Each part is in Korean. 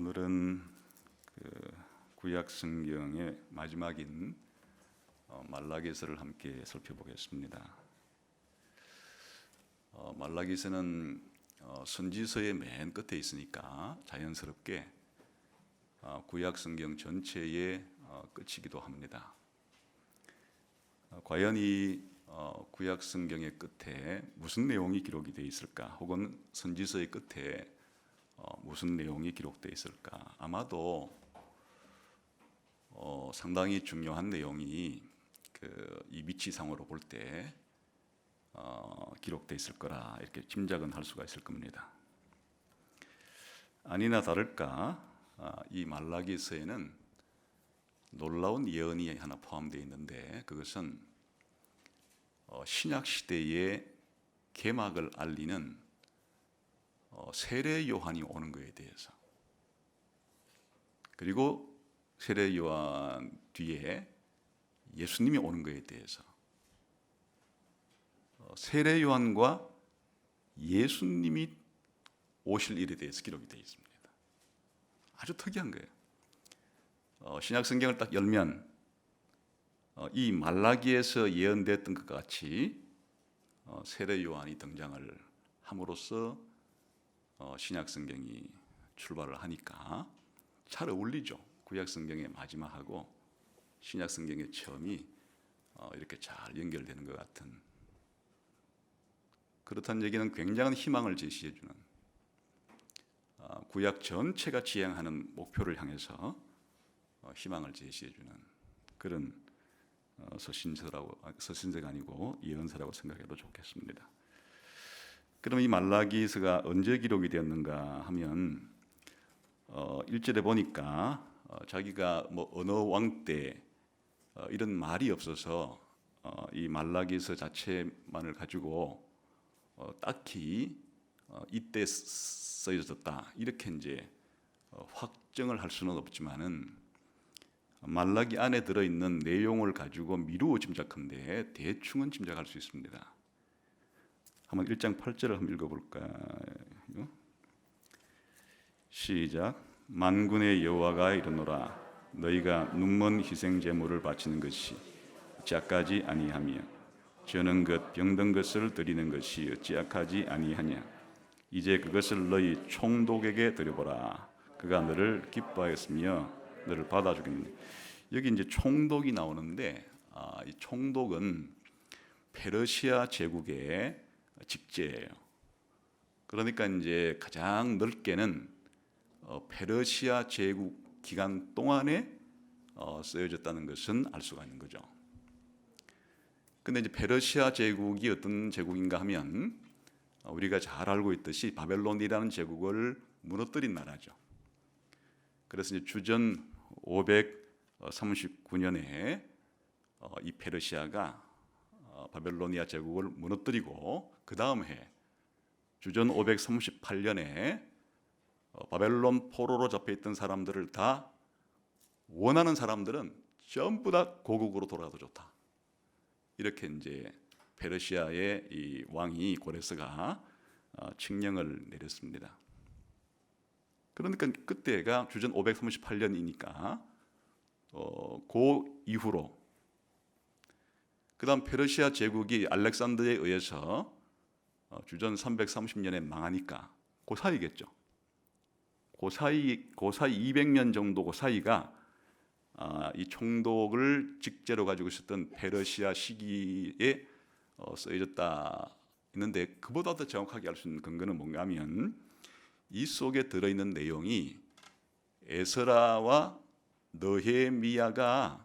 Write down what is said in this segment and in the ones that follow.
오늘은 구약 성경의 마지막인 말라기서를 함께 살펴보겠습니다. 말라기서는 선지서의 맨 끝에 있으니까 자연스럽게 구약 성경 전체의 끝이기도 합니다. 과연 이 구약 성경의 끝에 무슨 내용이 기록이 되어 있을까? 혹은 선지서의 끝에 무슨 내용이 기록되어 있을까? 아마도 상당히 중요한 내용이 이 위치상으로 볼 때 기록되어 있을 거라 이렇게 짐작은 할 수가 있을 겁니다. 아니나 다를까 이 말라기서에는 놀라운 예언이 하나 포함되어 있는데, 그것은 신약 시대의 개막을 알리는 세례 요한이 오는 것에 대해서, 그리고 세례 요한 뒤에 예수님이 오는 것에 대해서, 세례 요한과 예수님이 오실 일에 대해서 기록이 되어 있습니다. 아주 특이한 거예요. 신약 성경을 딱 열면 이 말라기에서 예언됐던 것 같이 세례 요한이 등장을 함으로써 신약 성경이 출발을 하니까 잘 어울리죠. 구약 성경의 마지막하고 신약 성경의 처음이 이렇게 잘 연결되는 것 같은, 그렇다는 얘기는 굉장한 희망을 제시해주는, 구약 전체가 지향하는 목표를 향해서 희망을 제시해주는 그런 서신서가 아니고 예언서라고 생각해도 좋겠습니다. 그럼 이 말라기서가 언제 기록이 되었는가 하면 1절에 보니까 자기가 어느 왕 때 이런 말이 없어서 이 말라기서 자체만을 가지고 딱히 이때 쓰여졌다 이렇게 이제 확정을 할 수는 없지만은 말라기 안에 들어있는 내용을 가지고 미루어 짐작한데 대충은 짐작할 수 있습니다. 한번 1장 8절을 한번 읽어볼까요? 시작. 만군의 여호와가 이르노라, 너희가 눈먼 희생 제물을 바치는 것이 어찌 악하지 아니하며 저는 것 병든 것을 드리는 것이 어찌 악하지 아니하냐. 이제 그것을 너희 총독에게 드려보라. 그가 너를 기뻐하였으며 너를 받아주겠네. 여기 이제 총독이 나오는데 이 총독은 페르시아 제국의 직제예요. 그러니까 이제 가장 넓게는 페르시아 제국 기간 동안에 쓰여졌다는 것은 알 수가 있는 거죠. 근데 이제 페르시아 제국이 어떤 제국인가 하면 우리가 잘 알고 있듯이 바벨론이라는 제국을 무너뜨린 나라죠. 그래서 이제 주전 539년에 이 페르시아가 바벨로니아 제국을 무너뜨리고 그 다음 해 주전 538년에 바벨론 포로로 잡혀있던 사람들을 다 원하는 사람들은 전부 다 고국으로 돌아가도 좋다. 이렇게 이제 페르시아의 이 왕이 고레스가 칙령을 내렸습니다. 그러니까 그때가 주전 538년이니까 그 이후로 그 다음 페르시아 제국이 알렉산더에 의해서 주전 330년에 망하니까 그 사이겠죠. 그 사이 200년 정도 그 사이가 이 총독을 직제로 가지고 있었던 페르시아 시기에 쓰여졌다 있는데, 그보다 더 정확하게 알 수 있는 근거는 뭔가 하면 이 속에 들어있는 내용이 에스라와 느헤미야가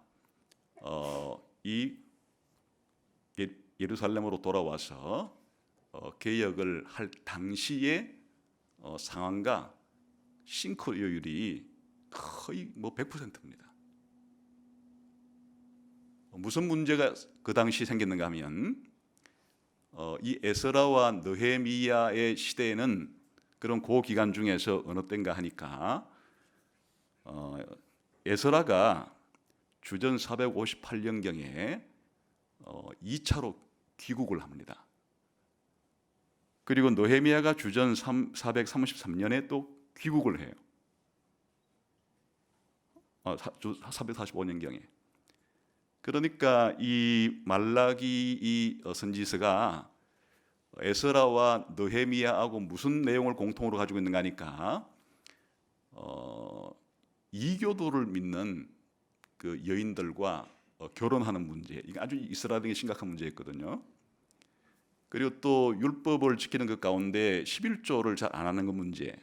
이 예루살렘으로 돌아와서 개혁을 할 당시의 상황과 싱크로율이 거의 100%입니다. 무슨 문제가 그 당시 생겼는가 하면 이 에스라와 느헤미야의 시대에는 그런 그 기간 중에서 어느 때인가 하니까 에스라가 주전 458년경에 2차로 귀국을 합니다. 그리고 느헤미야가 주전 433년에 또 귀국을 해요. 445년경에. 그러니까 이 말라기 이 선지서가 에스라와 느헤미야하고 무슨 내용을 공통으로 가지고 있는가 하니까 이교도를 믿는 그 여인들과 결혼하는 문제, 이게 아주 이스라엘에게 심각한 문제였거든요. 그리고 또 율법을 지키는 그 가운데 11조를 잘 안 하는 그 문제,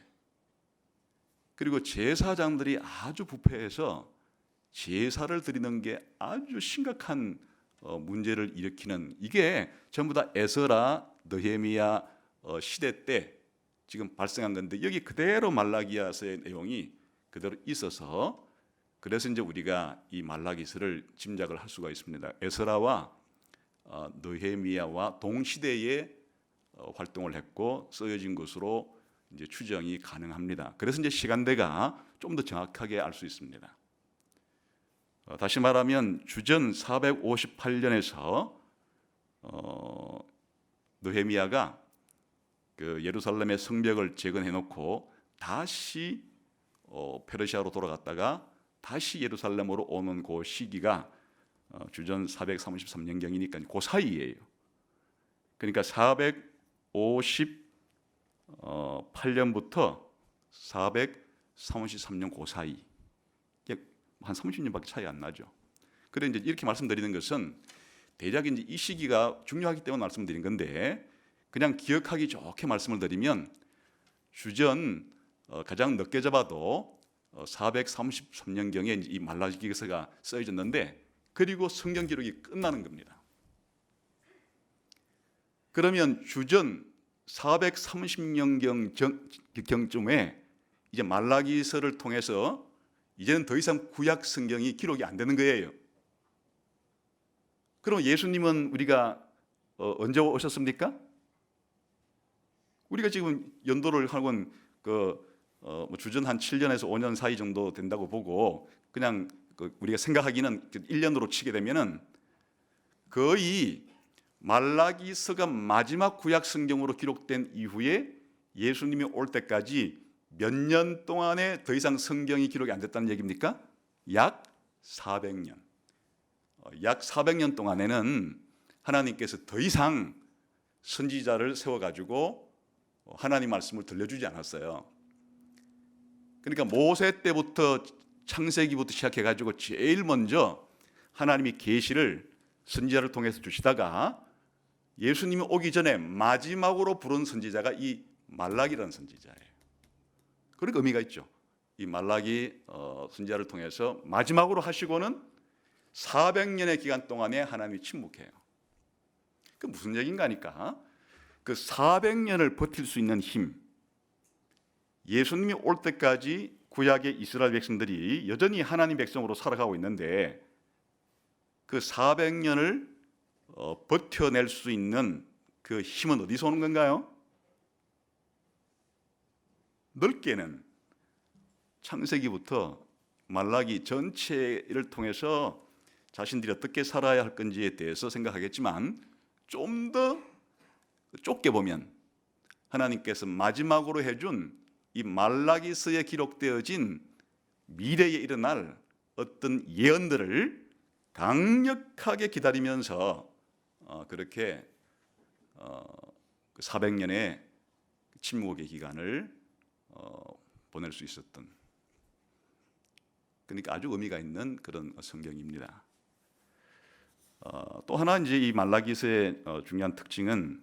그리고 제사장들이 아주 부패해서 제사를 드리는 게 아주 심각한 문제를 일으키는, 이게 전부 다 에스라, 느헤미야 시대 때 지금 발생한 건데, 여기 그대로 말라기야서의 내용이 그대로 있어서, 그래서 이제 우리가 이 말라기서를 짐작을 할 수가 있습니다. 에스라와 느헤미야와 동시대에 활동을 했고 쓰여진 것으로 이제 추정이 가능합니다. 그래서 이제 시간대가 좀 더 정확하게 알 수 있습니다. 다시 말하면 주전 458년에서 느헤미야가 그 예루살렘의 성벽을 재건해 놓고 다시 페르시아로 돌아갔다가 다시 예루살렘으로 오는 그 시기가 주전 433년경이니까 그 사이예요. 그러니까 458년부터 433년 그 사이, 한 30년밖에 차이 안 나죠. 그래 이제 이렇게 말씀드리는 것은 대략 이제 이 시기가 중요하기 때문에 말씀드린 건데, 그냥 기억하기 좋게 말씀을 드리면 주전 가장 늦게 잡아도 433년경에 이 말라기서가 쓰여졌는데, 그리고 성경 기록이 끝나는 겁니다. 그러면 주전 430년경쯤에 이제 말라기서를 통해서 이제는 더 이상 구약 성경이 기록이 안 되는 거예요. 그럼 예수님은 우리가 언제 오셨습니까? 우리가 지금 연도를 하고 주전 한 7년에서 5년 사이 정도 된다고 보고, 그냥 우리가 생각하기는 1년으로 치게 되면은 거의 말라기서가 마지막 구약 성경으로 기록된 이후에 예수님이 올 때까지 몇 년 동안에 더 이상 성경이 기록이 안 됐다는 얘기입니까? 약 400년. 약 400년 동안에는 하나님께서 더 이상 선지자를 세워가지고 하나님 말씀을 들려주지 않았어요. 그러니까 모세 때부터 창세기부터 시작해가지고 제일 먼저 하나님이 계시를 선지자를 통해서 주시다가 예수님이 오기 전에 마지막으로 부른 선지자가 이 말라기라는 선지자예요. 그러니까 의미가 있죠. 이 말라기 선지자를 통해서 마지막으로 하시고는 400년의 기간 동안에 하나님이 침묵해요. 그 무슨 얘기인가 하니까 그 400년을 버틸 수 있는 힘, 예수님이 올 때까지 구약의 이스라엘 백성들이 여전히 하나님 백성으로 살아가고 있는데, 그 400년을 버텨낼 수 있는 그 힘은 어디서 오는 건가요? 넓게는 창세기부터 말라기 전체를 통해서 자신들이 어떻게 살아야 할 건지에 대해서 생각하겠지만, 좀 더 좁게 보면 하나님께서 마지막으로 해준 이 말라기서에 기록되어진 미래에 일어날 어떤 예언들을 강력하게 기다리면서 그렇게 400년의 침묵의 기간을 보낼 수 있었던, 그러니까 아주 의미가 있는 그런 성경입니다. 또 하나 이제 이 말라기서의 중요한 특징은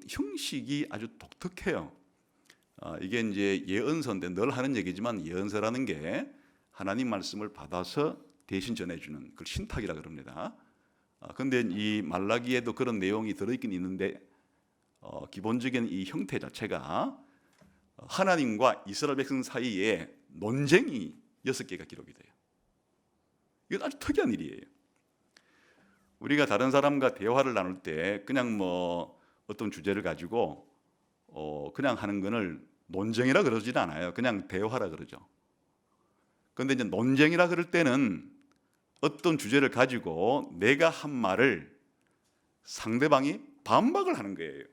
형식이 아주 독특해요. 이게 이제 예언서인데 늘 하는 얘기지만, 예언서라는 게 하나님 말씀을 받아서 대신 전해주는 그걸 신탁이라 그럽니다. 그런데 이 말라기에도 그런 내용이 들어있긴 있는데 기본적인 이 형태 자체가 하나님과 이스라엘 백성 사이에 논쟁이 6개가 기록이 돼요. 이건 아주 특이한 일이에요. 우리가 다른 사람과 대화를 나눌 때 그냥 뭐 어떤 주제를 가지고 그냥 하는 거를 논쟁이라 그러지는 않아요. 그냥 대화라 그러죠. 그런데 이제 논쟁이라 그럴 때는 어떤 주제를 가지고 내가 한 말을 상대방이 반박을 하는 거예요.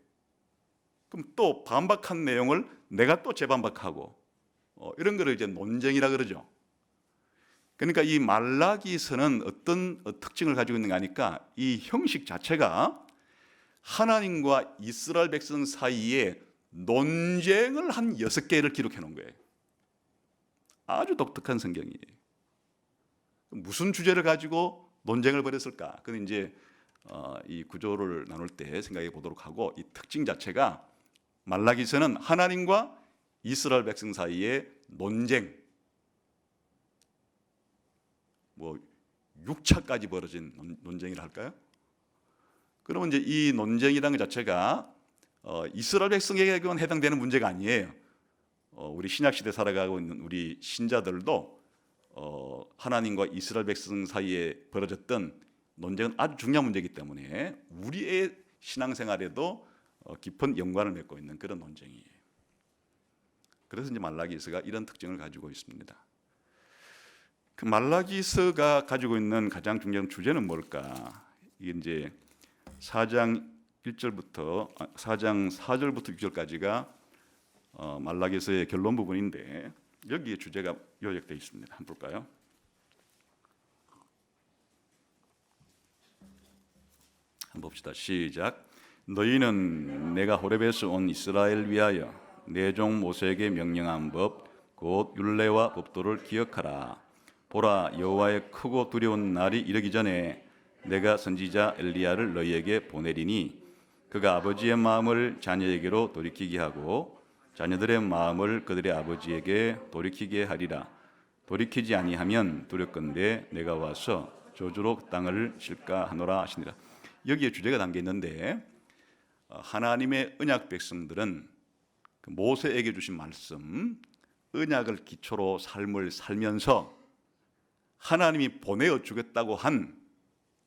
그럼 또 반박한 내용을 내가 또 재반박하고 이런 거를 이제 논쟁이라 그러죠. 그러니까 이 말라기서는 어떤 특징을 가지고 있는가 하니까 이 형식 자체가 하나님과 이스라엘 백성 사이에 논쟁을 한 6개를 기록해 놓은 거예요. 아주 독특한 성경이에요. 무슨 주제를 가지고 논쟁을 벌였을까? 그건 이제 이 구조를 나눌 때 생각해 보도록 하고, 이 특징 자체가 말라기서는 하나님과 이스라엘 백성 사이의 논쟁, 6차까지 벌어진 논쟁이라 할까요? 그러면 이제 이 논쟁이라는 것 자체가 이스라엘 백성에게 해당되는 문제가 아니에요. 우리 신약 시대 살아가고 있는 우리 신자들도 하나님과 이스라엘 백성 사이에 벌어졌던 논쟁은 아주 중요한 문제이기 때문에 우리의 신앙생활에도 깊은 연관을 맺고 있는 그런 논쟁이에요. 그래서 이제 말라기서가 이런 특징을 가지고 있습니다. 그 말라기서가 가지고 있는 가장 중요한 주제는 뭘까? 이게 이제 4장 4장 4절부터 6절까지가 말라기서의 결론 부분인데, 여기에 주제가 요약되어 있습니다. 한번 볼까요? 한번 봅시다. 시작. 너희는 내가 호렙에서 온 이스라엘 위하여 내 종 모세에게 명령한 법 곧 율례와 법도를 기억하라. 보라, 여호와의 크고 두려운 날이 이르기 전에 내가 선지자 엘리야를 너희에게 보내리니 그가 아버지의 마음을 자녀에게로 돌이키게 하고 자녀들의 마음을 그들의 아버지에게 돌이키게 하리라. 돌이키지 아니하면 두렵건대 내가 와서 저주로 그 땅을 칠까 하노라 하시니라. 여기에 주제가 담겨 있는데, 하나님의 언약 백성들은 모세에게 주신 말씀, 언약을 기초로 삶을 살면서 하나님이 보내어 주겠다고 한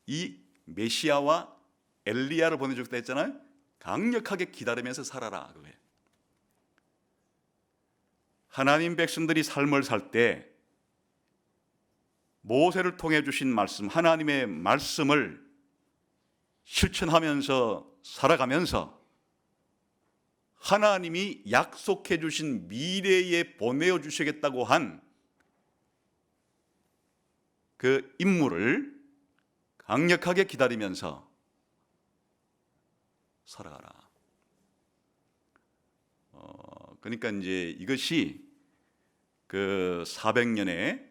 이 메시아와 엘리야를 보내주겠다 했잖아요. 강력하게 기다리면서 살아라. 그거예요. 하나님 백성들이 삶을 살 때 모세를 통해 주신 말씀, 하나님의 말씀을 실천하면서 살아가면서 하나님이 약속해 주신 미래에 보내어 주시겠다고 한 그 임무를 강력하게 기다리면서 살아가라. 그러니까 이제 이것이 그 400년의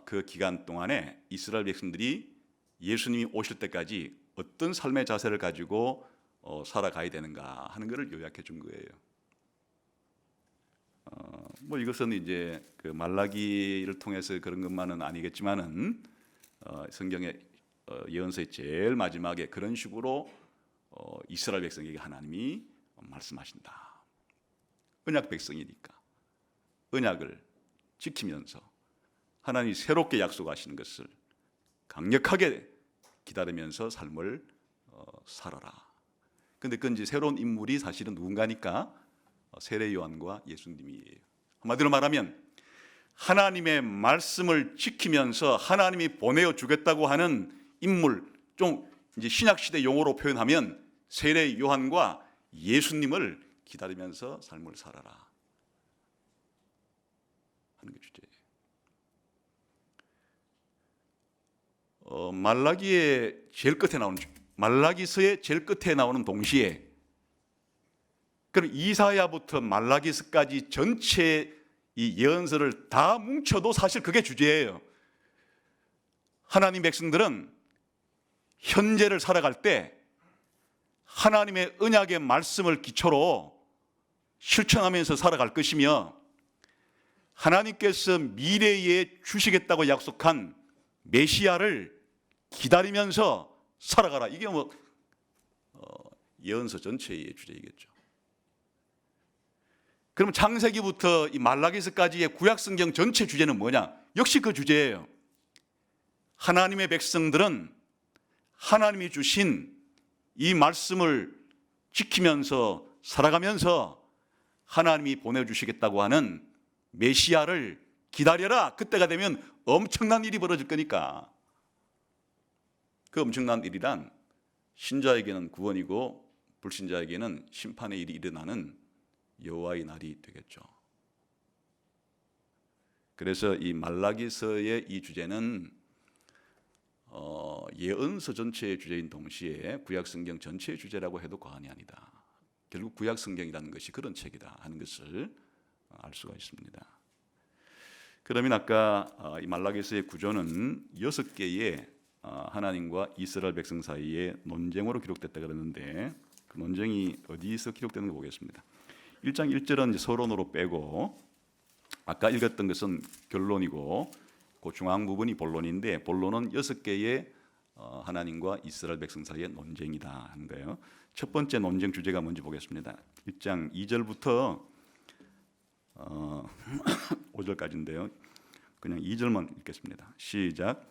그 기간 동안에 이스라엘 백성들이 예수님이 오실 때까지 어떤 삶의 자세를 가지고 살아가야 되는가 하는 것을 요약해 준 거예요. 이것은 이제 그 말라기를 통해서 그런 것만은 아니겠지만은 성경의 예언서의 제일 마지막에 그런 식으로 이스라엘 백성에게 하나님이 말씀하신다. 언약 백성이니까 언약을 지키면서 하나님이 새롭게 약속하시는 것을 강력하게 기다리면서 삶을 살아라. 근데 그 이제 새로운 인물이 사실은 누군가니까 세례 요한과 예수님이에요. 한마디로 말하면 하나님의 말씀을 지키면서 하나님이 보내어 주겠다고 하는 인물, 좀 이제 신약 시대 용어로 표현하면 세례 요한과 예수님을 기다리면서 삶을 살아라 하는 게 주제예요. 말라기의 제일 끝에 나오는, 말라기서의 제일 끝에 나오는 동시에, 그럼 이사야부터 말라기서까지 전체 이 예언서를 다 뭉쳐도 사실 그게 주제예요. 하나님 백성들은 현재를 살아갈 때 하나님의 언약의 말씀을 기초로 실천하면서 살아갈 것이며, 하나님께서 미래에 주시겠다고 약속한 메시아를 기다리면서 살아가라. 이게 예언서 전체의 주제이겠죠. 그럼 창세기부터 이 말라기서까지의 구약성경 전체 주제는 뭐냐? 역시 그 주제예요. 하나님의 백성들은 하나님이 주신 이 말씀을 지키면서 살아가면서 하나님이 보내주시겠다고 하는 메시아를 기다려라. 그때가 되면 엄청난 일이 벌어질 거니까. 그 엄청난 일이란 신자에게는 구원이고 불신자에게는 심판의 일이 일어나는 여호와의 날이 되겠죠. 그래서 이 말라기서의 이 주제는 예언서 전체의 주제인 동시에 구약 성경 전체의 주제라고 해도 과언이 아니다. 결국 구약 성경이라는 것이 그런 책이다 하는 것을 알 수가 있습니다. 그러면 아까 이 말라기서의 구조는 6개의 하나님과 이스라엘 백성 사이의 논쟁으로 기록됐다 그러는데 그 논쟁이 어디서 기록되는 거 보겠습니다. 1장 1절은 이제 서론으로 빼고 아까 읽었던 것은 결론이고 그 중앙 부분이 본론인데 본론은 6개의 하나님과 이스라엘 백성 사이의 논쟁이다 하는 거예요. 첫 번째 논쟁 주제가 뭔지 보겠습니다. 1장 2절부터 5절까지인데요. 그냥 2절만 읽겠습니다. 시작.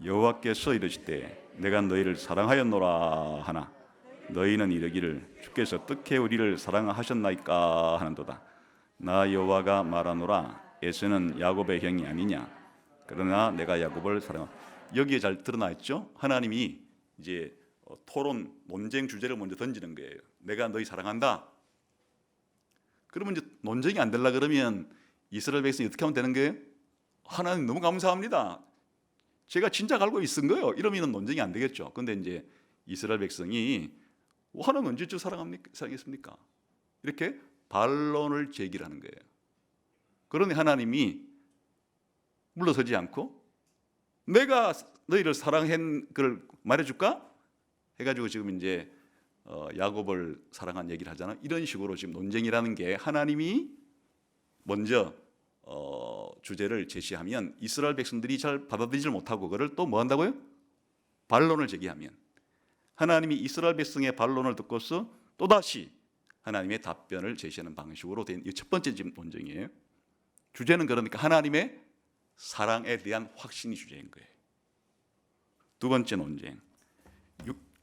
여호와께서 이르시되 내가 너희를 사랑하였노라 하나 너희는 이르기를 주께서 어떻게 우리를 사랑하셨나이까 하는도다. 나 여호와가 말하노라 에서는 야곱의 형이 아니냐 그러나 내가 야곱을 사랑하. 여기에 잘 드러나 있죠. 하나님이 이제 토론 논쟁 주제를 먼저 던지는 거예요. 내가 너희 사랑한다. 그러면 이제 논쟁이 안 되려 그러면 이스라엘 백성이 어떻게 하면 되는 거예요? 하나님 너무 감사합니다. 제가 진짜 알고 있은 거예요. 이러면 논쟁이 안 되겠죠. 그런데 이제 이스라엘 백성이 하나님 언제 저 사랑하겠습니까? 이렇게 반론을 제기하는 거예요. 그런데 하나님이 물러서지 않고 내가 너희를 사랑한 걸 말해줄까? 해가지고 지금 이제 야곱을 사랑한 얘기를 하잖아요. 이런 식으로 지금 논쟁이라는 게 하나님이 먼저 주제를 제시하면 이스라엘 백성들이 잘 받아들이지 못하고 그걸 또 뭐 한다고요? 반론을 제기하면 하나님이 이스라엘 백성의 반론을 듣고서 또다시 하나님의 답변을 제시하는 방식으로 된 첫 번째 지금 논쟁이에요. 주제는 그러니까 하나님의 사랑에 대한 확신이 주제인 거예요. 두 번째 논쟁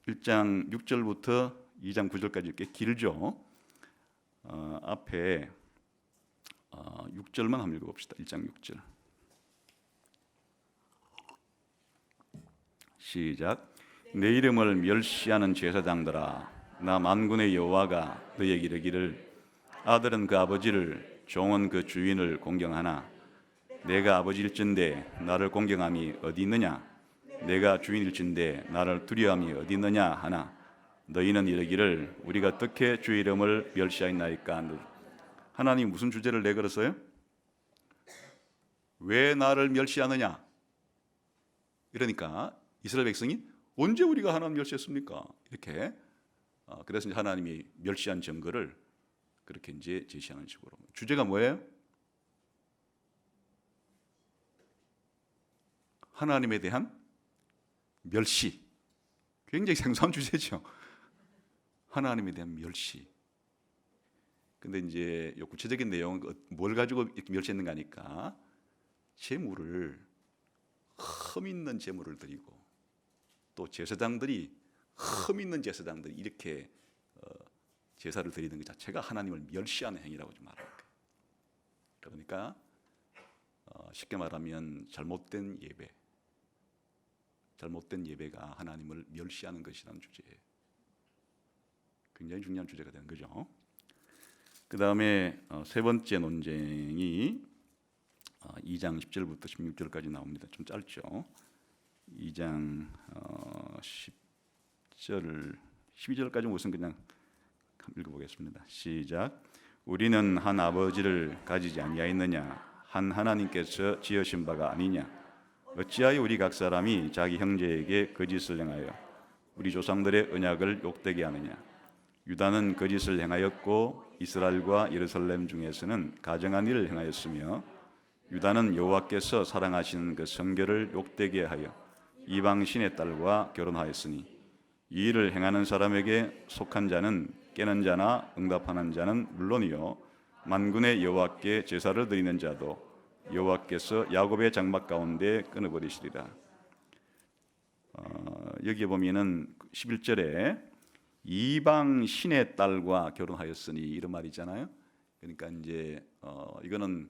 1장 6절부터 2장 9절까지 이렇게 길죠. 앞에 6절만 한번 읽어봅시다. 1장 6절 시작. 내 이름을 멸시하는 제사장들아 나 만군의 여호와가 너희에게 이르기를 아들은 그 아버지를 종은 그 주인을 공경하나 내가 아버지일진데 나를 공경함이 어디 있느냐 내가 주인일진데 나를 두려움이 어디 있느냐 하나 너희는 이르기를 우리가 어떻게 주의 이름을 멸시하였나이까. 하나님 무슨 주제를 내걸었어요? 왜 나를 멸시하느냐. 이러니까 이스라엘 백성이 언제 우리가 하나님 멸시했습니까? 이렇게 그래서 이제 하나님이 멸시한 증거를 그렇게 이제 제시하는 식으로. 주제가 뭐예요? 하나님에 대한 멸시. 굉장히 생소한 주제죠. 하나님에 대한 멸시. 근데 이제 구체적인 내용은 뭘 가지고 이렇게 멸시했는가 하니까 제물을 흠 있는 제물을 드리고 또 제사장들이 흠 있는 제사장들이 이렇게 제사를 드리는 것 자체가 하나님을 멸시하는 행위라고 좀 말하는 거예요. 그러니까 쉽게 말하면 잘못된 예배가 하나님을 멸시하는 것이라는 주제예요. 굉장히 중요한 주제가 되는 거죠. 그 다음에 세 번째 논쟁이 2장 10절부터 16절까지 나옵니다. 좀 짧죠. 2장 10절 12절까지 우선 그냥 읽어보겠습니다. 시작. 우리는 한 아버지를 가지지 아니하였느냐 한 하나님께서 지으신 바가 아니냐 어찌하여 우리 각 사람이 자기 형제에게 거짓을 행하여 우리 조상들의 언약을 욕되게 하느냐. 유다는 거짓을 행하였고 이스라엘과 예루살렘 중에서는 가정한 일을 행하였으며 유다는 여호와께서 사랑하시는 그 성결을 욕되게 하여 이방 신의 딸과 결혼하였으니 이 일을 행하는 사람에게 속한 자는 깨는 자나 응답하는 자는 물론이요 만군의 여호와께 제사를 드리는 자도 여호와께서 야곱의 장막 가운데 끊어버리시리라. 여기에 보면은 11절에 이방 신의 딸과 결혼하였으니 이런 말이 있잖아요. 그러니까 이제 이거는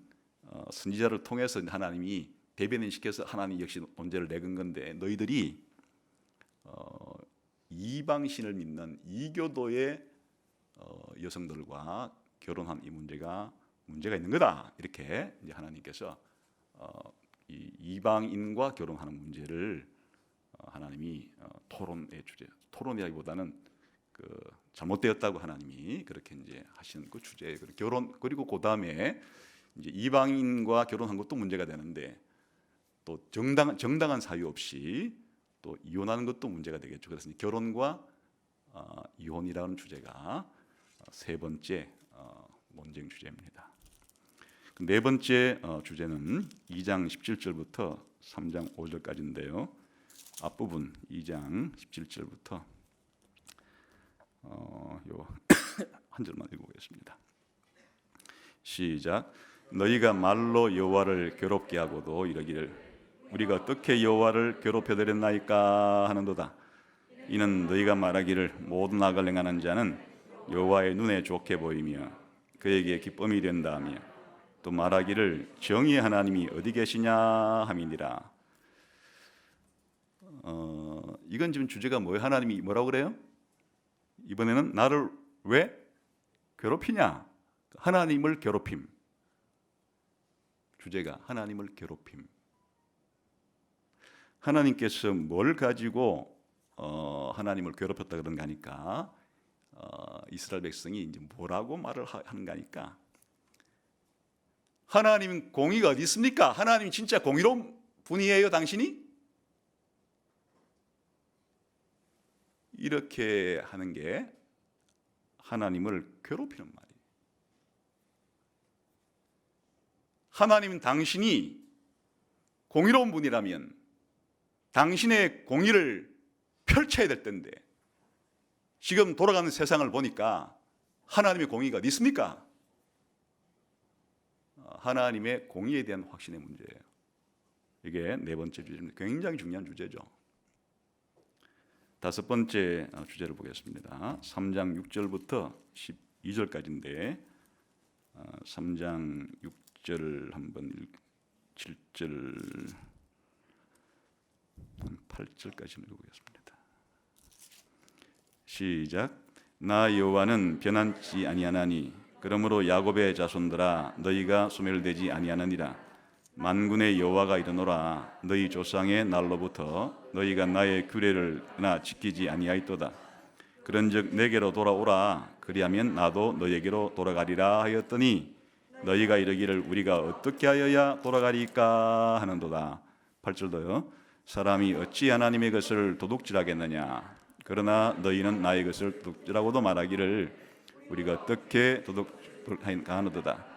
선지자를 통해서 하나님이 대변인 시켜서 하나님 역시 문제를 내건 건데 너희들이 이방 신을 믿는 이교도의 여성들과 결혼한 이 문제가 있는 거다. 이렇게 이제 하나님께서 이 이방인과 결혼하는 문제를 하나님이 토론의 주제, 토론이라기보다는 그 잘못되었다고 하나님이 그렇게 이제 하시는 그 주제, 결혼, 그리고 그 다음에 이제 이방인과 결혼한 것도 문제가 되는데 또 정당한 사유 없이 또 이혼하는 것도 문제가 되겠죠. 그래서 결혼과 이혼이라는 주제가 세 번째 논쟁 주제입니다. 네 번째 주제는 2장 17절부터 3장 5절까지인데요. 앞부분 2장 17절부터 요 한 절만 읽어보겠습니다. 시작. 너희가 말로 여호와를 괴롭게 하고도 이러기를 우리가 어떻게 여호와를 괴롭혀드렸나이까 하는도다. 이는 너희가 말하기를 모든 악을 행하는 자는 여호와의 눈에 좋게 보이며 그에게 기쁨이 된다 하며 또 말하기를 정의의 하나님이 어디 계시냐 함이니라. 이건 지금 주제가 뭐예요? 하나님이 뭐라고 그래요? 이번에는 나를 왜 괴롭히냐? 하나님을 괴롭힘. 주제가 하나님을 괴롭힘. 하나님께서 뭘 가지고 하나님을 괴롭혔다 그런가 하니까 이스라엘 백성이 이제 뭐라고 말을 하는가 하니까 하나님 공의가 어디 있습니까? 하나님 진짜 공의로운 분이에요, 당신이? 이렇게 하는 게 하나님을 괴롭히는 말이에요. 하나님은 당신이 공의로운 분이라면 당신의 공의를 펼쳐야 될 텐데 지금 돌아가는 세상을 보니까 하나님의 공의가 어디 있습니까? 하나님의 공의에 대한 확신의 문제예요. 이게 네 번째 주제입니다. 굉장히 중요한 주제죠. 다섯 번째 주제를 보겠습니다. 3장 6절부터 12절까지인데 3장 6절 한번 7절 8절까지 읽어보겠습니다. 시작. 나 여호와는 변함치 아니하나니 그러므로 야곱의 자손들아 너희가 소멸되지 아니하느니라. 만군의 여호와가 이르노라. 너희 조상의 날로부터 너희가 나의 규례를 지키지 아니하였도다. 그런즉 내게로 돌아오라. 그리하면 나도 너에게로 돌아가리라 하였더니 너희가 이르기를 우리가 어떻게 하여야 돌아가리까 하는도다. 8절도요. 사람이 어찌 하나님의 것을 도둑질하겠느냐. 그러나 너희는 나의 것을 도둑질하고도 말하기를 우리가 어떻게 도둑하노도다.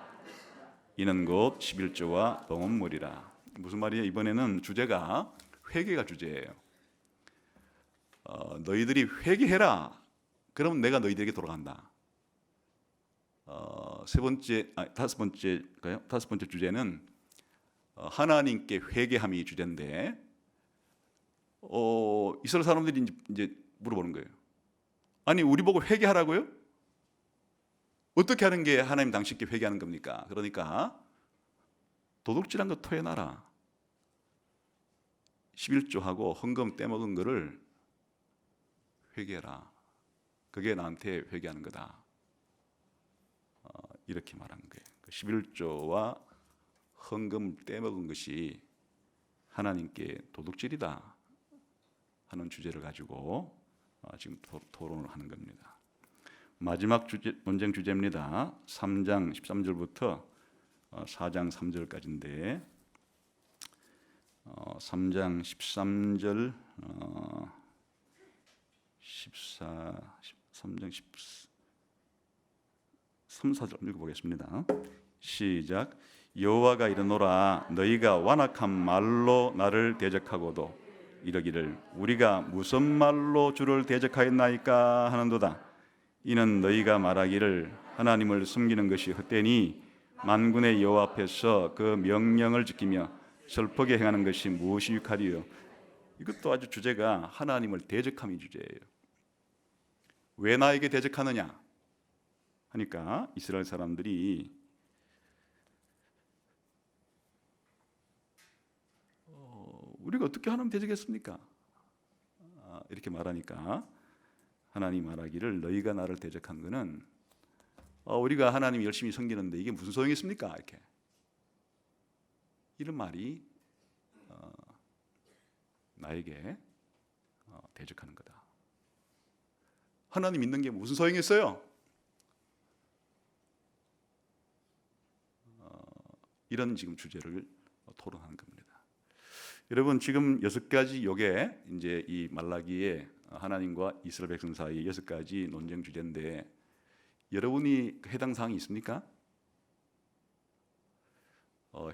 이는 곧 11조와 동원물이라. 무슨 말이에요? 이번에는 주제가 회개가 주제예요. 너희들이 회개해라. 그러면 내가 너희들에게 돌아간다. 다섯 번째 주제는 하나님께 회개함이 주제인데 이스라엘 사람들이 이제 물어보는 거예요. 아니 우리 보고 회개하라고요? 어떻게 하는 게 하나님 당신께 회개하는 겁니까? 그러니까 도둑질한 거 토해놔라. 11조하고 헌금 떼먹은 거를 회개해라. 그게 나한테 회개하는 거다. 이렇게 말한 거예요. 11조와 헌금 떼먹은 것이 하나님께 도둑질이다 하는 주제를 가지고 지금 토론을 하는 겁니다. 마지막 논쟁 주제입니다. 3장 13절부터 4장 3절까지인데 3장 13절 3장 13, 4절 읽어보겠습니다. 시작. 여호와가 이르노라. 너희가 완악한 말로 나를 대적하고도 이러기를 우리가 무슨 말로 주를 대적하였나이까 하는도다. 이는 너희가 말하기를 하나님을 숨기는 것이 헛되니 만군의 여호와 앞에서 그 명령을 지키며 슬프게 행하는 것이 무엇이 유익하리요. 이것도 아주 주제가 하나님을 대적함이 주제예요. 왜 나에게 대적하느냐 하니까 이스라엘 사람들이 우리가 어떻게 하나님 대적했습니까? 이렇게 말하니까 하나님 말하기를 너희가 나를 대적한 것은 우리가 하나님 열심히 섬기는데 이게 무슨 소용이 있습니까? 이렇게 이런 말이 나에게 대적하는 거다. 하나님 믿는 게 무슨 소용이 있어요? 이런 지금 주제를 토론하는 겁니다. 여러분, 지금 6가지 요게 이제 이 말라기의 하나님과 이스라엘 백성 사이의 6가지 논쟁 주제인데, 여러분이 해당 사항이 있습니까?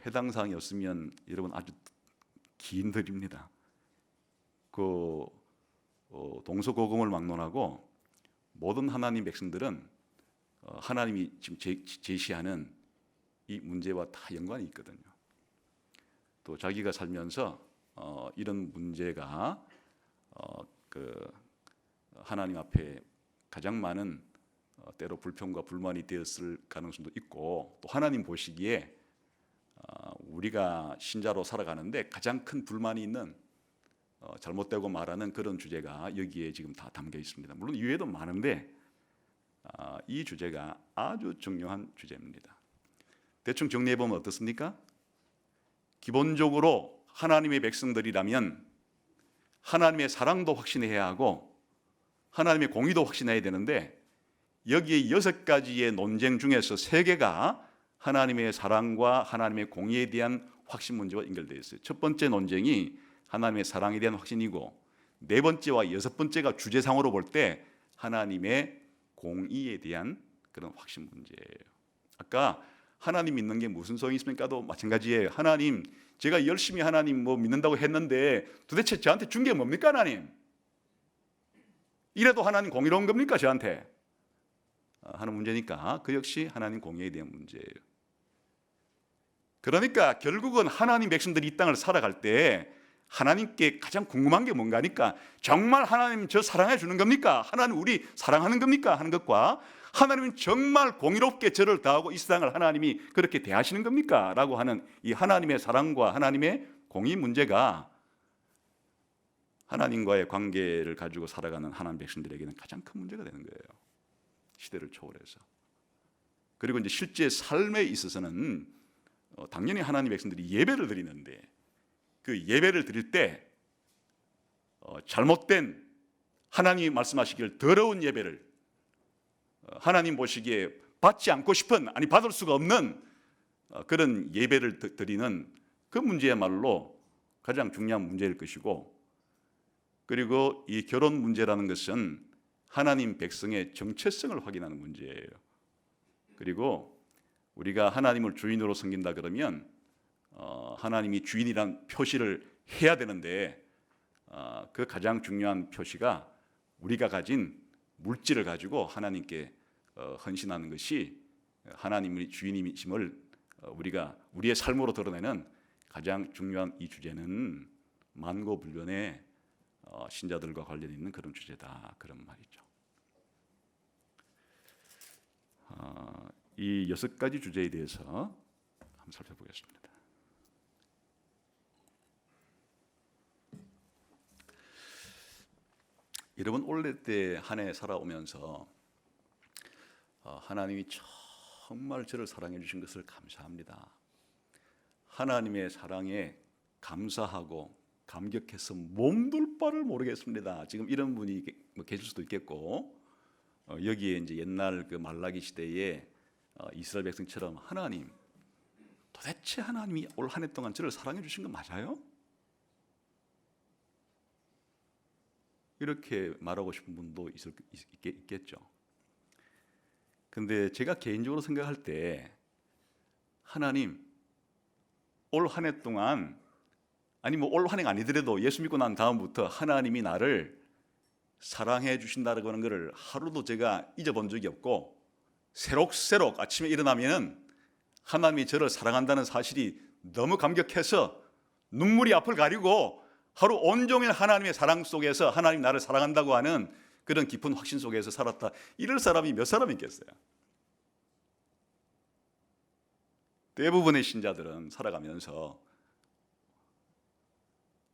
해당 사항이 없으면 여러분 아주 긴 글입니다. 동서고금을 막론하고 모든 하나님 백성들은 하나님이 지금 제시하는 이 문제와 다 연관이 있거든요. 또 자기가 살면서 이런 문제가 하나님 앞에 가장 많은 때로 불평과 불만이 되었을 가능성도 있고, 또 하나님 보시기에 우리가 신자로 살아가는데 가장 큰 불만이 있는 잘못되고 말하는 그런 주제가 여기에 지금 다 담겨 있습니다. 물론 이외에도 많은데 이 주제가 아주 중요한 주제입니다. 대충 정리해보면 어떻습니까? 기본적으로 하나님의 백성들이라면 하나님의 사랑도 확신해야 하고 하나님의 공의도 확신해야 되는데, 여기에 6가지의 논쟁 중에서 3개가 하나님의 사랑과 하나님의 공의에 대한 확신 문제와 연결되어 있어요. 첫 번째 논쟁이 하나님의 사랑에 대한 확신이고, 4번째와 6번째가 주제상으로 볼 때 하나님의 공의에 대한 그런 확신 문제예요. 아까 하나님 믿는 게 무슨 소용이 있습니까도 마찬가지예요. 하나님, 제가 열심히 하나님 믿는다고 했는데 도대체 저한테 준 게 뭡니까 하나님? 이래도 하나님 공의로운 겁니까 저한테? 하는 문제니까 그 역시 하나님 공의에 대한 문제예요. 그러니까 결국은 하나님 백성들이 이 땅을 살아갈 때 하나님께 가장 궁금한 게 뭔가니까, 정말 하나님 저 사랑해 주는 겁니까? 하나님 우리 사랑하는 겁니까? 하는 것과, 하나님은 정말 공의롭게 저를 대하고 이 세상을 하나님이 그렇게 대하시는 겁니까? 라고 하는 이 하나님의 사랑과 하나님의 공의 문제가 하나님과의 관계를 가지고 살아가는 하나님 백성들에게는 가장 큰 문제가 되는 거예요. 시대를 초월해서. 그리고 이제 실제 삶에 있어서는 당연히 하나님 백성들이 예배를 드리는데, 그 예배를 드릴 때 잘못된, 하나님이 말씀하시기를 더러운 예배를 하나님 보시기에 받지 않고 싶은, 아니 받을 수가 없는 그런 예배를 드리는 그 문제야말로 가장 중요한 문제일 것이고, 그리고 이 결혼 문제라는 것은 하나님 백성의 정체성을 확인하는 문제예요. 그리고 우리가 하나님을 주인으로 섬긴다 그러면 하나님이 주인이란 표시를 해야 되는데, 그 가장 중요한 표시가 우리가 가진 물질을 가지고 하나님께 헌신하는 것이 하나님의 주인이심을 우리가 우리의 삶으로 드러내는 가장 중요한 이 주제는 만고불변의 신자들과 관련 있는 그런 주제다, 그런 말이죠. 이 6가지 주제에 대해서 한번 살펴보겠습니다. 여러분, 올해 때 한 해 살아오면서 하나님이 정말 저를 사랑해 주신 것을 감사합니다. 하나님의 사랑에 감사하고 감격해서 몸둘 바를 모르겠습니다. 지금 이런 분이 계실 수도 있겠고, 여기에 이제 옛날 그 말라기 시대에 이스라엘 백성처럼 하나님, 도대체 하나님이 올 한 해 동안 저를 사랑해 주신 거 맞아요? 이렇게 말하고 싶은 분도 있겠죠. 근데 제가 개인적으로 생각할 때, 하나님, 올 한 해 동안, 아니 올 한 해가 아니더라도 예수 믿고 난 다음부터 하나님이 나를 사랑해 주신다고 하는 것을 하루도 제가 잊어본 적이 없고, 새록새록 아침에 일어나면 하나님이 저를 사랑한다는 사실이 너무 감격해서 눈물이 앞을 가리고 하루 온종일 하나님의 사랑 속에서 하나님 나를 사랑한다고 하는 그런 깊은 확신 속에서 살았다. 이럴 사람이 몇 사람 있겠어요? 대부분의 신자들은 살아가면서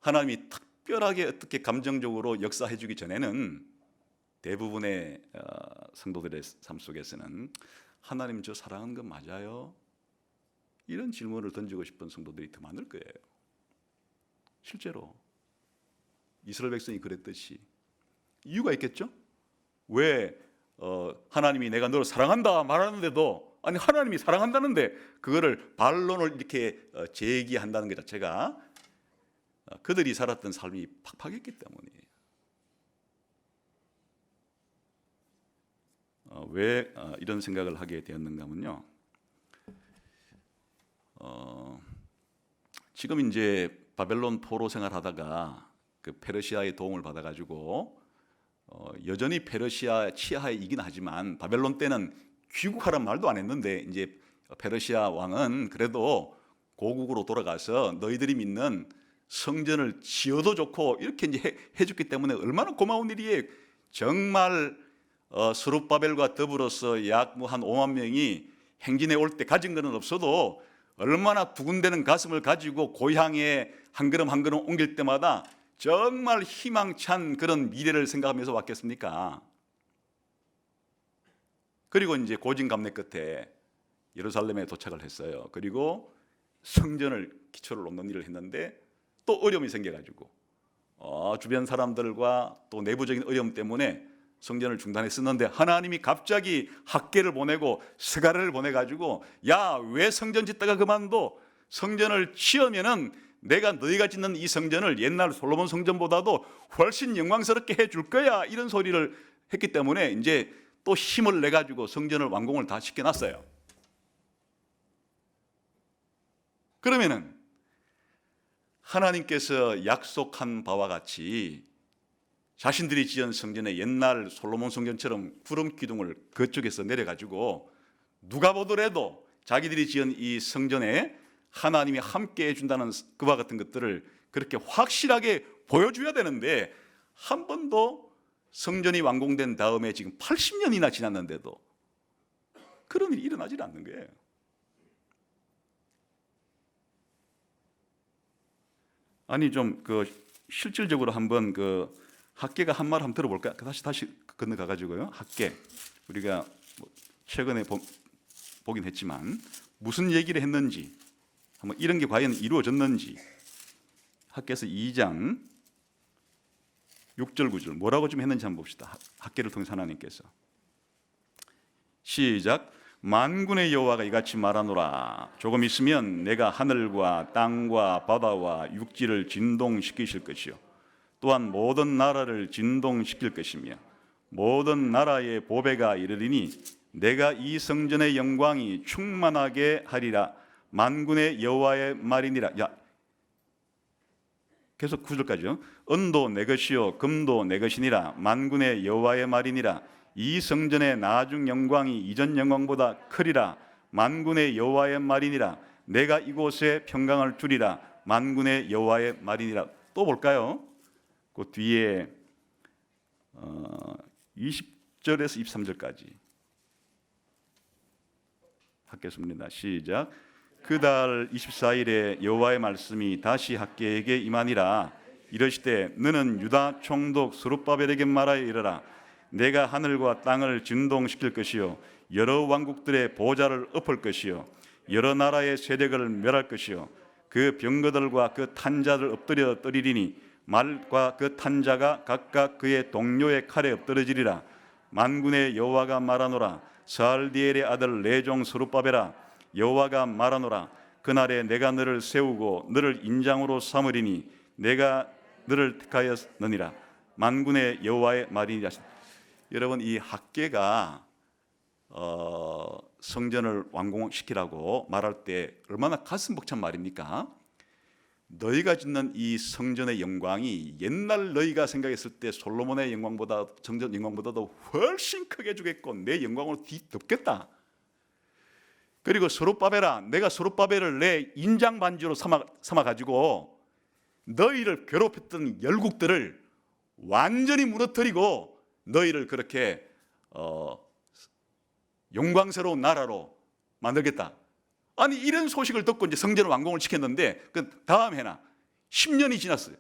하나님이 특별하게 어떻게 감정적으로 역사해 주기 전에는 대부분의 성도들의 삶 속에서는 하나님 저 사랑하는 건 맞아요? 이런 질문을 던지고 싶은 성도들이 더 많을 거예요. 실제로 이스라엘 백성이 그랬듯이 이유가 있겠죠? 왜 하나님이 내가 너를 사랑한다 말하는데도, 아니 하나님이 사랑한다는데 그거를 반론을 이렇게 제기한다는 것 자체가 그들이 살았던 삶이 팍팍했기 때문이에요. 왜 이런 생각을 하게 되었는가 하면요, 지금 이제 바벨론 포로 생활하다가 그 페르시아의 도움을 받아가지고 여전히 페르시아 치하이긴 하지만 바벨론 때는 귀국하란 말도 안 했는데 이제 페르시아 왕은 그래도 고국으로 돌아가서 너희들이 믿는 성전을 지어도 좋고 이렇게 이제 해줬기 때문에 얼마나 고마운 일이에요. 정말 스룹바벨과 더불어서 약 한 5만 명이 행진해 올 때 가진 것은 없어도 얼마나 두근대는 가슴을 가지고 고향에 한 걸음 한 걸음 옮길 때마다 정말 희망찬 그런 미래를 생각하면서 왔겠습니까? 그리고 이제 고진감래 끝에 예루살렘에 도착을 했어요. 그리고 성전을 기초를 놓는 일을 했는데 또 어려움이 생겨가지고 주변 사람들과 또 내부적인 어려움 때문에 성전을 중단했었는데 하나님이 갑자기 학개를 보내고 스가랴를 보내가지고 야, 왜 성전 짓다가 그만둬? 성전을 지으면은 내가 너희가 짓는 이 성전을 옛날 솔로몬 성전보다도 훨씬 영광스럽게 해줄 거야, 이런 소리를 했기 때문에 이제 또 힘을 내가지고 성전을 완공을 다 시켜놨어요. 그러면은 하나님께서 약속한 바와 같이 자신들이 지은 성전에 옛날 솔로몬 성전처럼 구름 기둥을 그쪽에서 내려가지고 누가 보더라도 자기들이 지은 이 성전에 하나님이 함께 해준다는 그와 같은 것들을 그렇게 확실하게 보여줘야 되는데 한 번도 성전이 완공된 다음에 지금 80년이나 지났는데도 그런 일이 일어나질 않는 거예요. 아니 좀 실질적으로 한번 학개가 한 말 한번 들어볼까? 다시 건너가 가지고요. 학개 우리가 최근에 보긴 했지만 무슨 얘기를 했는지, 한번 이런 게 과연 이루어졌는지, 학개서 2장 6절 9절 뭐라고 좀 했는지 한번 봅시다. 학개를 통해서 하나님께서 시작. 만군의 여호와가 이같이 말하노라. 조금 있으면 내가 하늘과 땅과 바다와 육지를 진동시키실 것이요 또한 모든 나라를 진동시킬 것이며 모든 나라의 보배가 이르리니 내가 이 성전의 영광이 충만하게 하리라. 만군의 여호와의 말이니라. 계속 9절까지요. 은도 내 것이요 금도 내 것이니라. 만군의 여호와의 말이니라. 이 성전의 나중 영광이 이전 영광보다 크리라. 만군의 여호와의 말이니라. 내가 이곳에 평강을 주리라. 만군의 여호와의 말이니라. 또 볼까요? 그 뒤에 20절에서 23절까지 학개서입니다. 시작. 그달 24일에 여호와의 말씀이 다시 학개에게 임하니라. 이르시되 너는 유다 총독 스룹바벨에게 말하여 이르라. 내가 하늘과 땅을 진동시킬 것이요 여러 왕국들의 보좌를 엎을 것이요 여러 나라의 세력을 멸할 것이요 그 병거들과 그 탄자를 엎드려 떨이리니 말과 그 탄자가 각각 그의 동료의 칼에 엎드러지리라. 만군의 여호와가 말하노라. 스알디엘의 아들 내 종 스룹바벨아, 여호와가 말하노라. 그날에 내가 너를 세우고 너를 인장으로 삼으리니 내가 너를 택하였느니라. 만군의 여호와의 말이니라. 여러분, 이 학개가 성전을 완공시키라고 말할 때 얼마나 가슴 벅찬 말입니까? 너희가 짓는 이 성전의 영광이 옛날 너희가 생각했을 때 솔로몬의 영광보다, 성전 영광보다도 훨씬 크게 주겠고 내 영광으로 뒤덮겠다. 그리고 스룹바벨아, 내가 스룹바벨을 내 인장 반지로 삼아 가지고 너희를 괴롭혔던 열국들을 완전히 무너뜨리고 너희를 그렇게 영광스러운 나라로 만들겠다. 아니, 이런 소식을 듣고 이제 성전을 완공을 시켰는데 그 다음 해나 10년이 지났어요.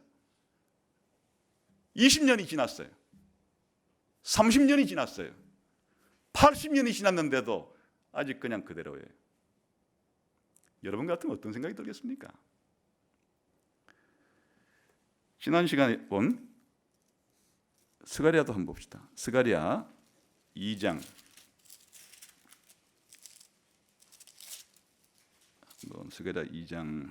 20년이 지났어요. 30년이 지났어요. 80년이 지났는데도 아직 그냥 그대로예요. 여러분 같으면 어떤 생각이 들겠습니까? 지난 시간에 본 스가랴도 한번 봅시다. 스가랴 2장 스가랴 2장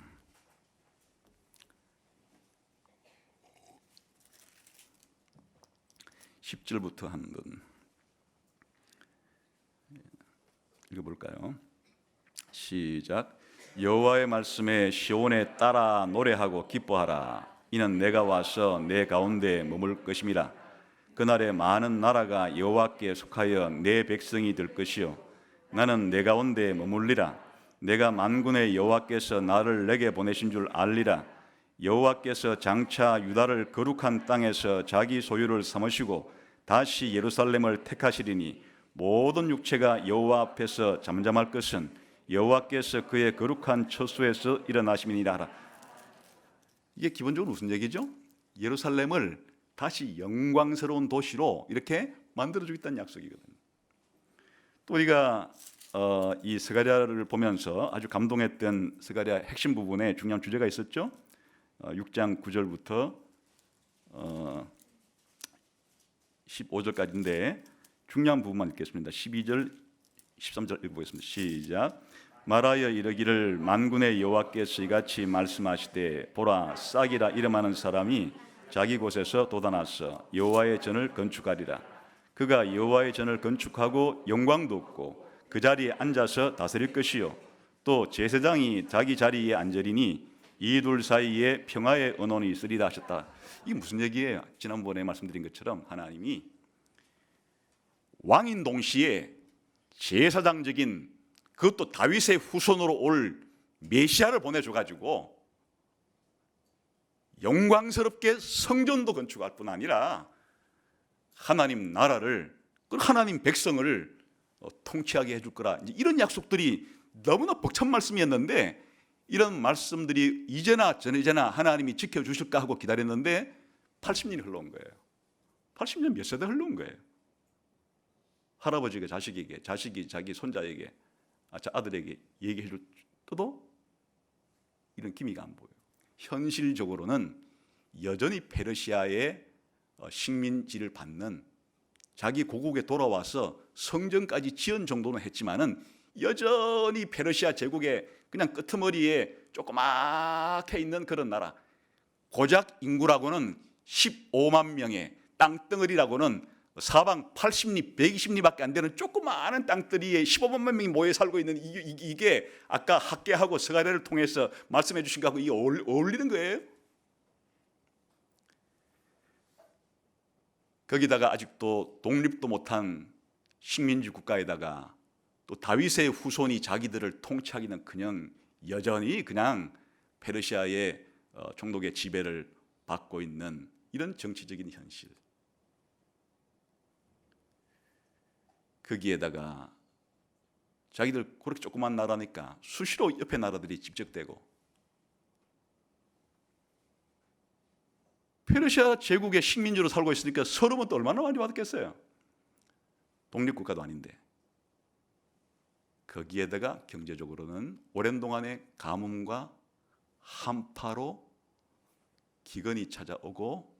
10절부터 한번 읽어볼까요? 시작. 여호와의 말씀에 시온에 따라 노래하고 기뻐하라. 이는 내가 와서 내 가운데 머물 것임이라. 그날에 많은 나라가 여호와께 속하여 내 백성이 될 것이요 나는 내 가운데 머물리라. 내가 만군의 여호와께서 나를 내게 보내신 줄 알리라. 여호와께서 장차 유다를 거룩한 땅에서 자기 소유를 삼으시고 다시 예루살렘을 택하시리니 모든 육체가 여호와 앞에서 잠잠할 것은 여호와께서 그의 거룩한 처소에서 일어나심이니라 하라. 이게 기본적으로 무슨 얘기죠? 예루살렘을 다시 영광스러운 도시로 이렇게 만들어주겠다는 약속이거든요. 또 우리가 이 스가랴를 보면서 아주 감동했던 스가랴 핵심 부분에 중요한 주제가 있었죠. 6장 9절부터 15절까지인데 중요한 부분만 읽겠습니다. 12절, 13절 읽어보겠습니다. 시작. 말하여 이르기를 만군의 여호와께서 이같이 말씀하시되 보라 싹이라 이름하는 사람이 자기 곳에서 돋아나서 여호와의 전을 건축하리라. 그가 여호와의 전을 건축하고 영광도 없고 그 자리에 앉아서 다스릴 것이요 또 제사장이 자기 자리에 앉으리니 이 둘 사이에 평화의 언원이 있으리라 하셨다. 이게 무슨 얘기예요? 지난번에 말씀드린 것처럼 하나님이 왕인 동시에 제사장적인 그것도 다윗의 후손으로 올 메시아를 보내줘가지고 영광스럽게 성전도 건축할 뿐 아니라 하나님 나라를, 하나님 백성을 통치하게 해줄 거라. 이런 약속들이 너무나 벅찬 말씀이었는데 이런 말씀들이 이제나 전이제나 하나님이 지켜주실까 하고 기다렸는데 80년이 흘러온 거예요. 80년 몇 세대 흘러온 거예요. 할아버지가 자식에게, 자식이 자기 손자에게, 아들에게 얘기해 줄 때도 이런 기미가 안 보여요. 현실적으로는 여전히 페르시아의 식민지를 받는, 자기 고국에 돌아와서 성전까지 지은 정도는 했지만은 여전히 페르시아 제국의 그냥 끄트머리에 조그맣게 있는 그런 나라. 고작 인구라고는 15만 명의 땅덩어리라고는 사방 80리, 120리밖에 안 되는 조그마한 땅덩어리에 15만 명이 모여 살고 있는 이게 아까 학개하고 스가랴를 통해서 말씀해 주신 거하고 이게 어울리는 거예요. 거기다가 아직도 독립도 못한 식민지 국가에다가 또 다윗의 후손이 자기들을 통치하기는 그냥 여전히 그냥 페르시아의 총독의 지배를 받고 있는 이런 정치적인 현실. 거기에다가 자기들 그렇게 조그만 나라니까 수시로 옆에 나라들이 집적되고 페르시아 제국의 식민지로 살고 있으니까 서름은 또 얼마나 많이 받았겠어요. 독립국가도 아닌데. 거기에다가 경제적으로는 오랜 동안의 가뭄과 한파로 기근이 찾아오고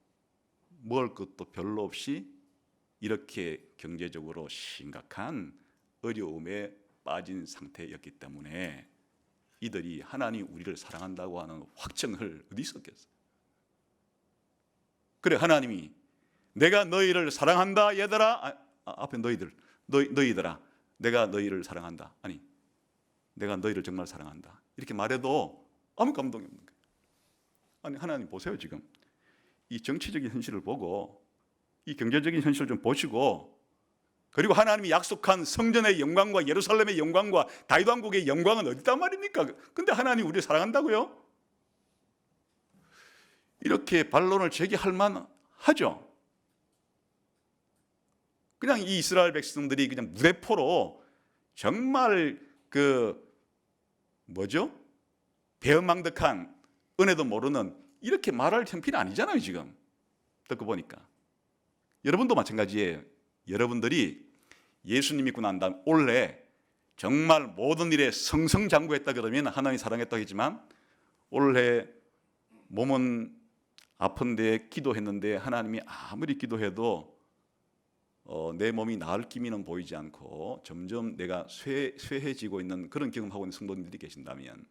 먹을 것도 별로 없이 이렇게 경제적으로 심각한 어려움에 빠진 상태였기 때문에 이들이 하나님 우리를 사랑한다고 하는 확증을 어디서 얻겠어요? 그래, 하나님이 내가 너희를 사랑한다 얘들아, 앞에 너희들아 내가 너희를 사랑한다, 아니 내가 너희를 정말 사랑한다 이렇게 말해도 아무 감동이 없는 거예요. 아니 하나님 보세요. 지금 이 정치적인 현실을 보고 이 경제적인 현실을 좀 보시고, 그리고 하나님이 약속한 성전의 영광과 예루살렘의 영광과 다윗 왕국의 영광은 어디단 말입니까? 근데 하나님 우리를 사랑한다고요? 이렇게 반론을 제기할 만하죠. 그냥 이 이스라엘 백성들이 그냥 무대포로 정말 배은망덕한 은혜도 모르는 이렇게 말할 형편이 아니잖아요. 지금 듣고 보니까 여러분도 마찬가지예요. 여러분들이 예수님 믿고 난 다음 원래 정말 모든 일에 승승장구했다 그러면 하나님이 사랑했다고 했지만 올해 몸은 아픈데 기도했는데 하나님이 아무리 기도해도 내 몸이 나을 기미는 보이지 않고 점점 내가 쇠해지고 있는 그런 경험하고 있는 성도님들이 계신다면,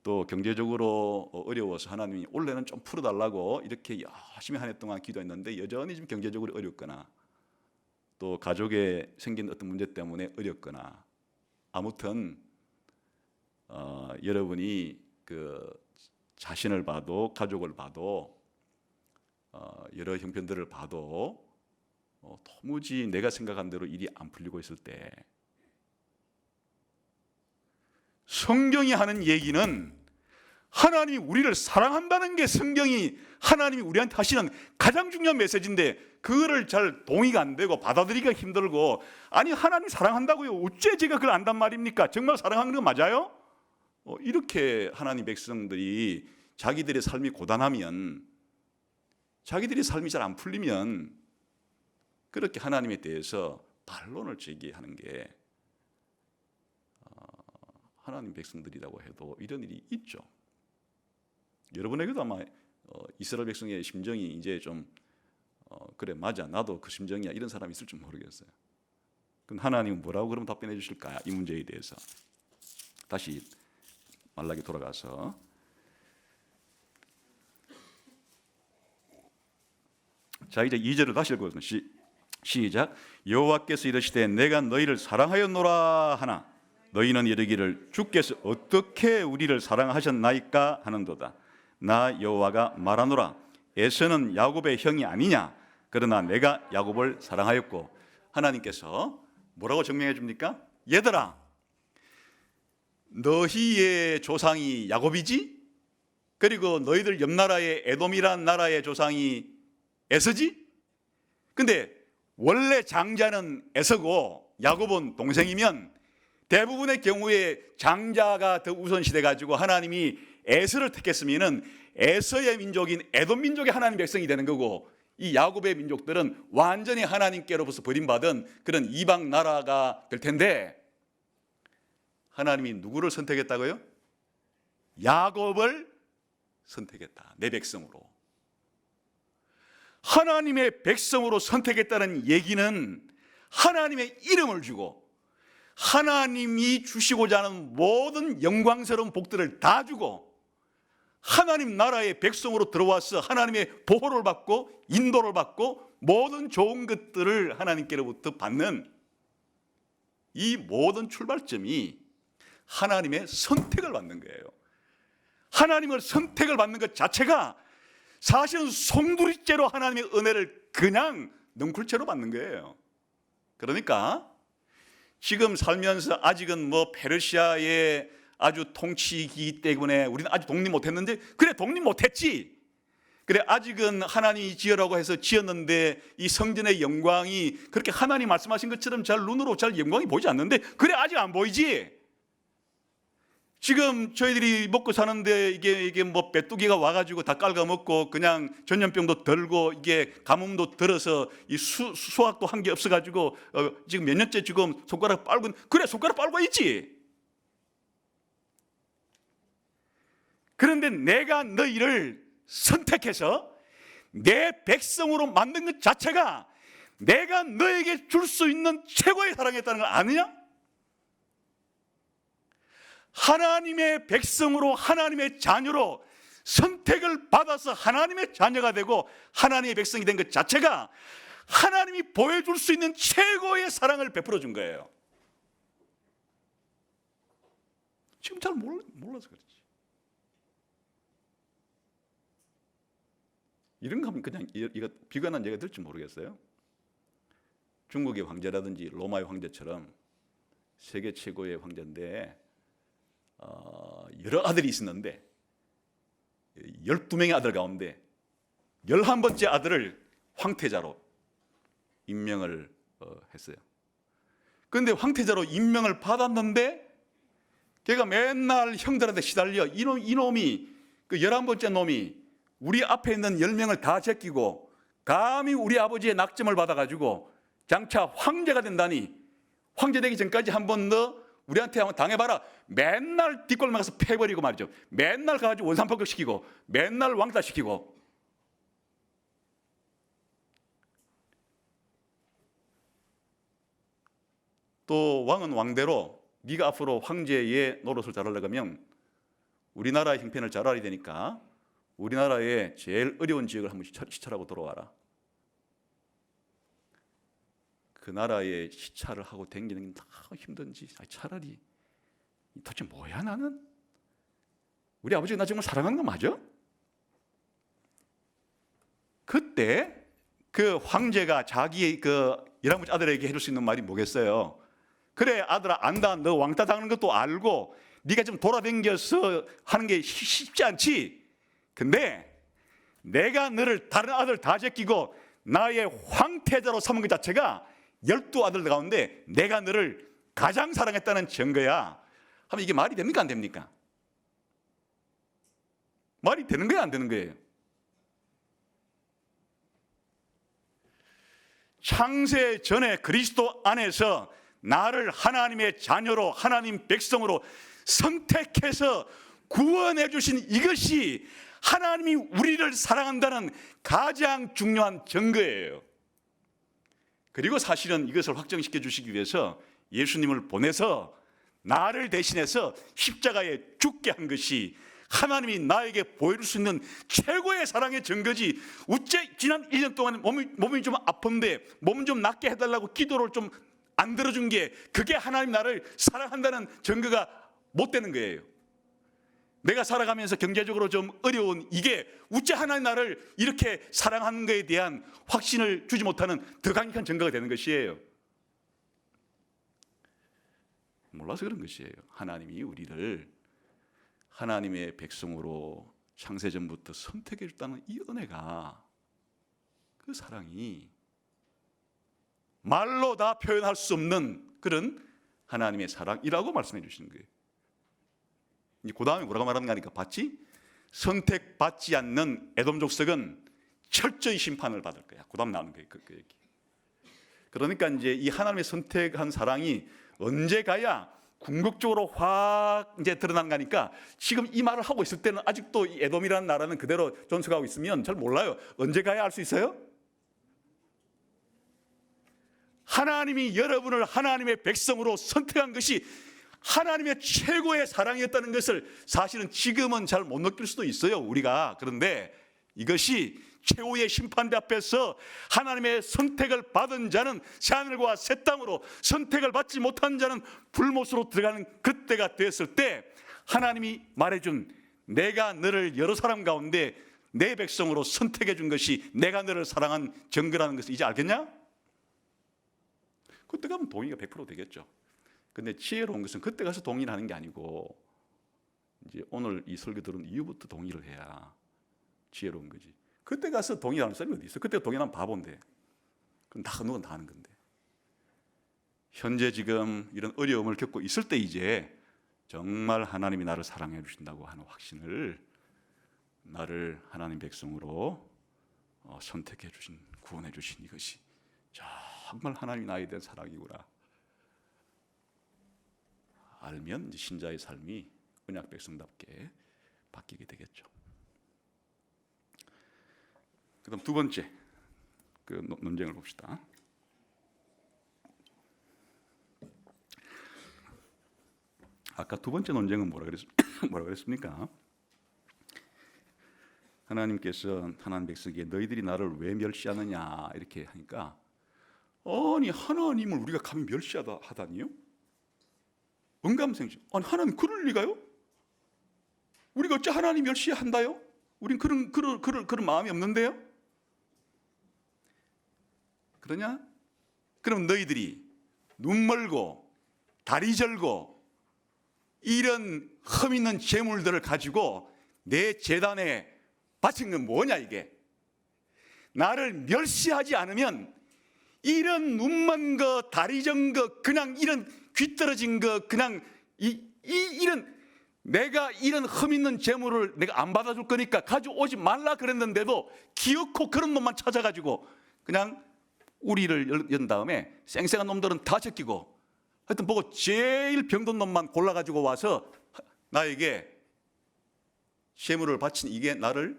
또 경제적으로 어려워서 하나님이 올해는 좀 풀어달라고 이렇게 열심히 한 해 동안 기도했는데 여전히 좀 경제적으로 어렵거나 또 가족에 생긴 어떤 문제 때문에 어렵거나, 아무튼 여러분이 그 자신을 봐도 가족을 봐도 여러 형편들을 봐도 도무지 내가 생각한 대로 일이 안 풀리고 있을 때, 성경이 하는 얘기는 하나님이 우리를 사랑한다는 게 성경이 하나님이 우리한테 하시는 가장 중요한 메시지인데, 그거를 잘 동의가 안 되고 받아들이기가 힘들고, 아니 하나님 사랑한다고요? 어째 제가 그걸 안단 말입니까? 정말 사랑하는 거 맞아요? 이렇게 하나님 백성들이 자기들의 삶이 고단하면, 자기들의 삶이 잘 안 풀리면 그렇게 하나님에 대해서 반론을 제기하는 게 하나님 백성들이라고 해도 이런 일이 있죠. 여러분에게도 아마 이스라엘 백성의 심정이 이제 좀 그래 맞아 나도 그 심정이야 이런 사람이 있을지 모르겠어요. 그럼 하나님은 뭐라고 그럼 답변해 주실까? 이 문제에 대해서 다시 말라기 돌아가서 자 이제 2절을 다시 읽어보겠습니다. 시작. 여호와께서 이르시되 내가 너희를 사랑하였노라 하나 너희는 이르기를 주께서 어떻게 우리를 사랑하셨나이까 하는도다. 나 여호와가 말하노라 에서는 야곱의 형이 아니냐 그러나 내가 야곱을 사랑하였고. 하나님께서 뭐라고 증명해 줍니까? 얘들아 너희의 조상이 야곱이지, 그리고 너희들 옆나라의 에돔이란 나라의 조상이 에서지. 근데 원래 장자는 에서고 야곱은 동생이면 대부분의 경우에 장자가 더 우선시돼 가지고 하나님이 에서를 택했으면은 에서의 민족인 에돔 민족의 하나님 백성이 되는 거고, 이 야곱의 민족들은 완전히 하나님께로부터 버림받은 그런 이방 나라가 될 텐데, 하나님이 누구를 선택했다고요? 야곱을 선택했다. 내 백성으로. 하나님의 백성으로 선택했다는 얘기는 하나님의 이름을 주고 하나님이 주시고자 하는 모든 영광스러운 복들을 다 주고 하나님 나라의 백성으로 들어와서 하나님의 보호를 받고 인도를 받고 모든 좋은 것들을 하나님께로부터 받는 이 모든 출발점이 하나님의 선택을 받는 거예요. 하나님을 선택을 받는 것 자체가 사실은 송두리째로 하나님의 은혜를 그냥 능쿨째로 받는 거예요. 그러니까 지금 살면서 아직은 페르시아의 아주 통치기 때문에 우리는 아직 독립 못했는데, 그래 독립 못했지. 그래 아직은 하나님이 지으라고 해서 지었는데 이 성전의 영광이 그렇게 하나님 말씀하신 것처럼 잘 눈으로 잘 영광이 보이지 않는데, 그래 아직 안 보이지. 지금 저희들이 먹고 사는데 이게 메뚜기가 와가지고 다 깔아먹고 그냥 전염병도 들고 이게 가뭄도 들어서 이 수확도 한 게 없어가지고 지금 몇 년째 지금 손가락 빨고, 그래 손가락 빨고 있지. 그런데 내가 너희를 선택해서 내 백성으로 만든 것 자체가 내가 너에게 줄 수 있는 최고의 사랑이었다는 걸 아느냐? 하나님의 백성으로 하나님의 자녀로 선택을 받아서 하나님의 자녀가 되고 하나님의 백성이 된 것 자체가 하나님이 보여줄 수 있는 최고의 사랑을 베풀어 준 거예요. 지금 잘 몰라서 그렇지. 이런 거 하면 그냥 이거 비관한 얘기가 들지 모르겠어요. 중국의 황제라든지 로마의 황제처럼 세계 최고의 황제인데 여러 아들이 있었는데 12명의 아들 가운데 11번째 아들을 황태자로 임명을 했어요. 그런데 황태자로 임명을 받았는데 걔가 맨날 형들한테 시달려. 이놈이 그 11번째 놈이 우리 앞에 있는 10명을 다 제끼고 감히 우리 아버지의 낙점을 받아가지고 장차 황제가 된다니, 황제 되기 전까지 한번 너 우리한테 한번 당해봐라. 맨날 뒷골목 가서 패버리고 말이죠. 맨날 가가지고 원산폭격 시키고 맨날 왕따 시키고. 또 왕은 왕대로 네가 앞으로 황제의 노릇을 잘하려고 하면 우리나라의 형편을 잘 알아야 되니까 우리나라의 제일 어려운 지역을 한번 시찰하고 돌아와라. 그 나라에 시찰을 하고 다니는 게 다 힘든지 차라리 도대체 뭐야 나는? 우리 아버지가 나 정말 사랑하는 거 맞아? 그때 그 황제가 자기의 그 열아버지 아들에게 해줄 수 있는 말이 뭐겠어요? 그래 아들아 안다. 너 왕따 당하는 것도 알고 네가 좀 돌아다녀서 하는 게 쉽지 않지. 근데 내가 너를 다른 아들 다 제끼고 나의 황태자로 삼은 것 자체가 12아들 가운데 내가 너를 가장 사랑했다는 증거야. 하면 이게 말이 됩니까 안 됩니까? 말이 되는 거야 안 되는 거예요? 창세 전에 그리스도 안에서 나를 하나님의 자녀로 하나님 백성으로 선택해서 구원해 주신 이것이 하나님이 우리를 사랑한다는 가장 중요한 증거예요. 그리고 사실은 이것을 확정시켜 주시기 위해서 예수님을 보내서 나를 대신해서 십자가에 죽게 한 것이 하나님이 나에게 보여줄 수 있는 최고의 사랑의 증거지. 어째 지난 1년 동안 몸이 좀 아픈데 몸 좀 낫게 해달라고 기도를 좀 안 들어준 게 그게 하나님 나를 사랑한다는 증거가 못 되는 거예요. 내가 살아가면서 경제적으로 좀 어려운 이게 어째 하나님 나를 이렇게 사랑하는 것에 대한 확신을 주지 못하는 더 강력한 증거가 되는 것이에요. 몰라서 그런 것이에요. 하나님이 우리를 하나님의 백성으로 창세전부터 선택해 줬다는 이 은혜가, 그 사랑이 말로 다 표현할 수 없는 그런 하나님의 사랑이라고 말씀해 주시는 거예요. 이제 그 다음에 뭐라고 말하는 거니까 봤지? 선택받지 않는 에돔 족속은 철저히 심판을 받을 거야. 그 다음 나오는 거예요. 그 얘기. 그러니까 이제 이 하나님의 선택한 사랑이 언제 가야 궁극적으로 확 이제 드러난 거니까 지금 이 말을 하고 있을 때는 아직도 이 에돔이라는 나라는 그대로 존속하고 있으면 잘 몰라요. 언제 가야 알 수 있어요? 하나님이 여러분을 하나님의 백성으로 선택한 것이 하나님의 최고의 사랑이었다는 것을 사실은 지금은 잘 못 느낄 수도 있어요, 우리가. 그런데 이것이 최후의 심판대 앞에서 하나님의 선택을 받은 자는 새하늘과 새 땅으로, 선택을 받지 못한 자는 불못으로 들어가는 그때가 됐을 때 하나님이 말해준 내가 너를 여러 사람 가운데 내 백성으로 선택해 준 것이 내가 너를 사랑한 증거라는 것을 이제 알겠냐? 그때 가면 동의가 100% 되겠죠. 근데 지혜로운 것은 그때 가서 동의를 하는 게 아니고 이제 오늘 이 설교 들은 이후부터 동의를 해야 지혜로운 거지. 그때 가서 동의하는 사람이 어디 있어? 그때 동의하면 바본데. 그럼 다 누군 다 하는 건데. 현재 지금 이런 어려움을 겪고 있을 때 이제 정말 하나님이 나를 사랑해 주신다고 하는 확신을, 나를 하나님 백성으로 선택해 주신, 구원해 주신 이것이 정말 하나님이 나에 대한 사랑이구나 알면 이제 신자의 삶이 언약 백성답게 바뀌게 되겠죠. 그다음 두 번째 그 논쟁을 봅시다. 아까 두 번째 논쟁은 뭐라 그랬습니까? 하나님께서 하나님 백성에게 너희들이 나를 왜 멸시하느냐 이렇게 하니까, 아니 하나님을 우리가 감히 멸시하다니요? 응감생심. 아니 하나님 그럴 리가요? 우리가 어째 하나님 멸시한다요? 우린 그런 마음이 없는데요? 그러냐? 그럼 너희들이 눈 멀고 다리 절고 이런 흠 있는 재물들을 가지고 내 제단에 바친 건 뭐냐 이게? 나를 멸시하지 않으면 이런 눈 먼 거, 다리 전 거, 그냥 이런 귀 떨어진 거, 그냥 이런 내가 이런 흠 있는 재물을 내가 안 받아줄 거니까 가져오지 말라 그랬는데도 기어코 그런 놈만 찾아가지고 그냥 우리를 연 다음에 쌩쌩한 놈들은 다 제끼고 하여튼 보고 제일 병든 놈만 골라가지고 와서 나에게 제물을 바친 이게 나를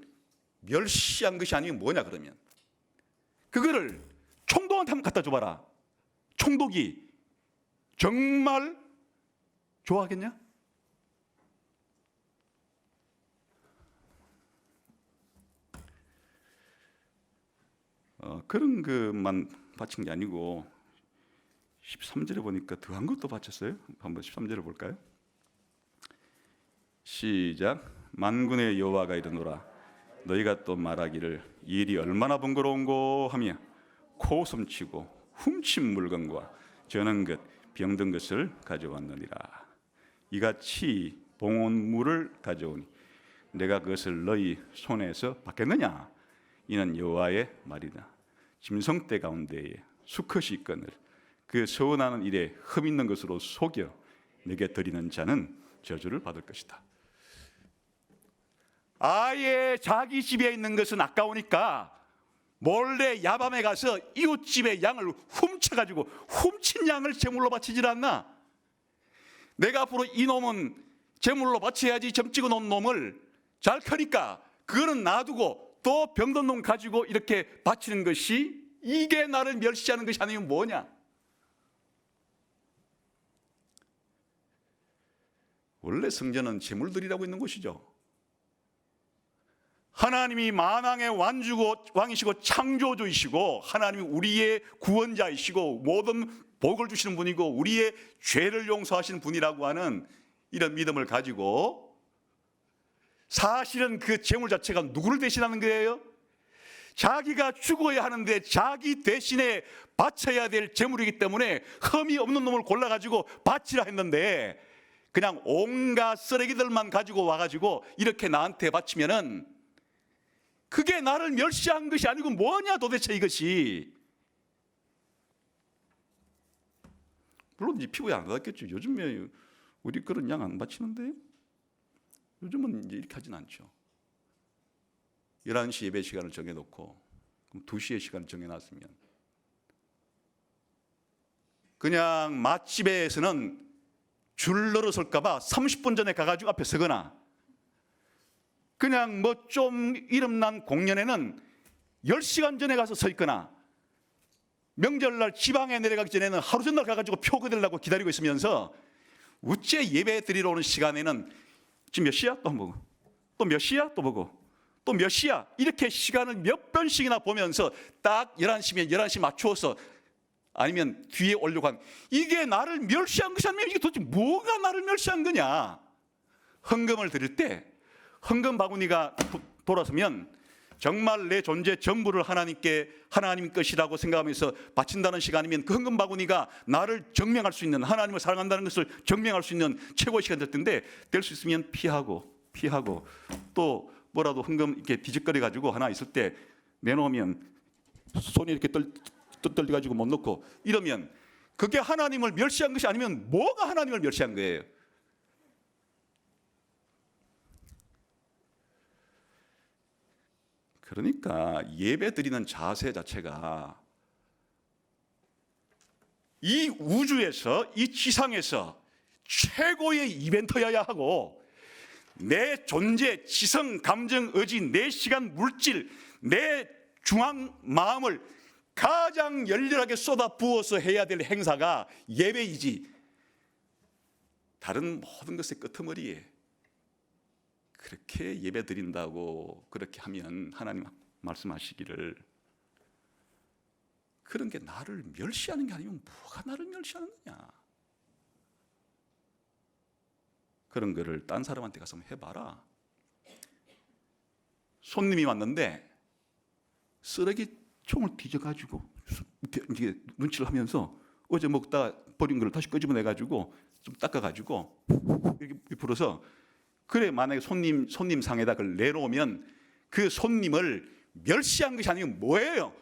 멸시한 것이 아니면 뭐냐 그러면 그거를 총독한테 한번 갖다 줘봐라. 총독이 정말 좋아하겠냐? 그런 것만 바친 게 아니고 13절에 보니까 더한 것도 바쳤어요. 한번 13절을 볼까요? 시작. 만군의 여호와가 이르노라 너희가 또 말하기를 이 일이 얼마나 번거로운고 하며 코숨치고 훔친 물건과 저는 것 병든 것을 가져왔느니라. 이같이 봉헌물을 가져오니 내가 그것을 너희 손에서 받겠느냐? 이는 여호와의 말이다. 짐승떼 가운데에 수컷이 있거늘 그 서원하는 일에 흠 있는 것으로 속여 내게 드리는 자는 저주를 받을 것이다. 아예 자기 집에 있는 것은 아까우니까 몰래 야밤에 가서 이웃집의 양을 훔쳐가지고 훔친 양을 제물로 바치질 않나? 내가 앞으로 이놈은 제물로 바쳐야지 점 찍어 놓은 놈을 잘 크니까 그거는 놔두고 또 병든 놈 가지고 이렇게 바치는 것이 이게 나를 멸시하는 것이 아니면 뭐냐? 원래 성전은 제물들이라고 있는 곳이죠. 하나님이 만왕의 왕이시고 창조주이시고 하나님이 우리의 구원자이시고 모든 복을 주시는 분이고 우리의 죄를 용서하시는 분이라고 하는 이런 믿음을 가지고 사실은 그 제물 자체가 누구를 대신하는 거예요? 자기가 죽어야 하는데 자기 대신에 바쳐야 될 제물이기 때문에 흠이 없는 놈을 골라가지고 바치라 했는데 그냥 온갖 쓰레기들만 가지고 와가지고 이렇게 나한테 바치면은 그게 나를 멸시한 것이 아니고 뭐냐 도대체 이것이. 물론 이 피부에 안 닿았겠죠. 요즘에 우리 그런 양 안 바치는데 요즘은 이제 이렇게 하진 않죠. 11시 예배 시간을 정해놓고 그럼 2시에 시간을 정해놨으면 그냥 맛집에서는 줄 늘어설까 봐 30분 전에 가가지고 앞에 서거나 그냥 뭐 좀 이름난 공연에는 10시간 전에 가서 서 있거나 명절날 지방에 내려가기 전에는 하루 전날 가가지고 표 거들라고 기다리고 있으면서 우째 예배 드리러 오는 시간에는 지금 몇 시야? 또 보고 또 몇 시야? 또 보고 또 몇 시야? 이렇게 시간을 몇 번씩이나 보면서 딱 11시면 11시 맞추어서 아니면 뒤에 오려고 한 이게 나를 멸시한 것이 아니면 이게 도대체 뭐가 나를 멸시한 거냐? 헌금을 드릴 때 헌금 바구니가 돌아서면 정말 내 존재 전부를 하나님 것이라고 생각하면서 바친다는 시간이면 그 헌금 바구니가 나를 증명할 수 있는 하나님을 사랑한다는 것을 증명할 수 있는 최고의 시간 될 텐데 될 수 있으면 피하고 또 뭐라도 헌금 이렇게 뒤적거려 가지고 하나 있을 때 내놓으면 손이 이렇게 떨려 가지고 못 넣고 이러면 그게 하나님을 멸시한 것이 아니면 뭐가 하나님을 멸시한 거예요? 그러니까 예배 드리는 자세 자체가 이 우주에서 이 지상에서 최고의 이벤트여야 하고 내 존재, 지성, 감정, 의지, 내 시간, 물질, 내 중앙 마음을 가장 열렬하게 쏟아 부어서 해야 될 행사가 예배이지 다른 모든 것의 끄트머리에 그렇게 예배 드린다고 그렇게 하면 하나님 말씀하시기를 그런 게 나를 멸시하는 게 아니면 뭐가 나를 멸시하느냐. 그런 거를 딴 사람한테 가서 해봐라. 손님이 왔는데 쓰레기통을 뒤져가지고 이게 눈치를 하면서 어제 먹다 버린 걸 다시 끄집어내가지고 좀 닦아가지고 이렇게 불어서 그래 만약에 손님 상에다 그걸 내놓으면 그 손님을 멸시한 것이 아니면 뭐예요?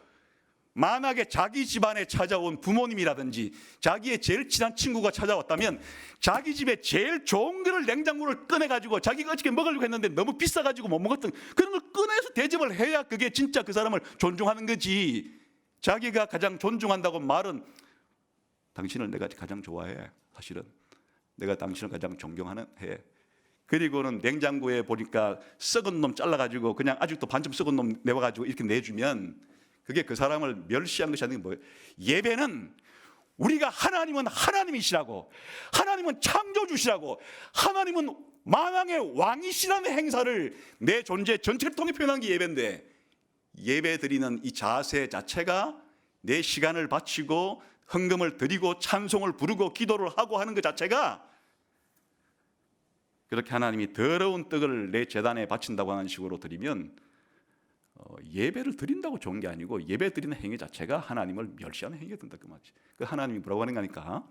만약에 자기 집안에 찾아온 부모님이라든지 자기의 제일 친한 친구가 찾아왔다면 자기 집에 제일 좋은 거를 냉장고를 꺼내가지고 자기가 어떻게 먹으려고 했는데 너무 비싸가지고 못 먹었던 그런 걸 꺼내서 대접을 해야 그게 진짜 그 사람을 존중하는 거지. 자기가 가장 존중한다고 말은 당신을 내가 가장 좋아해. 사실은 내가 당신을 가장 존경하는 해. 그리고는 냉장고에 보니까 썩은 놈 잘라가지고 그냥 아직도 반쯤 썩은 놈 내와가지고 이렇게 내주면 그게 그 사람을 멸시한 것이 아니고 뭐예요? 예배는 우리가 하나님은 하나님이시라고, 하나님은 창조주시라고, 하나님은 만왕의 왕이시라는 행사를 내 존재 전체를 통해 표현하는 게 예배인데, 예배 드리는 이 자세 자체가 내 시간을 바치고 헌금을 드리고 찬송을 부르고 기도를 하고 하는 것 자체가, 그렇게 하나님이 더러운 떡을 내 제단에 바친다고 하는 식으로 드리면 예배를 드린다고 좋은 게 아니고 예배 드리는 행위 자체가 하나님을 멸시하는 행위가 된다 그 말이지. 그 하나님이 뭐라고 하는 거니까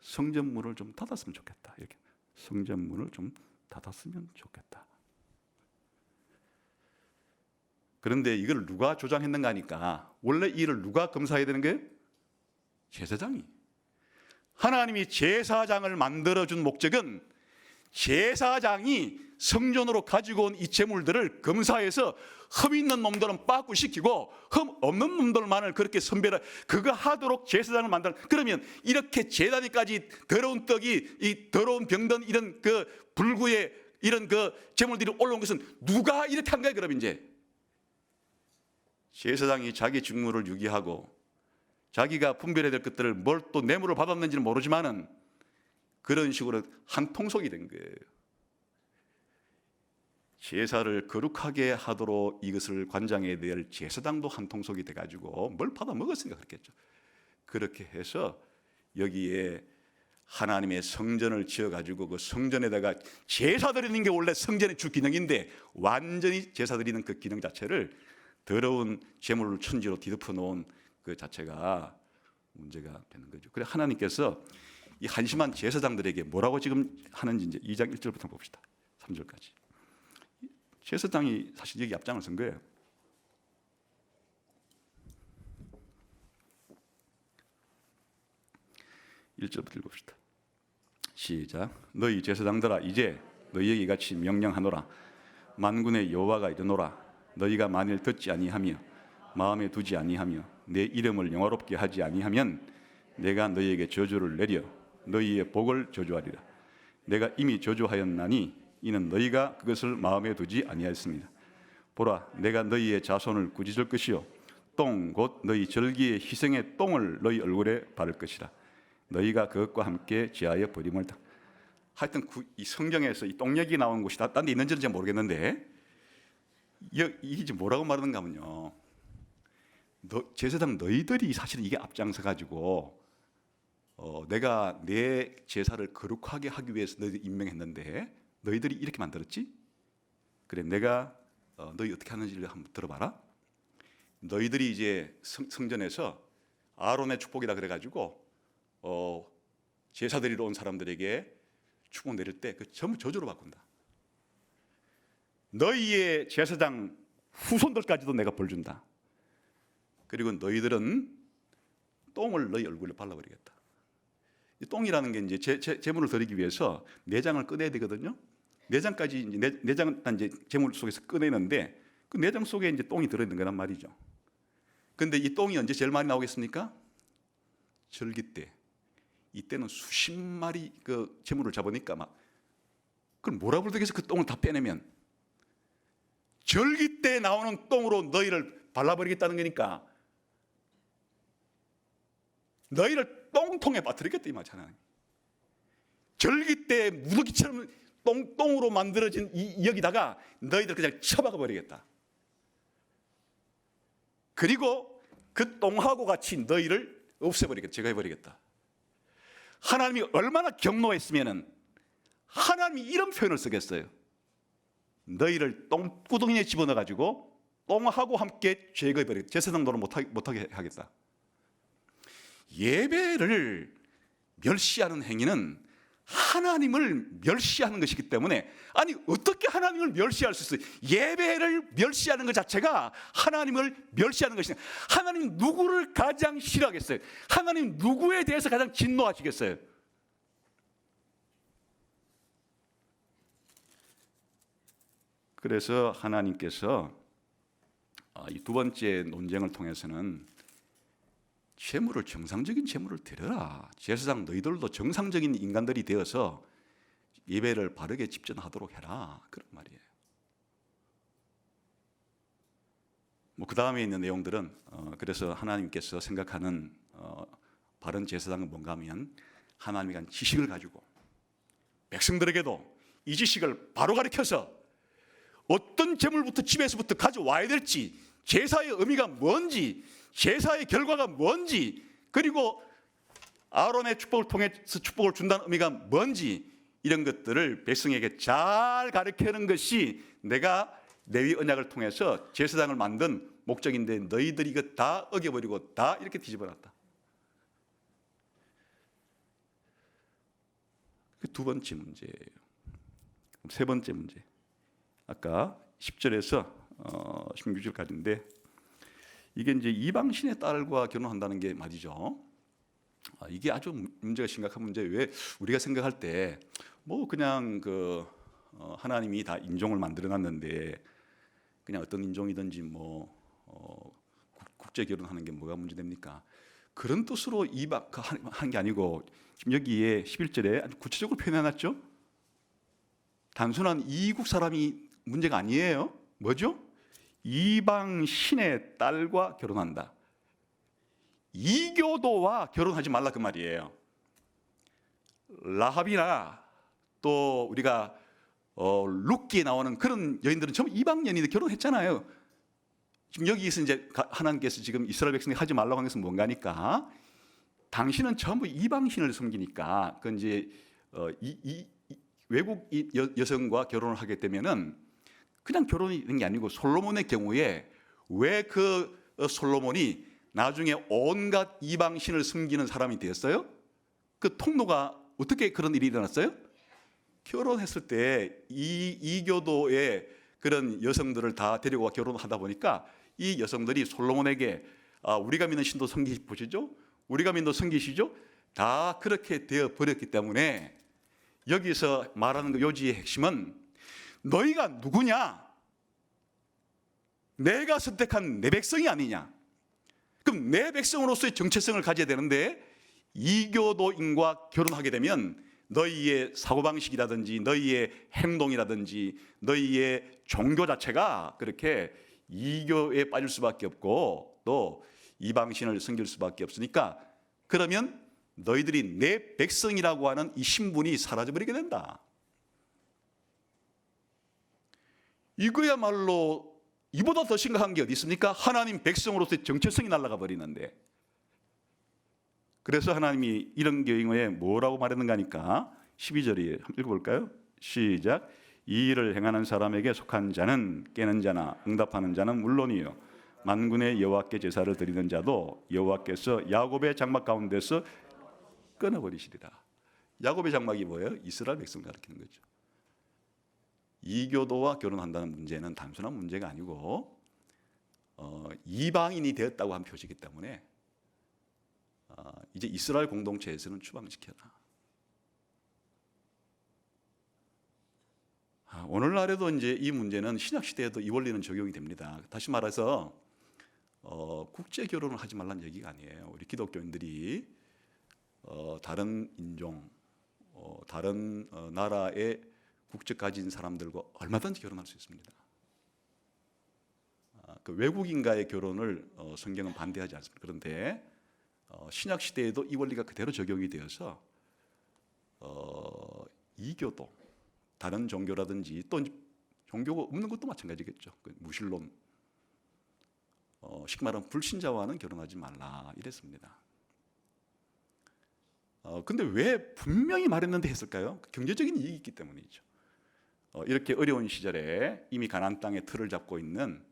성전문을 좀 닫았으면 좋겠다. 이렇게 성전문을 좀 닫았으면 좋겠다. 그런데 이걸 누가 조장했는가 하니까 원래 이 일을 누가 검사해야 되는 거예요? 제사장이. 하나님이 제사장을 만들어준 목적은 제사장이 성전으로 가지고 온 이 제물들을 검사해서 흠 있는 놈들은 빠꾸시키고 흠 없는 놈들만을 그렇게 선별해 그거 하도록 제사장을 만들어. 그러면 이렇게 제단위까지 더러운 떡이 이 더러운 병든 이런 그 불구의 이런 그 제물들이 올라온 것은 누가 이렇게 한 거예요? 그럼 이제 제사장이 자기 직무를 유기하고 자기가 분별해야 될 것들을 뭘 또 뇌물을 받았는지는 모르지만은 그런 식으로 한 통속이 된 거예요. 제사를 거룩하게 하도록 이것을 관장해야 될 제사장도 한 통속이 돼가지고 뭘 받아 먹었으니까 그렇겠죠. 그렇게 해서 여기에 하나님의 성전을 지어가지고 그 성전에다가 제사 드리는 게 원래 성전의 주 기능인데 완전히 제사 드리는 그 기능 자체를 더러운 제물을 천지로 뒤덮어 놓은 그 자체가 문제가 되는 거죠. 그래서 하나님께서 이 한심한 제사장들에게 뭐라고 지금 하는지 이제 2장 1절부터 봅시다. 3절까지. 제사장이 사실 여기 앞장을 선 거예요. (1절부터) 읽읍시다. 시작. 너희 제사장들아 이제 너희에게 이같이 명령하노라. 만군의 여호와가 이르노라. 너희가 만일 듣지 아니하며 마음에 두지 아니하며 내 이름을 영화롭게 하지 아니하면 내가 너희에게 저주를 내려 너희의 복을 저주하리라. 내가 이미 저주하였나니 이는 너희가 그것을 마음에 두지 아니하였습니다. 보라, 내가 너희의 자손을 꾸짖을 것이요 똥 곧 너희 절기의 희생의 똥을 너희 얼굴에 바를 것이라. 너희가 그것과 함께 제하여 버림을 당. 하여튼 이 성경에서 이 똥 얘기 나오는 곳이 딴 데 있는지는 잘 모르겠는데 이게 뭐라고 말하는가 하면요, 제사장 너희들이 사실은 이게 앞장서 가지고 내가 내 제사를 거룩하게 하기 위해서 너희들 임명했는데 너희들이 이렇게 만들었지? 그래, 내가 너희 어떻게 하는지를 한번 들어봐라. 너희들이 이제 성전에서 아론의 축복이다 그래가지고 제사 드리러 온 사람들에게 축복 내릴 때 그 전부 저주로 바꾼다. 너희의 제사장 후손들까지도 내가 벌 준다. 그리고 너희들은 똥을 너희 얼굴에 발라버리겠다. 이 똥이라는 게 이제 제물을 드리기 위해서 내장을 꺼내야 되거든요. 내장까지 이제 내장은 이제 제물 속에서 꺼내는데 그 내장 속에 이제 똥이 들어있는 거란 말이죠. 그런데 이 똥이 언제 제일 많이 나오겠습니까? 절기 때. 이때는 수십 마리 그 제물을 잡으니까 막 그럼 모라불덕에서 그 똥을 다 빼내면 절기 때 나오는 똥으로 너희를 발라버리겠다는 거니까 너희를 똥통에 빠뜨리겠다 이 말이잖아요. 절기 때 무더기처럼 똥으로 만들어진 여기다가 너희들 그냥 처박아 버리겠다. 그리고 그 똥하고 같이 너희를 없애버리겠다. 제거해버리겠다. 하나님이 얼마나 경노했으면은 하나님이 이런 표현을 쓰겠어요. 너희를 똥구덩이에 집어넣어가지고 똥하고 함께 제거해버리겠다. 제사장 노릇 못하게 하겠다. 예배를 멸시하는 행위는 하나님을 멸시하는 것이기 때문에, 아니 어떻게 하나님을 멸시할 수 있어요? 예배를 멸시하는 것 자체가 하나님을 멸시하는 것이냐. 하나님 누구를 가장 싫어하겠어요? 하나님 누구에 대해서 가장 진노하시겠어요? 그래서 하나님께서 이 두 번째 논쟁을 통해서는 재물을 정상적인 재물을 드려라. 제사장 너희들도 정상적인 인간들이 되어서 예배를 바르게 집전하도록 해라. 그런 말이에요. 뭐 그 다음에 있는 내용들은 그래서 하나님께서 생각하는 바른 제사장은 뭔가 하면 하나님이 한 지식을 가지고 백성들에게도 이 지식을 바로 가르쳐서 어떤 재물부터 집에서부터 가져와야 될지, 제사의 의미가 뭔지, 제사의 결과가 뭔지, 그리고 아론의 축복을 통해서 축복을 준다는 의미가 뭔지, 이런 것들을 백성에게 잘 가르치는 것이 내가 레위 언약을 통해서 제사장을 만든 목적인데 너희들이 이거 다 어겨버리고 다 이렇게 뒤집어놨다. 그 두 번째 문제예요. 세 번째 문제. 아까 10절에서 16절까지인데 이게 이제 이방신의 딸과 결혼한다는 게 말이죠. 이게 아주 문제가 심각한 문제예요. 왜 우리가 생각할 때 뭐 그냥 하나님이 다 인종을 만들어놨는데 그냥 어떤 인종이든지 뭐 국제 결혼하는 게 뭐가 문제됩니까? 그런 뜻으로 한 게 아니고 지금 여기에 11절에 아주 구체적으로 표현해놨죠. 단순한 이국 사람이 문제가 아니에요. 뭐죠? 이방 신의 딸과 결혼한다. 이교도와 결혼하지 말라 그 말이에요. 라합이나 또 우리가 룻기에 나오는 그런 여인들은 전부 이방 여인인데 결혼했잖아요. 지금 여기서 이제 하나님께서 지금 이스라엘 백성이 하지 말라고 하는 것은 뭔가니까 당신은 전부 이방 신을 섬기니까 그 이제 외국 여성과 결혼을 하게 되면은 그냥 결혼이 된 게 아니고 솔로몬의 경우에 왜 그 솔로몬이 나중에 온갖 이방 신을 섬기는 사람이 되었어요? 그 통로가 어떻게 그런 일이 일어났어요? 결혼했을 때 이교도의 그런 여성들을 다 데리고 결혼하다 보니까 이 여성들이 솔로몬에게 우리가 믿는 신도 섬기시죠? 우리가 믿는 섬기시죠? 다 그렇게 되어 버렸기 때문에 여기서 말하는 그 요지의 핵심은 너희가 누구냐? 내가 선택한 내 백성이 아니냐? 그럼 내 백성으로서의 정체성을 가져야 되는데 이교도인과 결혼하게 되면 너희의 사고방식이라든지 너희의 행동이라든지 너희의 종교 자체가 그렇게 이교에 빠질 수밖에 없고 또 이방신을 섬길 수밖에 없으니까 그러면 너희들이 내 백성이라고 하는 이 신분이 사라져버리게 된다. 이거야말로 이보다 더 심각한 게 어디 있습니까? 하나님 백성으로서의 정체성이 날아가 버리는데. 그래서 하나님이 이런 경우에 뭐라고 말했는가 하니까 12절이에요. 한번 읽어볼까요? 시작. 이 일을 행하는 사람에게 속한 자는 깨는 자나 응답하는 자는 물론이요 만군의 여호와께 제사를 드리는 자도 여호와께서 야곱의 장막 가운데서 끊어버리시리라. 야곱의 장막이 뭐예요? 이스라엘 백성을 가리키는 거죠. 이교도와 결혼한다는 문제는 단순한 문제가 아니고 이방인이 되었다고 한 표시이기 때문에 이제 이스라엘 공동체에서는 추방시켜라. 오늘날에도 이제 이 문제는 신약 시대에도 이 원리는 적용이 됩니다. 다시 말해서 국제 결혼을 하지 말라는 얘기가 아니에요. 우리 기독교인들이 다른 인종, 다른 나라의 국적 가진 사람들과 얼마든지 결혼할 수 있습니다. 그 외국인과의 결혼을 성경은 반대하지 않습니다. 그런데 신약 시대에도 이 원리가 그대로 적용이 되어서 이교도, 다른 종교라든지 또 종교가 없는 것도 마찬가지겠죠. 무신론, 쉽게 말하면 불신자와는 결혼하지 말라 이랬습니다. 근데 왜 분명히 말했는데 했을까요? 경제적인 이익이 있기 때문이죠. 이렇게 어려운 시절에 이미 가나안 땅의 틀을 잡고 있는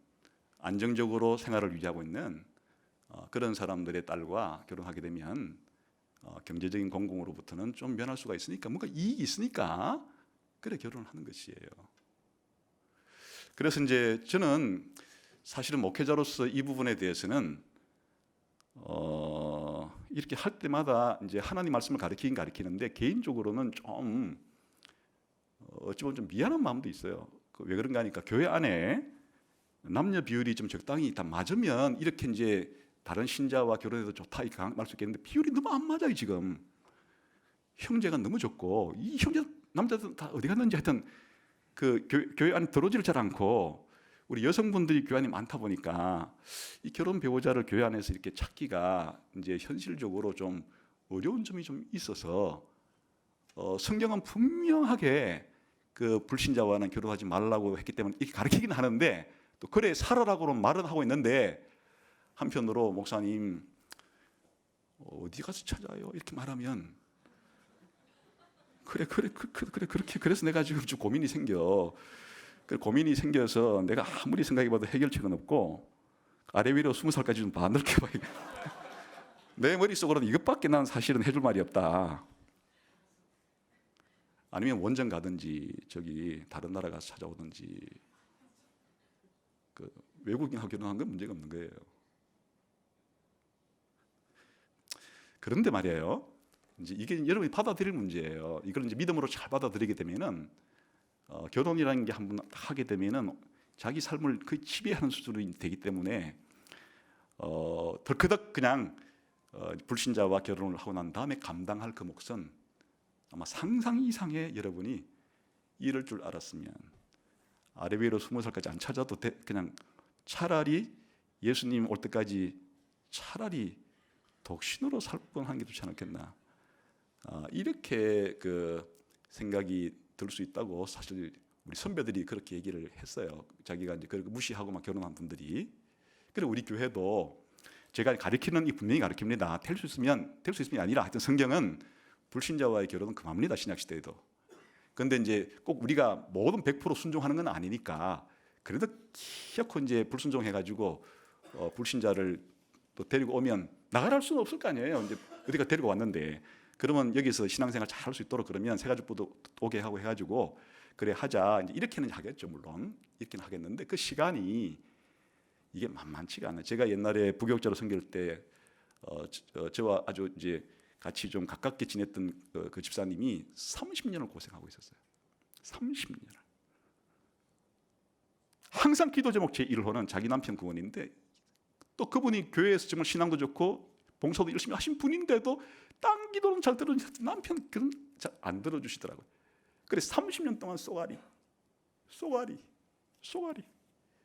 안정적으로 생활을 유지하고 있는 그런 사람들의 딸과 결혼하게 되면 경제적인 공공으로부터는 좀 면할 수가 있으니까 뭔가 이익이 있으니까 그래 결혼을 하는 것이에요. 그래서 이제 저는 사실은 목회자로서 이 부분에 대해서는 이렇게 할 때마다 이제 하나님 말씀을 가르치는데 개인적으로는 좀 어찌 보면 좀 미안한 마음도 있어요. 왜 그런가 하니까 교회 안에 남녀 비율이 좀 적당히 다 맞으면 이렇게 이제 다른 신자와 결혼해도 좋다 이렇게 말 수 있겠는데 비율이 너무 안 맞아요. 지금 형제가 너무 적고 이 형제 남자들 다 어디 갔는지 하여튼 그 교회 안에 들어오지를 잘 않고 우리 여성분들이 교회 안에 많다 보니까 이 결혼 배우자를 교회 안에서 이렇게 찾기가 이제 현실적으로 좀 어려운 점이 좀 있어서 성경은 분명하게 그 불신자와는 결혼하지 말라고 했기 때문에 이렇게 가르치긴 하는데 또 그래 살아라고는 말은 하고 있는데 한편으로 목사님 어디 가서 찾아요 이렇게 말하면 그래 그렇게 그래서 내가 지금 좀 고민이 생겨. 그 고민이 생겨서 내가 아무리 생각해봐도 해결책은 없고 아래 위로 20살까지 좀 반넓게 봐야 내 머릿속으로는 이것밖에 난 사실은 해줄 말이 없다. 아니면 원정 가든지 저기 다른 나라 가서 찾아오든지 그 외국인하고 결혼한 건 문제가 없는 거예요. 그런데 말이에요. 이제 이게 여러분이 받아들일 문제예요. 이걸 이제 믿음으로 잘 받아들이게 되면은 결혼이라는 게 한번 하게 되면은 자기 삶을 거의 지배하는 수준이 되기 때문에 덜커덕 그냥 불신자와 결혼을 하고 난 다음에 감당할 그 몫은 아마 상상 이상의 여러분이 이럴 줄 알았으면 아래 위로 20살까지 안 찾아도 그냥 차라리 예수님 올 때까지 차라리 독신으로 살 뻔한 게 좋지 않겠나. 이렇게 그 생각이 들 수 있다고 사실 우리 선배들이 그렇게 얘기를 했어요. 자기가 이제 그렇게 무시하고 막 결혼한 분들이. 그리고 우리 교회도 제가 가르치는 이 분명히 가르칩니다. 될 수 있으면 아니라 하여튼 성경은 불신자와의 결혼은 금합니다. 신약 시대에도. 그런데 이제 꼭 우리가 모든 100% 순종하는 건 아니니까 그래도 기어코 이제 불순종해가지고 불신자를 또 데리고 오면 나가라 할 수는 없을 거 아니에요. 이제 어디가 데리고 왔는데 그러면 여기서 신앙생활 잘 할 수 있도록 그러면 새가족부도 오게 하고 해가지고 그래 하자 이제 이렇게는 하겠죠. 물론 이렇게는 하겠는데 그 시간이 이게 만만치가 않아요. 제가 옛날에 부교육자로 섬길 때 저와 아주 이제 같이 좀 가깝게 지냈던 그 집사님이 30년을 고생하고 있었어요. 30년을. 항상 기도 제목 제1호는 자기 남편 구원인데 또 그분이 교회에서 정말 신앙도 좋고 봉사도 열심히 하신 분인데도 딴 기도는 잘 들어주시는데 남편 그런 잘 안 들어주시더라고요. 그래서 30년 동안 쏘가리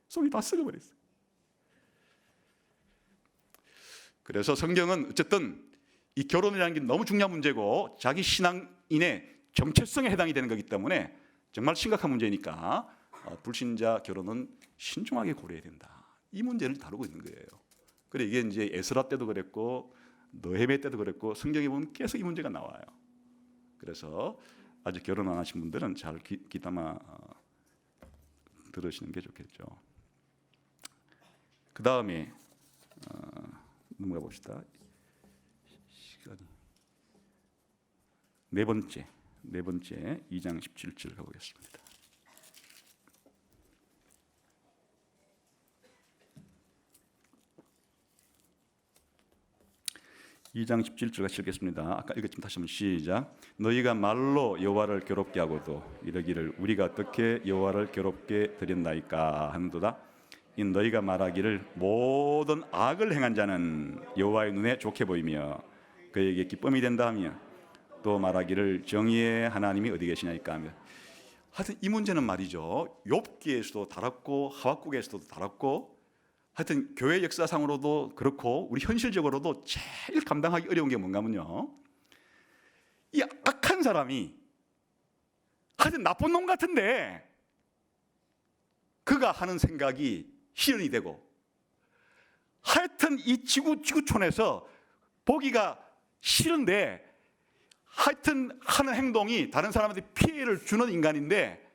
속이 다 썩어버렸어요. 그래서 성경은 어쨌든 이 결혼이라는 게 너무 중요한 문제고 자기 신앙인의 정체성에 해당이 되는 거기 때문에 정말 심각한 문제니까 불신자 결혼은 신중하게 고려해야 된다. 이 문제를 다루고 있는 거예요. 그래 이게 이제 에스라 때도 그랬고 느헤미야 때도 그랬고 성경에 보면 계속 이 문제가 나와요. 그래서 아직 결혼 안 하신 분들은 잘 귀담아 들으시는 게 좋겠죠. 그 다음에 넘어가 봅시다. 시간이 네 번째 2장 17절 가보겠습니다. 2장 17절 같이 읽겠습니다. 아까 읽었지만 다시 한번 시작. 너희가 말로 여호와를 괴롭게 하고도 이르기를 우리가 어떻게 여호와를 괴롭게 드렸나이까 하는도다. 이 너희가 말하기를 모든 악을 행한 자는 여호와의 눈에 좋게 보이며 그에게 기쁨이 된다 하며 또 말하기를 정의의 하나님이 어디 계시냐니까 하며. 하여튼 이 문제는 말이죠. 욥기에서도 다뤘고 하박국에서도 다뤘고 하여튼 교회 역사상으로도 그렇고 우리 현실적으로도 제일 감당하기 어려운 게 뭔가면요, 이 악한 사람이 하여튼 나쁜 놈 같은데 그가 하는 생각이 실현이 되고 하여튼 이 지구촌에서 보기가 싫은데 하여튼 하는 행동이 다른 사람한테 피해를 주는 인간인데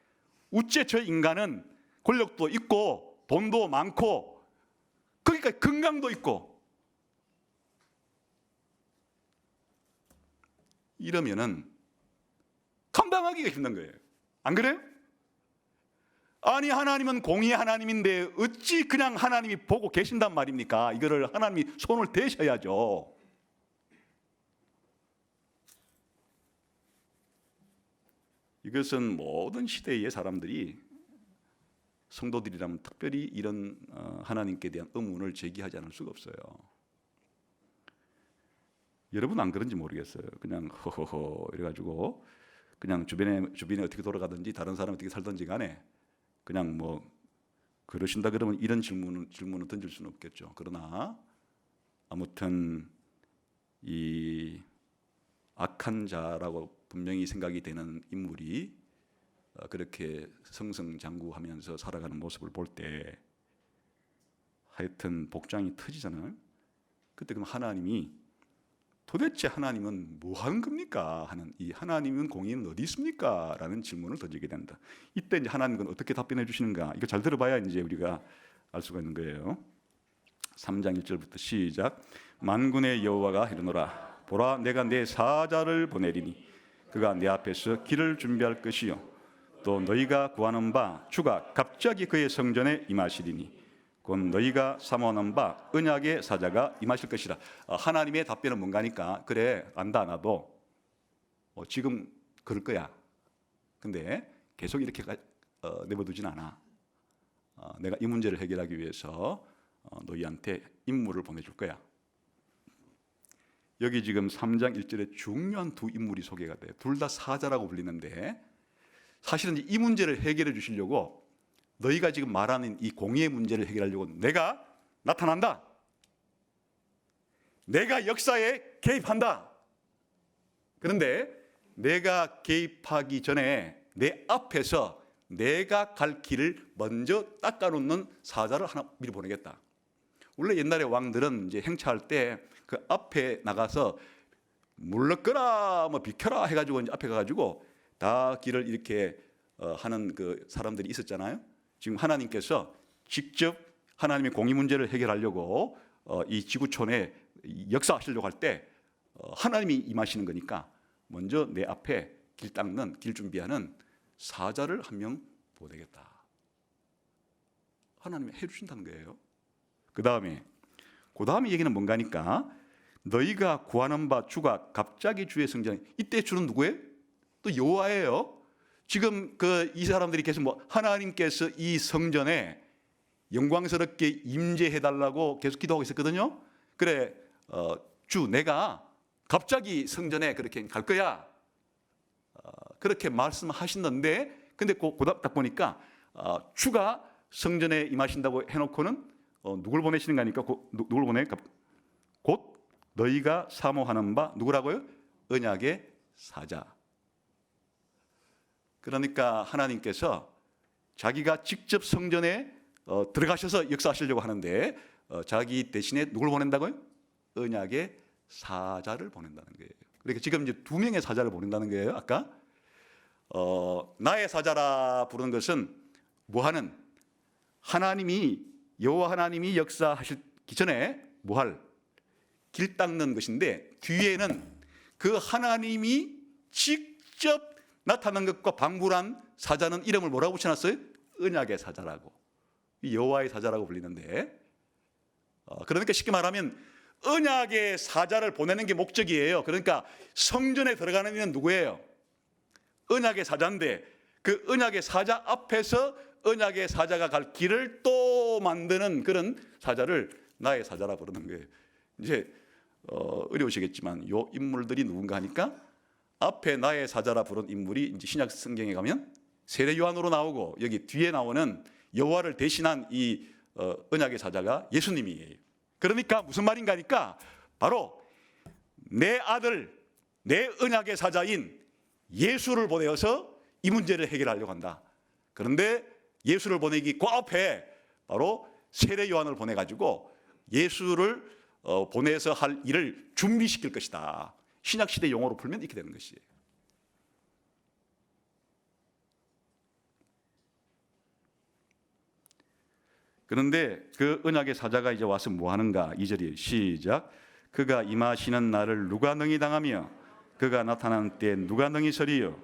우째 저 인간은 권력도 있고 돈도 많고 그러니까 건강도 있고 이러면은 감당하기가 힘든 거예요. 안 그래요? 아니 하나님은 공의의 하나님인데 어찌 그냥 하나님이 보고 계신단 말입니까? 이거를 하나님이 손을 대셔야죠. 이것은 모든 시대의 사람들이 성도들이라면 특별히 이런 하나님께 대한 의문을 제기하지 않을 수가 없어요. 여러분 안 그런지 모르겠어요. 그냥 허허허 이래가지고 그냥 주변에 어떻게 돌아가든지 다른 사람 어떻게 살든지 간에 그냥 뭐 그러신다 그러면 이런 질문은 던질 수는 없겠죠. 그러나 아무튼 이 악한 자라고 분명히 생각이 되는 인물이 그렇게 승승장구하면서 살아가는 모습을 볼 때 하여튼 복장이 터지잖아요. 그때 그럼 하나님이 도대체 하나님은 뭐 하는 겁니까? 하는 이 하나님은 공의는 어디 있습니까? 라는 질문을 던지게 된다. 이때 이제 하나님은 어떻게 답변해 주시는가? 이거 잘 들어봐야 이제 우리가 알 수가 있는 거예요. 3장 1절부터 시작. 만군의 여호와가 이르노라. 보라, 내가 내 사자를 보내리니 그가 내 앞에서 길을 준비할 것이요 또 너희가 구하는 바 주가 갑자기 그의 성전에 임하시리니 곧 너희가 사모하는 바 언약의 사자가 임하실 것이라. 하나님의 답변은 뭔가니까 그래 안다 나도 지금 그럴 거야. 근데 계속 이렇게 내버려두진 않아. 내가 이 문제를 해결하기 위해서 너희한테 인물을 보내줄 거야. 여기 지금 3장 1절에 중요한 두 인물이 소개가 돼요. 둘 다 사자라고 불리는데 사실은 이 문제를 해결해 주시려고 너희가 지금 말하는 이 공의의 문제를 해결하려고 내가 나타난다. 내가 역사에 개입한다. 그런데 내가 개입하기 전에 내 앞에서 내가 갈 길을 먼저 닦아놓는 사자를 하나 미리 보내겠다. 원래 옛날에 왕들은 이제 행차할 때 그 앞에 나가서 물러거라, 뭐 비켜라 해가지고 이제 앞에 가가지고 다 길을 이렇게 하는 그 사람들이 있었잖아요. 지금 하나님께서 직접 하나님의 공의 문제를 해결하려고 이 지구촌에 역사하시려고 할 때 하나님이 임하시는 거니까 먼저 내 앞에 길 닦는, 길 준비하는 사자를 한 명 보내겠다. 하나님이 해주신다는 거예요. 그 다음에 얘기는 뭔가니까 너희가 구하는 바 주가 갑자기 주의 성전에, 이때 주는 누구예요? 또 여호와예요. 지금 이 사람들이 계속 뭐 하나님께서 이 성전에 영광스럽게 임재해달라고 계속 기도하고 있었거든요. 그래 주 내가 갑자기 성전에 그렇게 갈 거야. 그렇게 말씀하시는데 근데 딱 보니까 주가 성전에 임하신다고 해놓고는 누굴 보내시는 거니까 누굴 보내? 곧 너희가 사모하는 바 누구라고요? 언약의 사자. 그러니까 하나님께서 자기가 직접 성전에 들어가셔서 역사하시려고 하는데 자기 대신에 누굴 보낸다고요? 언약의 사자를 보낸다는 거예요. 그러니까 지금 이제 두 명의 사자를 보낸다는 거예요. 아까 나의 사자라 부르는 것은 뭐하는 여호와 하나님이 역사하시기 전에 뭐할 길 닦는 것인데 뒤에는 그 하나님이 직접 나타난 것과 방불한 사자는 이름을 뭐라고 붙여놨어요? 언약의 사자라고, 여호와의 사자라고 불리는데 그러니까 쉽게 말하면 언약의 사자를 보내는 게 목적이에요. 그러니까 성전에 들어가는 이는 누구예요? 언약의 사자인데 그 언약의 사자 앞에서 언약의 사자가 갈 길을 또 만드는 그런 사자를 나의 사자라 부르는 거예요. 이제 어려우시겠지만 요 인물들이 누군가 하니까 앞에 나의 사자라 부른 인물이 이제 신약 성경에 가면 세례 요한으로 나오고 여기 뒤에 나오는 여호와를 대신한 이 언약의 사자가 예수님이에요. 그러니까 무슨 말인가 하니까 바로 내 아들, 내 언약의 사자인 예수를 보내어서 이 문제를 해결하려고 한다. 그런데 예수를 보내기 그 앞에 바로 세례 요한을 보내가지고 예수를 보내서 할 일을 준비시킬 것이다. 신약시대 용어로 풀면 이렇게 되는 것이에요. 그런데 그 언약의 사자가 이제 와서 뭐 하는가? 2절이에요. 시작. 그가 임하시는 날을 누가 능히 당하며 그가 나타나는 때 누가 능히 서리요.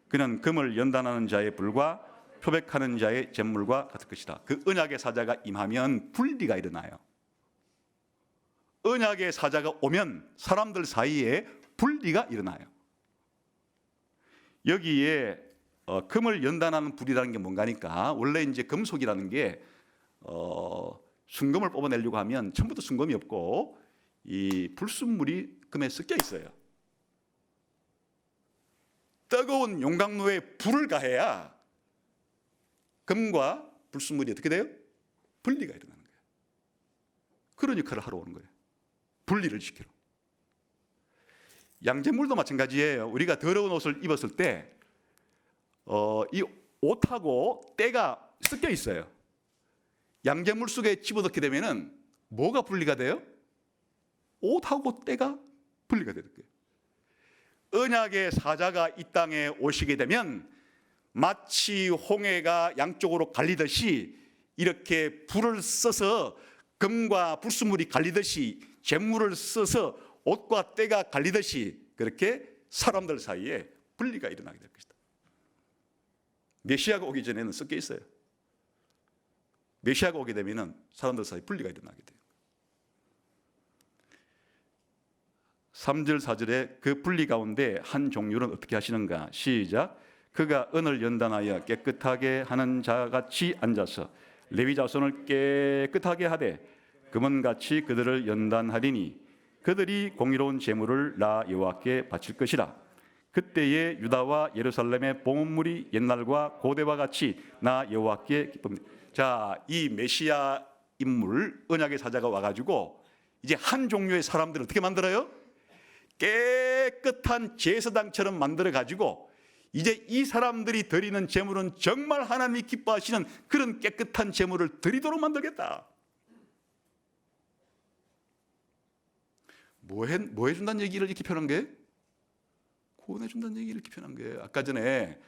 그는 금을 연단하는 자의 불과 표백하는 자의 잿물과 같을 것이다. 그 언약의 사자가 임하면 분리가 일어나요. 언약의 사자가 오면 사람들 사이에 분리가 일어나요. 여기에 금을 연단하는 불이라는 게 뭔가니까 원래 이제 금속이라는 게 순금을 뽑아내려고 하면 처음부터 순금이 없고 이 불순물이 금에 섞여 있어요. 뜨거운 용광로에 불을 가해야 금과 불순물이 어떻게 돼요? 분리가 일어나는 거예요. 그런 역할을 하러 오는 거예요. 분리를 시키러. 양잿물도 마찬가지예요. 우리가 더러운 옷을 입었을 때 이 옷하고 때가 섞여 있어요. 양잿물 속에 집어넣게 되면은 뭐가 분리가 돼요? 옷하고 때가 분리가 되는 거예요. 언약의 사자가 이 땅에 오시게 되면 마치 홍해가 양쪽으로 갈리듯이 이렇게 불을 써서 금과 불순물이 갈리듯이 재물을 써서 옷과 때가 갈리듯이 그렇게 사람들 사이에 분리가 일어나게 될 것이다. 메시아가 오기 전에는 섞여 있어요. 메시아가 오게 되면 사람들 사이에 분리가 일어나게 돼요. 3절 4절에 그 분리 가운데 한 종류는 어떻게 하시는가? 시작. 그가 은을 연단하여 깨끗하게 하는 자같이 앉아서 레위 자손을 깨끗하게 하되 금은같이 그들을 연단하리니 그들이 공의로운 제물을 나 여호와께 바칠 것이라. 그때에 유다와 예루살렘의 보물이 옛날과 고대와 같이 나 여호와께 기쁩니다. 자, 이 메시아 인물 언약의 사자가 와가지고 이제 한 종류의 사람들을 어떻게 만들어요? 깨끗한 제사장처럼 만들어 가지고 이제 이 사람들이 드리는 제물은 정말 하나님이 기뻐하시는 그런 깨끗한 제물을 드리도록 만들겠다. 뭐 해준다는 얘기를 이렇게 표현한 게? 구원해준다는 얘기를 이렇게 표현한 거예요. 아까 전에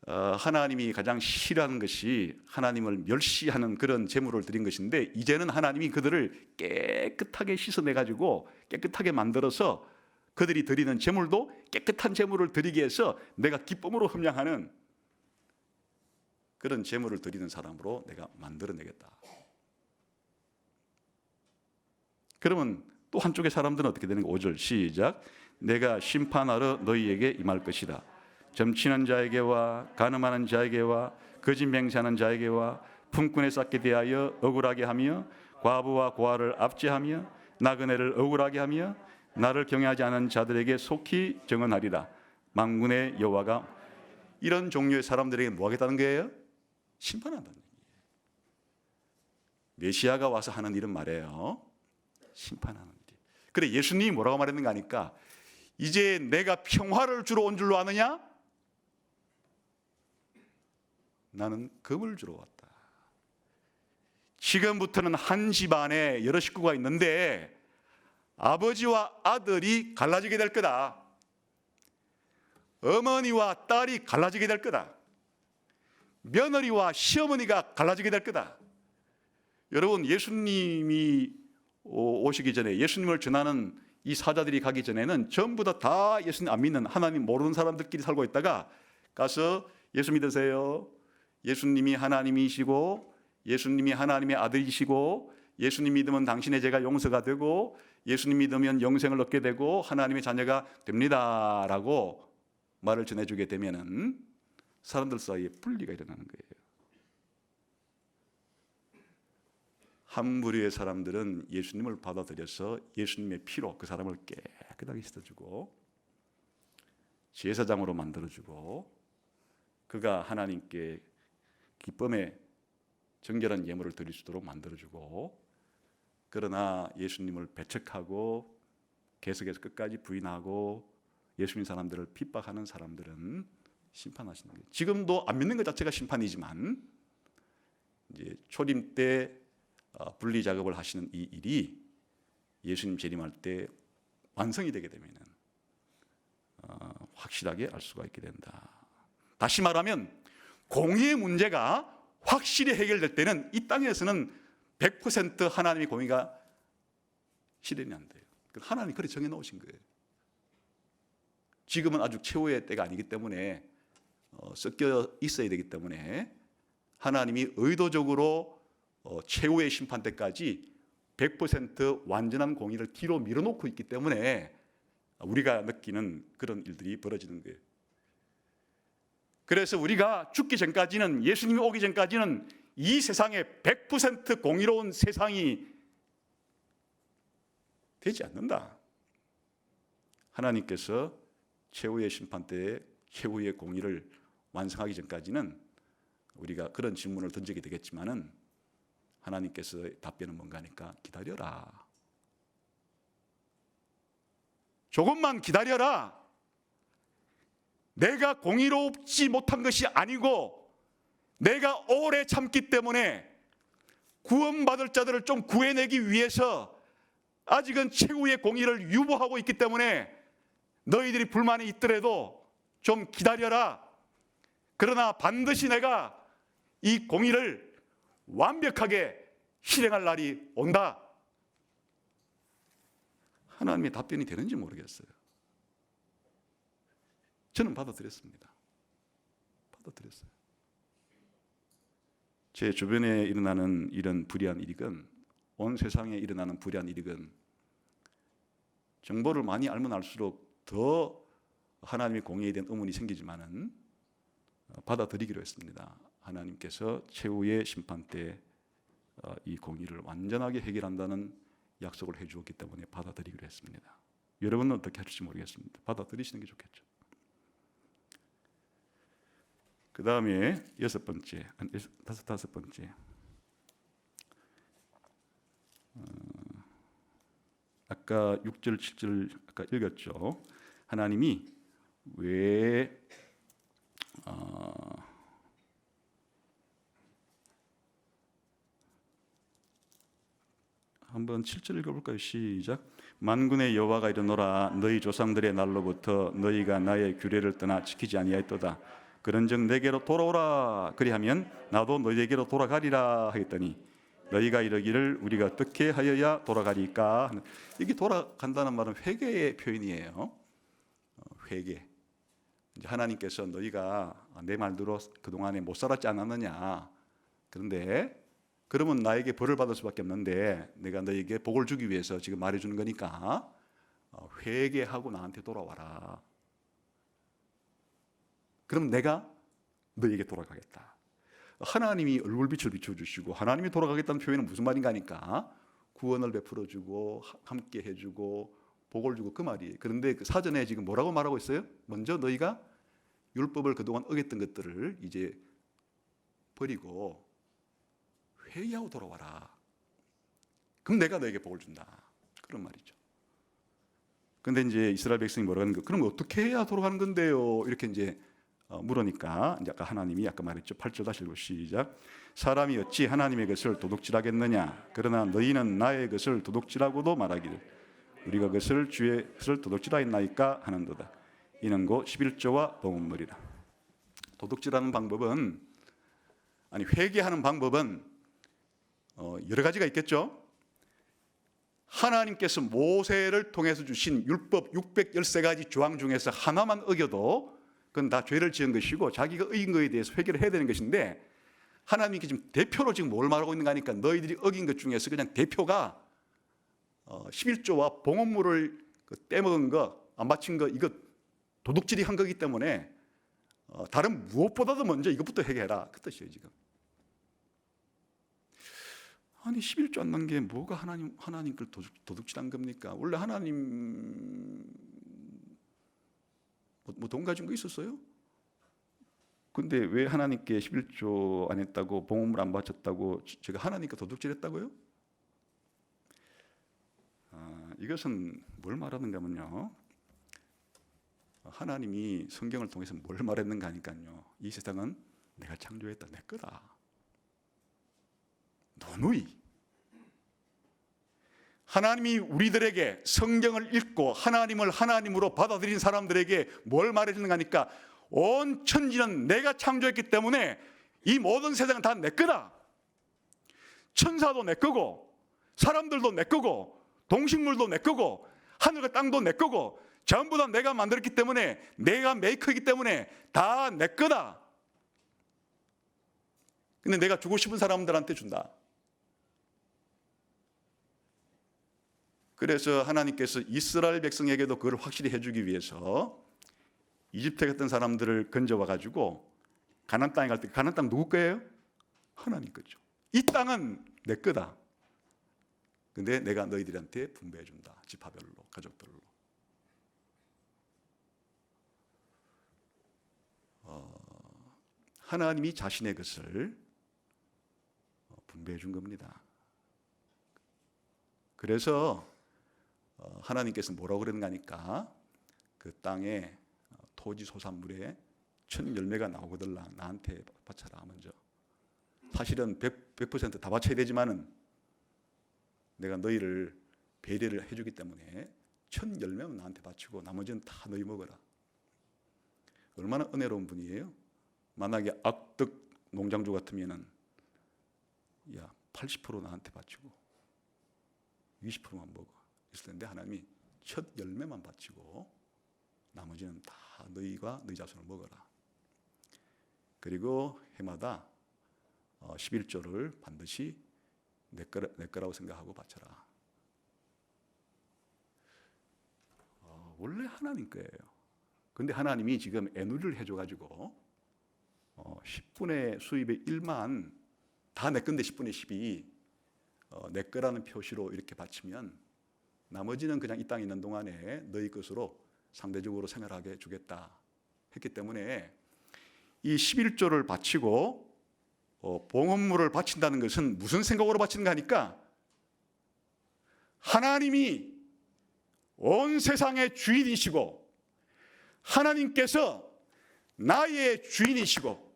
하나님이 가장 싫어하는 것이 하나님을 멸시하는 그런 제물을 드린 것인데 이제는 하나님이 그들을 깨끗하게 씻어내가지고 깨끗하게 만들어서 그들이 드리는 제물도 깨끗한 제물을 드리기 위해서 내가 기쁨으로 흠양하는 그런 제물을 드리는 사람으로 내가 만들어내겠다. 그러면 또 한쪽의 사람들은 어떻게 되는 가? 5절 시작. 내가 심판하러 너희에게 임할 것이다. 점치는 자에게와 간음하는 자에게와 거짓 맹세하는 자에게와 품꾼에 쌓게 대하여 억울하게 하며 과부와 고아를 압제하며 나그네를 억울하게 하며 나를 경외하지 않은 자들에게 속히 정언하리라. 만군의 여호와가 이런 종류의 사람들에게 뭐 하겠다는 거예요? 심판한다는 얘기예요. 메시아가 와서 하는 일은 말이에요. 심판하는 일. 그래 예수님이 뭐라고 말했는가 하니까 이제 내가 평화를 주러 온 줄로 아느냐? 나는 금을 주러 왔다. 지금부터는 한 집안에 여러 식구가 있는데 아버지와 아들이 갈라지게 될 거다. 어머니와 딸이 갈라지게 될 거다. 며느리와 시어머니가 갈라지게 될 거다. 여러분 예수님이 오시기 전에 예수님을 전하는 이 사자들이 가기 전에는 전부 다 예수님 안 믿는 하나님 모르는 사람들끼리 살고 있다가 가서 예수 믿으세요. 예수님이 하나님이시고 예수님이 하나님의 아들이시고 예수님 믿으면 당신의 죄가 용서가 되고 예수님 믿으면 영생을 얻게 되고 하나님의 자녀가 됩니다라고 말을 전해주게 되면은 사람들 사이에 분리가 일어나는 거예요. 한 부류의 사람들은 예수님을 받아들여서 예수님의 피로 그 사람을 깨끗하게 씻어주고 제사장으로 만들어주고 그가 하나님께 기쁨의 정결한 예물을 드릴 수 있도록 만들어주고 그러나 예수님을 배척하고 계속해서 끝까지 부인하고 예수님 사람들을 핍박하는 사람들은 심판하시는 거예요. 지금도 안 믿는 것 자체가 심판이지만 이제 초림 때 분리 작업을 하시는 이 일이 예수님 재림할 때 완성이 되게 되면은 확실하게 알 수가 있게 된다. 다시 말하면 공의의 문제가 확실히 해결될 때는 이 땅에서는 100% 하나님의 공의가 실현이 안 돼요. 하나님이 그렇게 정해놓으신 거예요. 지금은 아주 최후의 때가 아니기 때문에 섞여 있어야 되기 때문에 하나님이 의도적으로 최후의 심판 때까지 100% 완전한 공의를 뒤로 밀어놓고 있기 때문에 우리가 느끼는 그런 일들이 벌어지는 거예요. 그래서 우리가 죽기 전까지는 예수님이 오기 전까지는 이 세상에 100% 공의로운 세상이 되지 않는다. 하나님께서 최후의 심판 때에 최후의 공의를 완성하기 전까지는 우리가 그런 질문을 던지게 되겠지만은 하나님께서의 답변은 뭔가 하니까 기다려라. 조금만 기다려라. 내가 공의롭지 못한 것이 아니고 내가 오래 참기 때문에 구원받을 자들을 좀 구해내기 위해서 아직은 최후의 공의를 유보하고 있기 때문에 너희들이 불만이 있더라도 좀 기다려라. 그러나 반드시 내가 이 공의를 완벽하게 실행할 날이 온다. 하나님의 답변이 되는지 모르겠어요. 저는 받아들였습니다. 받아들였어요. 제 주변에 일어나는 이런 불의한 일이건 온 세상에 일어나는 불의한 일이건 정보를 많이 알면 알수록 더 하나님의 공의에 대한 의문이 생기지만은 받아들이기로 했습니다. 하나님께서 최후의 심판 때 이 공의를 완전하게 해결한다는 약속을 해주었기 때문에 받아들이기로 했습니다. 여러분은 어떻게 하실지 모르겠습니다. 받아들이시는 게 좋겠죠. 그 다음에 다섯 번째. 아까 6절, 7절 아까 읽었죠. 하나님이 왜 한번 7절 읽어볼까요? 시작. 만군의 여호와가 이르노라 너희 조상들의 날로부터 너희가 나의 규례를 떠나 지키지 아니하였도다. 그런즉 내게로 돌아오라. 그리하면 나도 너희에게로 돌아가리라 하였더니 너희가 이르기를 우리가 어떻게 하여야 돌아가리까? 이게 돌아간다는 말은 회개의 표현이에요. 회개. 이제 하나님께서 너희가 내 말대로 그동안에 못 살았지 않았느냐. 그런데 그러면 나에게 벌을 받을 수밖에 없는데 내가 너희에게 복을 주기 위해서 지금 말해주는 거니까 회개하고 나한테 돌아와라. 그럼 내가 너희에게 돌아가겠다. 하나님이 얼굴빛을 비춰주시고 하나님이 돌아가겠다는 표현은 무슨 말인가 하니까 구원을 베풀어주고 함께 해주고 복을 주고 그 말이에요. 그런데 그 사전에 지금 뭐라고 말하고 있어요? 먼저 너희가 율법을 그동안 어겼던 것들을 이제 버리고 회개하고 돌아와라. 그럼 내가 너에게 복을 준다. 그런 말이죠. 그런데 이제 이스라엘 백성이 뭐라고 하는 거? 그럼 어떻게 해야 돌아가는 건데요? 이렇게 이제 물으니까 이제 아까 하나님이 아까 말했죠. 8절 다시 읽고 시작. 사람이 어찌 하나님의 것을 도둑질하겠느냐? 그러나 너희는 나의 것을 도둑질하고도 말하기를 우리가 그것을 주의 것을 도둑질하였나이까 하는도다. 이는 곧 11조와 봉헌물이라. 도둑질하는 방법은 회개하는 방법은 여러 가지가 있겠죠. 하나님께서 모세를 통해서 주신 율법 613가지 조항 중에서 하나만 어겨도 그건 다 죄를 지은 것이고 자기가 어긴 것에 대해서 회개를 해야 되는 것인데 하나님께 지금 대표로 지금 뭘 말하고 있는가 하니까 너희들이 어긴 것 중에서 그냥 대표가 11조와 봉헌물을 떼먹은 거, 안 바친 거 이거 도둑질이 한 거기 때문에 다른 무엇보다도 먼저 이것부터 회개해라. 그 뜻이에요 지금. 아니 11조 안 난 게 뭐가 하나님 걸 도둑질한 겁니까? 원래 하나님 뭐 돈 가진 거 있었어요? 근데 왜 하나님께 11조 안 했다고 봉헌물 안 바쳤다고 제가 하나님께 도둑질했다고요? 이것은 뭘 말하는가 하면요. 하나님이 성경을 통해서 뭘 말했는가 하니까요. 이 세상은 내가 창조했다. 내 거다. 너누이. 하나님이 우리들에게 성경을 읽고 하나님을 하나님으로 받아들인 사람들에게 뭘 말해주는가 하니까 온 천지는 내가 창조했기 때문에 이 모든 세상은 다 내 거다. 천사도 내 거고 사람들도 내 거고 동식물도 내 거고 하늘과 땅도 내 거고 전부 다 내가 만들었기 때문에 내가 메이커이기 때문에 다 내 거다. 근데 내가 주고 싶은 사람들한테 준다. 그래서 하나님께서 이스라엘 백성에게도 그걸 확실히 해주기 위해서 이집트 같은 사람들을 건져와 가지고 가나안 땅에 갈 때 가나안 땅 누구 거예요? 하나님 거죠. 이 땅은 내 거다. 근데 내가 너희들한테 분배해 준다. 지파별로, 가족별로. 하나님이 자신의 것을 분배해 준 겁니다. 그래서 하나님께서 뭐라고 그러는가 하니까 그 땅에 토지 소산물에 첫 열매가 나오거든 나한테 바쳐라 먼저. 사실은 100% 다 바쳐야 되지만은 내가 너희를 배려를 해주기 때문에 첫 열매는 나한테 바치고 나머지는 다 너희 먹어라. 얼마나 은혜로운 분이에요. 만약에 악덕 농장주 같으면은 야 80% 나한테 바치고 20%만 먹어 있을 텐데 하나님이 첫 열매만 바치고 나머지는 다 너희가 너희 자손을 먹어라. 그리고 해마다 11조를 반드시 내 거라고 생각하고 바쳐라. 원래 하나님 거예요. 근데 하나님이 지금 애누리를 해줘가지고 10분의 수입의 1만 다 내 건데 10분의 10이 내 거라는 표시로 이렇게 바치면 나머지는 그냥 이 땅에 있는 동안에 너희 것으로 상대적으로 생활하게 주겠다 했기 때문에 이 11조를 바치고 봉헌물을 바친다는 것은 무슨 생각으로 바치는가 하니까 하나님이 온 세상의 주인이시고 하나님께서 나의 주인이시고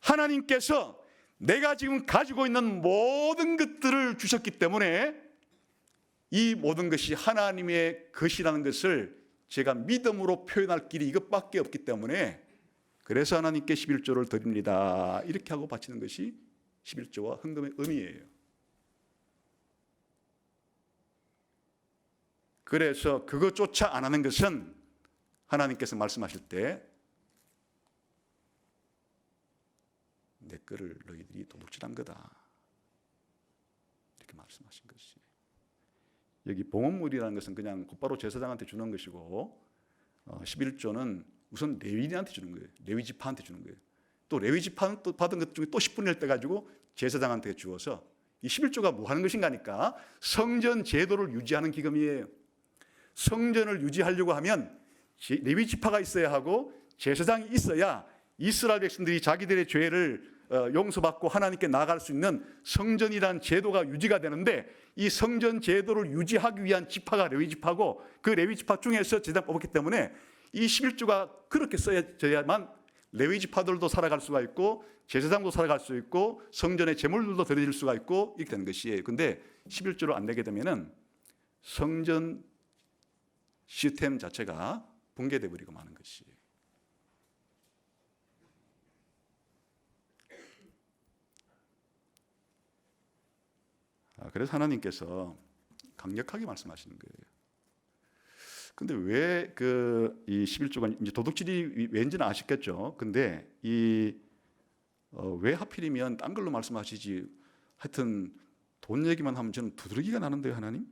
하나님께서 내가 지금 가지고 있는 모든 것들을 주셨기 때문에 이 모든 것이 하나님의 것이라는 것을 제가 믿음으로 표현할 길이 이것밖에 없기 때문에 그래서 하나님께 11조를 드립니다. 이렇게 하고 바치는 것이 11조와 헌금의 의미예요. 그래서 그것조차 안 하는 것은 하나님께서 말씀하실 때 내 거를 너희들이 도둑질한 거다. 이렇게 말씀하신 것이. 여기 봉헌물이라는 것은 그냥 곧바로 제사장한테 주는 것이고 11조는 우선 레위인한테 주는 거예요. 레위 지파한테 주는 거예요. 또 레위 지파 또 받은 것 중에 또 10분의 1 떼가지고 제사장한테 주어서 이 11조가 뭐 하는 것인가 하니까 성전 제도를 유지하는 기금이에요. 성전을 유지하려고 하면 레위 지파가 있어야 하고 제사장이 있어야 이스라엘 백성들이 자기들의 죄를 용서받고 하나님께 나아갈 수 있는 성전이라는 제도가 유지가 되는데 이 성전 제도를 유지하기 위한 지파가 레위 지파고 그 레위 지파 중에서 제사장 뽑았기 때문에 이 11조가 그렇게 써야만 레위 지파들도 살아갈 수가 있고 제사장도 살아갈 수 있고 성전의 제물들도 드려질 수가 있고 이렇게 되는 것이에요. 근데 11조를 안 내게 되면은 성전 시스템 자체가 붕괴돼 버리고 마는 것이에요. 그래서 하나님께서 강력하게 말씀하시는 거예요. 근데 왜 이 11조가 이제 도둑질이 왠지는 아시겠죠. 근데 왜 하필이면 딴 걸로 말씀하시지? 하여튼 돈 얘기만 하면 저는 두드러기가 나는데요, 하나님.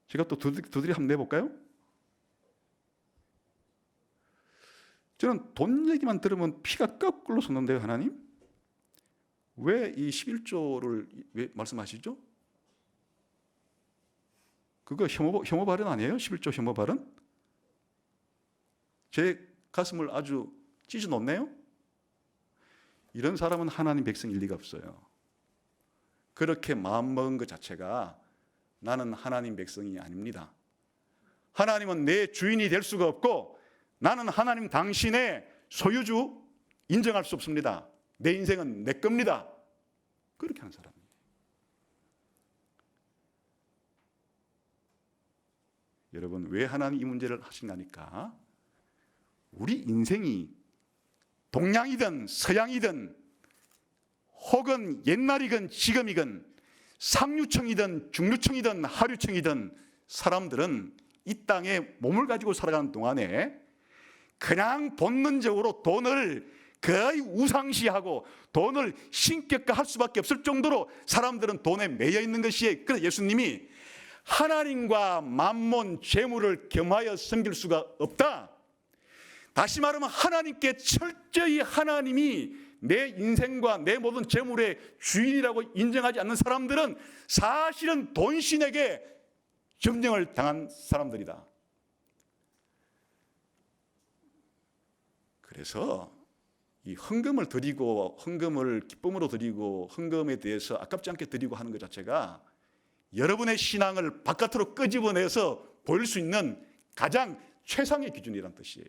제가 또 두드리 한번 내볼까요? 저는 돈 얘기만 들으면 피가 거꾸로 솟는데요, 하나님. 왜 이 11조를 왜 말씀하시죠? 그거 혐오 발언 아니에요? 11조 혐오 발언? 제 가슴을 아주 찢어 놓네요? 이런 사람은 하나님 백성일 리가 없어요. 그렇게 마음먹은 것 자체가 나는 하나님 백성이 아닙니다. 하나님은 내 주인이 될 수가 없고 나는 하나님 당신의 소유주 인정할 수 없습니다. 내 인생은 내 겁니다. 그렇게 하는 사람입니다. 여러분 왜 하나님 이 문제를 하시나니까 우리 인생이 동양이든 서양이든 혹은 옛날이건 지금이건 상류층이든 중류층이든 하류층이든 사람들은 이 땅에 몸을 가지고 살아가는 동안에 그냥 본능적으로 돈을 거의 우상시하고 돈을 신격화할 수밖에 없을 정도로 사람들은 돈에 매여 있는 것이에요. 그래서 예수님이 하나님과 만몬 재물을 겸하여 섬길 수가 없다. 다시 말하면 하나님께 철저히 하나님이 내 인생과 내 모든 재물의 주인이라고 인정하지 않는 사람들은 사실은 돈신에게 점령을 당한 사람들이다. 그래서 이 헌금을 드리고 헌금을 기쁨으로 드리고 헌금에 대해서 아깝지 않게 드리고 하는 것 자체가 여러분의 신앙을 바깥으로 끄집어내서 보일 수 있는 가장 최상의 기준이란 뜻이에요.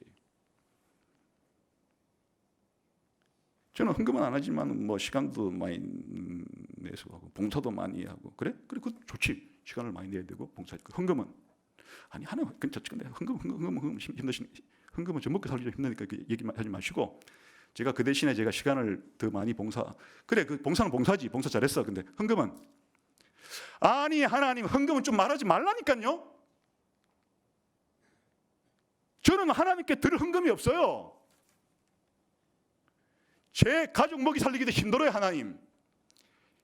저는 헌금은 안 하지만 뭐 시간도 많이 내서 하고 봉사도 많이 하고 그래 그거 좋지. 시간을 많이 내야 되고 봉사. 헌금은 아니 하나 근데 헌금 힘드신 헌금은 저 먹고 살기 좀 힘드니까 그 얘기 하지 마시고 제가 그 대신에 제가 시간을 더 많이 그래 그 봉사는 봉사지 봉사 잘했어. 근데 헌금은 아니 하나님 헌금은 좀 말하지 말라니까요. 저는 하나님께 드릴 헌금이 없어요. 제 가족 먹이 살리기도 힘들어요 하나님.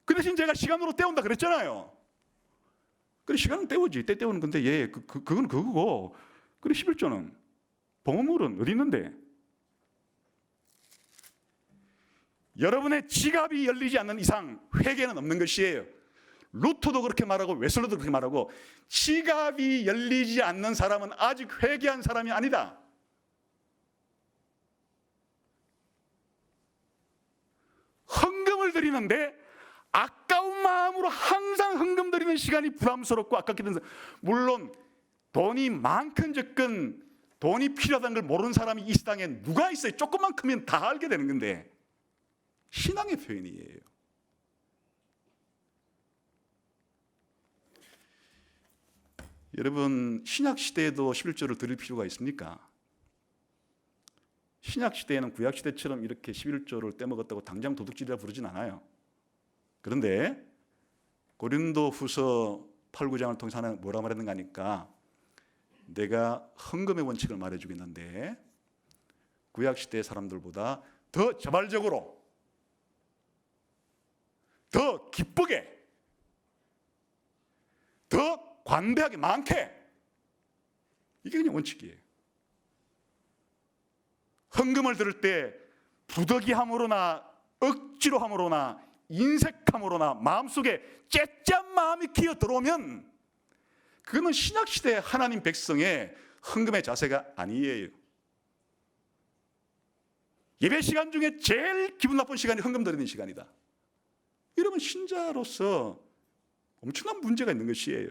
그 대신 제가 시간으로 때운다 그랬잖아요. 그래 시간은 때우지. 때 때우는 건데 그건 그거고. 그래 11조는 보물은 어디 있는데? 여러분의 지갑이 열리지 않는 이상 회개는 없는 것이에요. 루터도 그렇게 말하고 웨슬러도 그렇게 말하고 지갑이 열리지 않는 사람은 아직 회개한 사람이 아니다. 헌금을 드리는데 아까운 마음으로 항상 헌금 드리는 시간이 부담스럽고 아깝게 되는 사람. 물론 돈이 많건 적건 돈이 필요하다는 걸 모르는 사람이 이 세상에 누가 있어요. 조금만 크면 다 알게 되는 건데 신앙의 표현이에요. 여러분 신약 시대에도 11조를 드릴 필요가 있습니까? 신약 시대에는 구약 시대처럼 이렇게 11조를 떼먹었다고 당장 도둑질이라 부르진 않아요. 그런데 고린도후서 8, 9장을 통해서 하나님 뭐라 말했는가 하니까 내가 헌금의 원칙을 말해주고 있는데 구약 시대 사람들보다 더 자발적으로 더 기쁘게 더 관대하게 많게 이게 그냥 원칙이에요. 헌금을 들을 때 부득이함으로나 억지로 함으로나 인색함으로나 마음속에 째짠 마음이 기어 들어오면 그거는 신약시대 하나님 백성의 헌금의 자세가 아니에요. 예배 시간 중에 제일 기분 나쁜 시간이 헌금 드리는 시간이다. 이러면 신자로서 엄청난 문제가 있는 것이에요.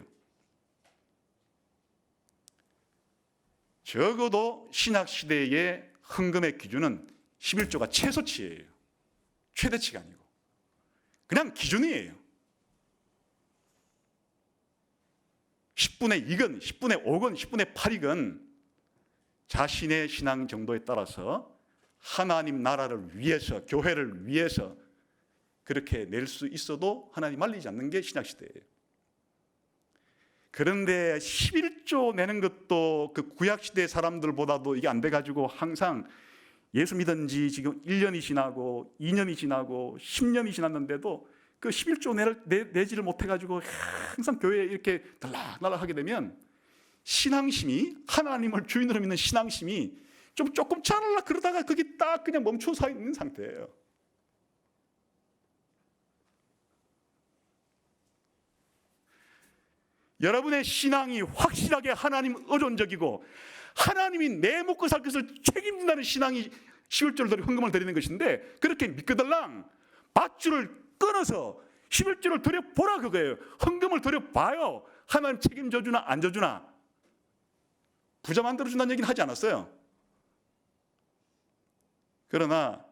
적어도 신약시대의 헌금의 기준은 11조가 최소치예요. 최대치가 아니고 그냥 기준이에요. 10분의 2건, 10분의 5건, 10분의 8이건 자신의 신앙 정도에 따라서 하나님 나라를 위해서, 교회를 위해서 그렇게 낼 수 있어도 하나님 말리지 않는 게 신약시대예요. 그런데 11조 내는 것도 그 구약시대 사람들보다도 이게 안 돼가지고 항상 예수 믿은 지 지금 1년이 지나고 2년이 지나고 10년이 지났는데도 그 11조 내지를 못해가지고 항상 교회에 이렇게 달락달락 하게 되면 신앙심이 하나님을 주인으로 믿는 신앙심이 조금 차랄라 그러다가 그게 딱 그냥 멈춰 서 있는 상태예요. 여러분의 신앙이 확실하게 하나님 의존적이고 하나님이 내 먹고 살 것을 책임진다는 신앙이 11조를 드리고 헌금을 드리는 것인데 그렇게 믿거들랑 밧줄을 끊어서 11조를 드려보라 그거예요. 헌금을 드려봐요. 하나님 책임져 주나 안 져주나. 부자 만들어준다는 얘기는 하지 않았어요. 그러나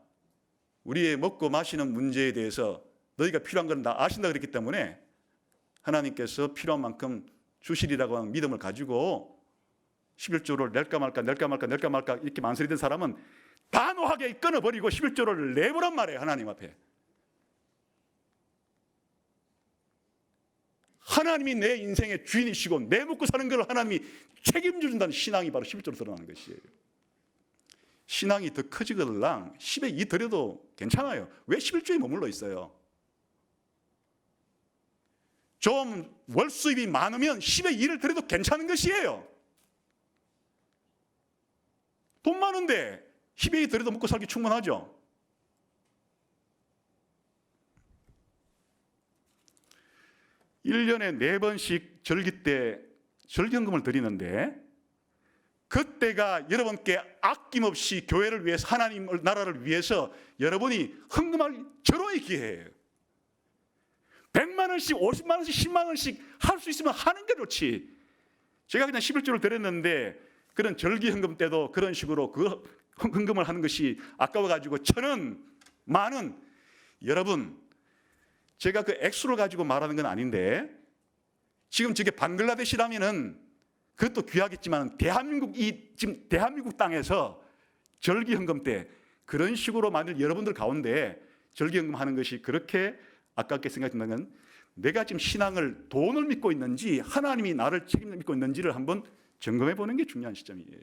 우리의 먹고 마시는 문제에 대해서 너희가 필요한 건 다 아신다 그랬기 때문에 하나님께서 필요한 만큼 주시리라고 하는 믿음을 가지고 11조를 낼까 말까 이렇게 만설이 된 사람은 단호하게 끊어버리고 11조를 내보란 말이에요. 하나님 앞에. 하나님이 내 인생의 주인이시고 내 먹고 사는 걸 하나님이 책임져 준다는 신앙이 바로 11조로 드러나는 것이에요. 신앙이 더 커지거들랑 10에 2 드려도 괜찮아요. 왜 11조에 머물러 있어요? 좀 월수입이 많으면 10에 2를 드려도 괜찮은 것이에요. 돈 많은데 10에 2 드려도 먹고 살기 충분하죠. (1년에) 4번씩 절기 때 절기헌금을 드리는데 그때가 여러분께 아낌없이 교회를 위해서, 하나님을, 나라를 위해서 여러분이 헌금할 절호의 기회예요. 100만 원씩, 50만 원씩, 10만 원씩 할 수 있으면 하는 게 좋지. 제가 그냥 11조를 드렸는데 그런 절기 헌금 때도 그런 식으로 그 헌금을 하는 것이 아까워가지고 1,000원, 10,000원. 여러분, 제가 그 액수를 가지고 말하는 건 아닌데 지금 저게 방글라데시라면은 그것도 귀하겠지만 지금 대한민국 땅에서 절기 헌금 때 그런 식으로 만일 여러분들 가운데 절기 헌금 하는 것이 그렇게 아깝게 생각된다면 내가 지금 신앙을 돈을 믿고 있는지 하나님이 나를 책임을 믿고 있는지를 한번 점검해 보는 게 중요한 시점이에요.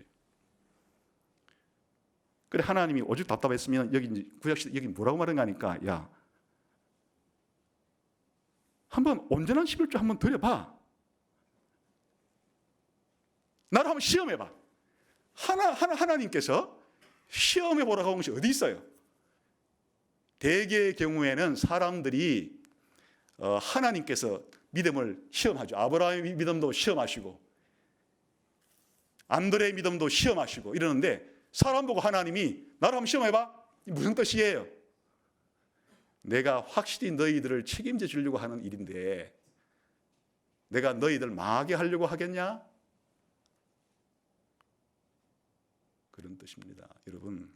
그래 하나님이 오죽 답답했으면 여기 구약시대 여기 뭐라고 말한가 하니까 야 한번 온전한 11조 한번 드려봐. 나를 한번 시험해봐. 하나님께서 시험해보라고 하는 것이 어디 있어요? 대개의 경우에는 사람들이 하나님께서 믿음을 시험하죠. 아브라함의 믿음도 시험하시고 안드레의 믿음도 시험하시고 이러는데 사람 보고 하나님이 나를 한번 시험해봐. 무슨 뜻이에요? 내가 확실히 너희들을 책임져 주려고 하는 일인데 내가 너희들 망하게 하려고 하겠냐? 그런 뜻입니다. 여러분,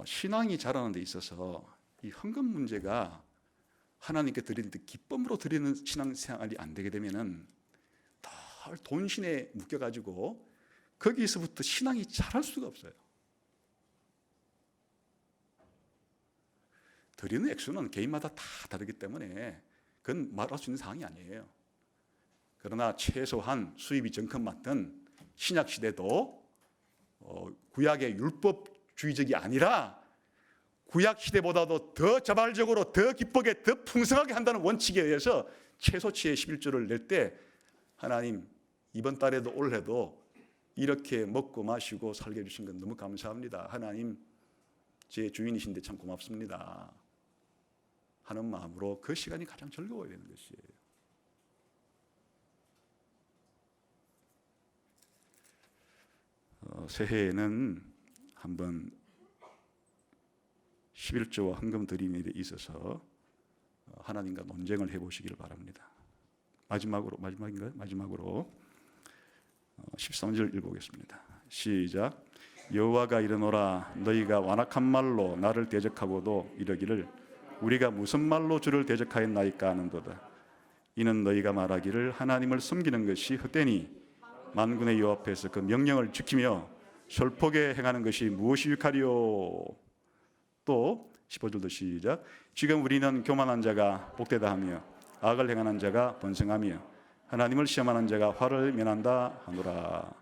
신앙이 자라는 데 있어서 이 헌금 문제가 하나님께 드리는 기쁨으로 드리는 신앙생활이 안 되게 되면은 다 돈신에 묶여가지고 거기서부터 신앙이 자랄 수가 없어요. 드리는 액수는 개인마다 다 다르기 때문에 그건 말할 수 있는 사항이 아니에요. 그러나 최소한 수입이 정큼 맞던 신약 시대도 구약의 율법주의적이 아니라 구약 시대보다도 더 자발적으로 더 기쁘게 더 풍성하게 한다는 원칙에 의해서 최소치의 11조를 낼 때 하나님 이번 달에도 올해도 이렇게 먹고 마시고 살게 해주신 건 너무 감사합니다. 하나님 제 주인이신데 참 고맙습니다 하는 마음으로 그 시간이 가장 즐거워야 되는 것이에요. 새해에는 한번 11조와 헌금 드림에 있어서 하나님과 논쟁을 해보시기를 바랍니다. 마지막으로 13절 읽어보겠습니다. 시작. 여호와가 이르노라 너희가 완악한 말로 나를 대적하고도 이러기를 우리가 무슨 말로 주를 대적하였나이까 하는도다. 이는 너희가 말하기를 하나님을 섬기는 것이 헛되니 만군의 여호와 앞에서 그 명령을 지키며 솔폭에 행하는 것이 무엇이 유익하리요. 또 15절도 시작. 지금 우리는 교만한 자가 복되다 하며 악을 행하는 자가 번성하며 하나님을 시험하는 자가 화를 면한다 하노라.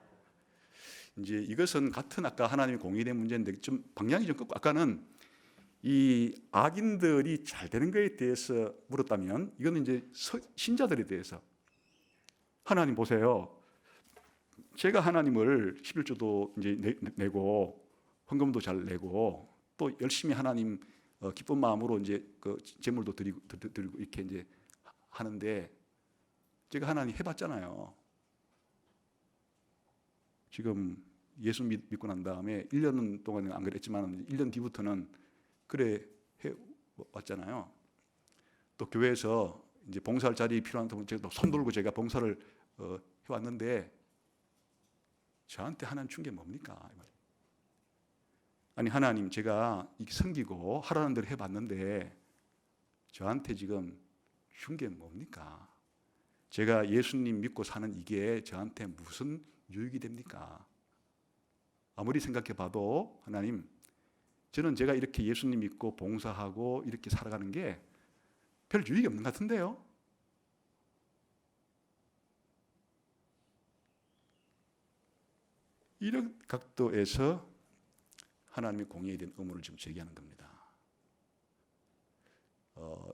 이제 이것은 같은 아까 하나님이 공의된 문제인데 좀 방향이 좀 꺾고 아까는 이 악인들이 잘 되는 것에 대해서 물었다면 이거는 이제 신자들에 대해서 하나님 보세요. 제가 하나님을 11조도 이제 내고 헌금도 잘 내고 또 열심히 하나님 기쁜 마음으로 이제 그 제물도 드리고 이렇게 이제 하는데 제가 하나님 해봤잖아요. 지금 예수 믿고 난 다음에 1년 동안은 안 그랬지만 1년 뒤부터는 그래 해 왔잖아요. 또 교회에서 이제 봉사할 자리 필요한 분 제가 손 들고 제가 봉사를 해왔는데 저한테 하나님 준 게 뭡니까? 아니 하나님 제가 이렇게 섬기고 하라는 대로 해봤는데 저한테 지금 준 게 뭡니까? 제가 예수님 믿고 사는 이게 저한테 무슨 유익이 됩니까? 아무리 생각해 봐도 하나님 저는 제가 이렇게 예수님 믿고 봉사하고 이렇게 살아가는 게 별 유익이 없는 것 같은데요. 이런 각도에서 하나님의 공의에 대한 의문을 지금 제기하는 겁니다.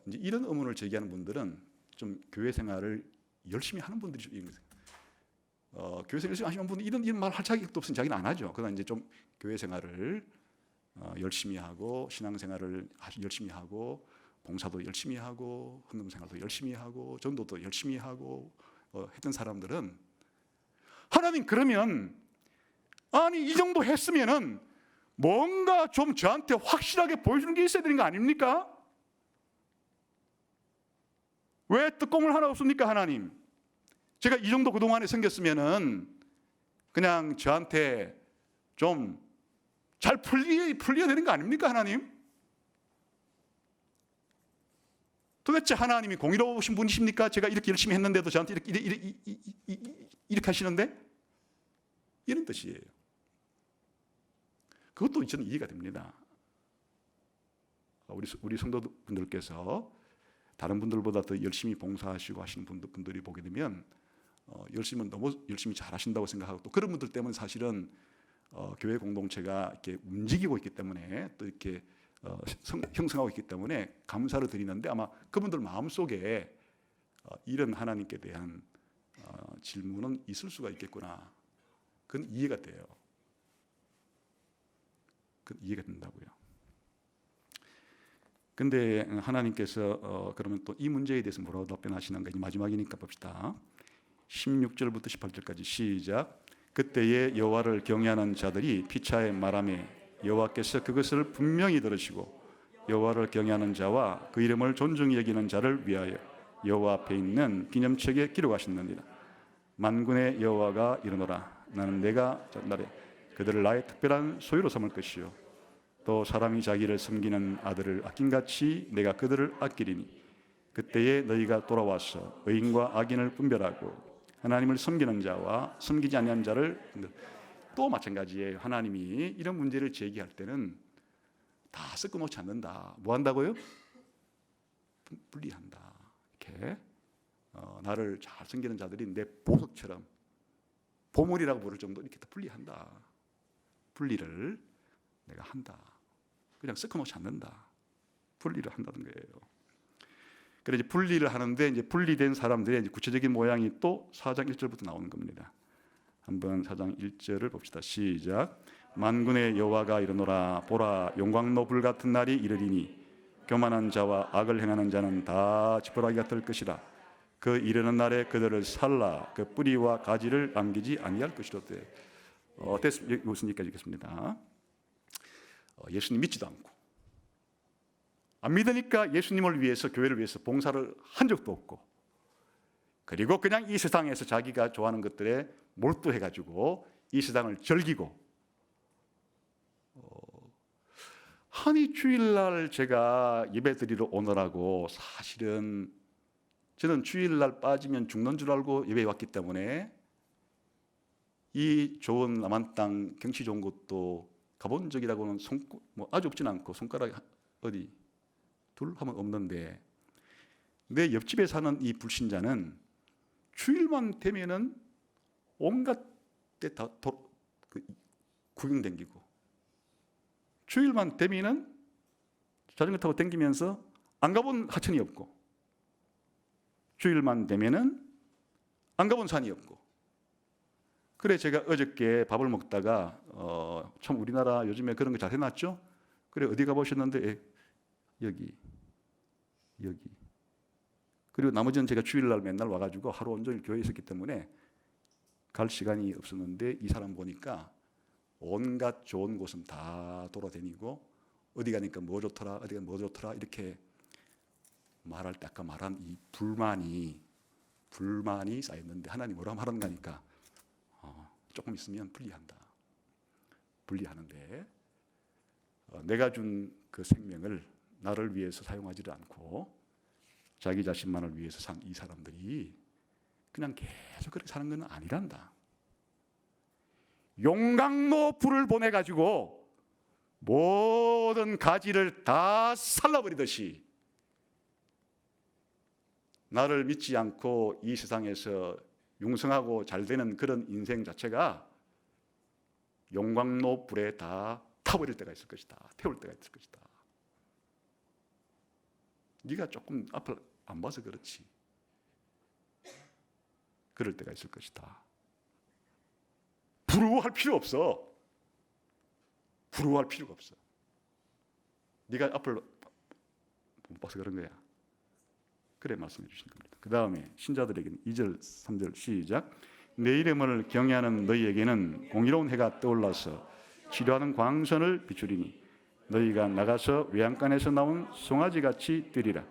이제 이런 의문을 제기하는 분들은 좀 교회 생활을 열심히 하는 분들이 좀 있는 거예요. 교회 생활 열심히 하시는 분들 이런 말 할 자격도 없으면 자기는 안 하죠. 그러나 이제 좀 교회 생활을 열심히 하고 신앙 생활을 아주 열심히 하고 봉사도 열심히 하고 헌금 생활도 열심히 하고 전도도 열심히 하고 했던 사람들은 하나님, 그러면 아니 이 정도 했으면은 뭔가 좀 저한테 확실하게 보여주는 게 있어야 되는 거 아닙니까? 왜 뜨거움을 하나 없습니까, 하나님? 제가 이 정도 그동안에 생겼으면은 그냥 저한테 좀 잘 풀려야 되는 거 아닙니까, 하나님? 도대체 하나님이 공의로우신 분이십니까? 제가 이렇게 열심히 했는데도 저한테 이렇게 하시는데? 이런 뜻이에요. 그것도 저는 이해가 됩니다. 우리 성도분들께서 다른 분들보다 더 열심히 봉사하시고 하시는 분들이 보게 되면 너무 열심히 잘하신다고 생각하고, 또 그런 분들 때문에 사실은 교회 공동체가 이렇게 움직이고 있기 때문에, 또 이렇게 형성하고 있기 때문에 감사를 드리는데, 아마 그분들 마음속에 이런 하나님께 대한 질문은 있을 수가 있겠구나. 그건 이해가 돼요. 그건 이해가 된다고요. 근데 하나님께서 그러면 또 이 문제에 대해서 뭐라고 답변하시는가? 이 마지막이니까 봅시다. 16절부터 18절까지 시작. 그때에 여호와를 경외하는 자들이 피차에 말하매 여호와께서 그것을 분명히 들으시고 여호와를 경외하는 자와 그 이름을 존중히 여기는 자를 위하여 여호와 앞에 있는 기념책에 기록하셨느니라. 만군의 여호와가 이르노라. 나는 내가 전날에 그들을 나의 특별한 소유로 삼을 것이요 또 사람이 자기를 섬기는 아들을 아낌같이 내가 그들을 아끼리니 그때에 너희가 돌아와서 의인과 악인을 분별하고 하나님을 섬기는 자와 섬기지 아니한 자를, 또 마찬가지예요. 하나님이 이런 문제를 제기할 때는 다 섞어 놓지 않는다. 뭐 한다고요? 분리한다. 이렇게 나를 잘 섬기는 자들이 내 보석처럼, 보물이라고 부를 정도로 이렇게 다 분리한다. 분리를 내가 한다. 그냥 섞어 놓지 않는다. 분리를 한다는 거예요. 그래서 이제 분리를 하는데, 이제 분리된 사람들의 이제 구체적인 모양이 또 4장 1절부터 나오는 겁니다. 한번 4장 1절을 봅시다. 시작. 만군의 여호와가 이르노라. 보라, 용광로 불 같은 날이 이르리니 교만한 자와 악을 행하는 자는 다 지푸라기가 될 것이라. 그 이르는 날에 그들을 살라 그 뿌리와 가지를 남기지 아니할 것이로되. 무슨 얘기까지 읽겠습니다. 예수님 믿지도 않고, 안 믿으니까 예수님을 위해서, 교회를 위해서 봉사를 한 적도 없고, 그리고 그냥 이 세상에서 자기가 좋아하는 것들에 몰두해가지고 이 세상을 즐기고, 한이 주일날 제가 예배드리러 오느라고, 사실은 저는 주일날 빠지면 죽는 줄 알고 예배에 왔기 때문에 이 좋은 남한 땅 경치 좋은 곳도 가본 적이라고는 아주 없진 않고, 손가락 어디 둘 하면 없는데, 내 옆집에 사는 이 불신자는 주일만 되면은 온갖 데 다 구경 댕기고, 주일만 되면은 자전거 타고 댕기면서 안 가본 하천이 없고, 주일만 되면은 안 가본 산이 없고. 그래, 제가 어저께 밥을 먹다가 참 우리나라 요즘에 그런 거 잘 해놨죠. 그래, 어디 가보셨는데? 여기. 그리고 나머지는 제가 주일날 맨날 와가지고 하루 온종일 교회에 있었기 때문에 갈 시간이 없었는데, 이 사람 보니까 온갖 좋은 곳은 다 돌아다니고, 어디 가니까 뭐 좋더라, 어디 가니까 뭐 좋더라, 이렇게 말할 때 아까 말한 이 불만이 쌓였는데, 하나님 뭐라 하는가 하니까 조금 있으면 분리하는데, 내가 준 그 생명을 나를 위해서 사용하지를 않고 자기 자신만을 위해서 산 이 사람들이 그냥 계속 그렇게 사는 건 아니란다. 용광로 불을 보내가지고 모든 가지를 다 살라버리듯이, 나를 믿지 않고 이 세상에서 융성하고 잘 되는 그런 인생 자체가 용광로 불에 다 타버릴 때가 있을 것이다. 태울 때가 있을 것이다. 네가 조금 앞을 안 봐서 그렇지. 그럴 때가 있을 것이다. 부러워할 필요 없어. 부러워할 필요가 없어. 네가 앞을 못 봐서 그런 거야. 그래 말씀해 주신 겁니다. 그 다음에 신자들에게는 2절 3절 시작. 내 이름을 경외하는 너희에게는 공의로운 해가 떠올라서 치료하는 광선을 비추리니 너희가 나가서 외양간에서 나온 송아지같이 뛰리라.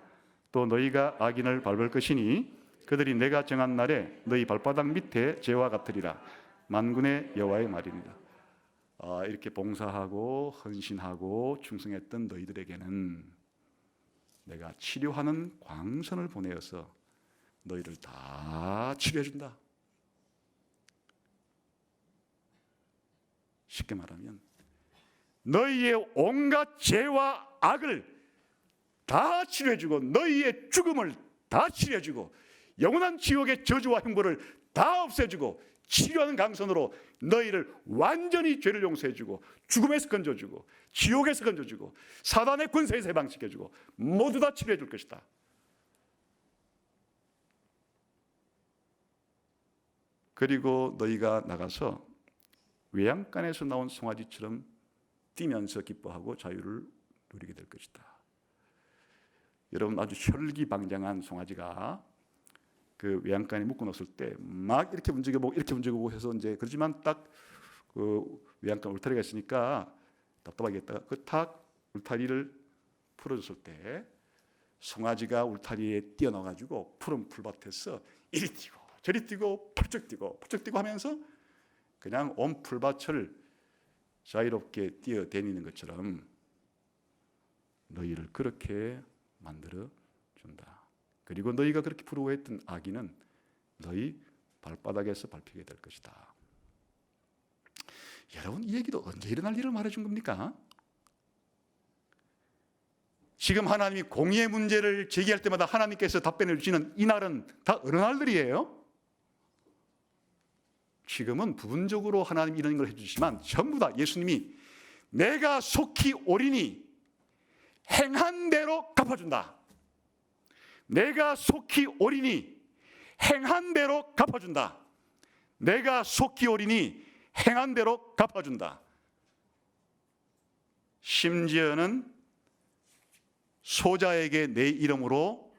또 너희가 악인을 밟을 것이니 그들이 내가 정한 날에 너희 발바닥 밑에 재와 같으리라. 만군의 여호와의 말입니다. 이렇게 봉사하고 헌신하고 충성했던 너희들에게는 내가 치료하는 광선을 보내어서 너희를 다 치료해준다. 쉽게 말하면 너희의 온갖 죄와 악을 다 치료해주고 너희의 죽음을 다 치료해주고 영원한 지옥의 저주와 형벌을 다 없애주고 치료하는 강선으로 너희를 완전히 죄를 용서해주고 죽음에서 건져주고 지옥에서 건져주고 사단의 권세에서 해방시켜주고 모두 다 치료해줄 것이다. 그리고 너희가 나가서 외양간에서 나온 송아지처럼 뛰면서 기뻐하고 자유를 누리게 될 것이다. 여러분, 아주 혈기방장한 송아지가 그 외양간에 묶어 놓았을 때 막 이렇게 움직여보고 이렇게 움직여보고 해서 이제 그렇지만 딱 그 외양간 울타리가 있으니까 답답하겠다. 그 탁 울타리를 풀어줬을 때 송아지가 울타리에 뛰어나가지고 푸른 풀밭에서 이리 뛰고 저리 뛰고 펄쩍 뛰고 하면서 그냥 온 풀밭을 자유롭게 뛰어다니는 것처럼 너희를 그렇게 만들어 준다. 그리고 너희가 그렇게 부러워했던 악인은 너희 발바닥에서 밟히게 될 것이다. 여러분, 이 얘기도 언제 일어날 일을 말해준 겁니까? 지금 하나님이 공의의 문제를 제기할 때마다 하나님께서 답변해 주시는 이 날은 다 어느 날들이에요? 지금은 부분적으로 하나님이 이런 걸 해주시지만 전부 다 예수님이 내가 속히 오리니 행한 대로 갚아준다. 내가 속히 오리니 행한 대로 갚아준다. 내가 속히 오리니 행한 대로 갚아준다. 심지어는 소자에게 내 이름으로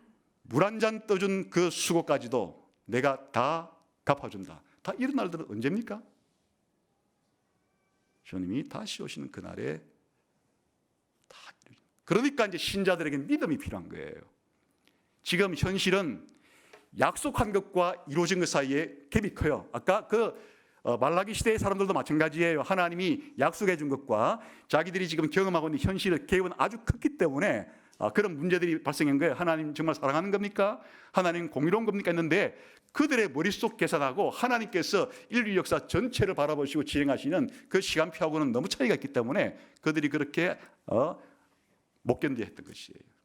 물 한 잔 떠준 그 수고까지도 내가 다 갚아준다. 다 이런 날들은 언제입니까? 주님이 다시 오시는 그날에 다. 그러니까 이제 신자들에게 믿음이 필요한 거예요. 지금 현실은 약속한 것과 이루어진 것 사이에 갭이 커요. 아까 말라기 시대의 사람들도 마찬가지예요. 하나님이 약속해 준 것과 자기들이 지금 경험하고 있는 현실의 갭은 아주 크기 때문에 그런 문제들이 발생한 거예요. 하나님 정말 사랑하는 겁니까? 하나님 공의로운 겁니까? 했는데 그들의 머릿속 계산하고 하나님께서 인류 역사 전체를 바라보시고 진행하시는 그 시간표하고는 너무 차이가 있기 때문에 그들이 그렇게 못 견뎌했던 것이에요.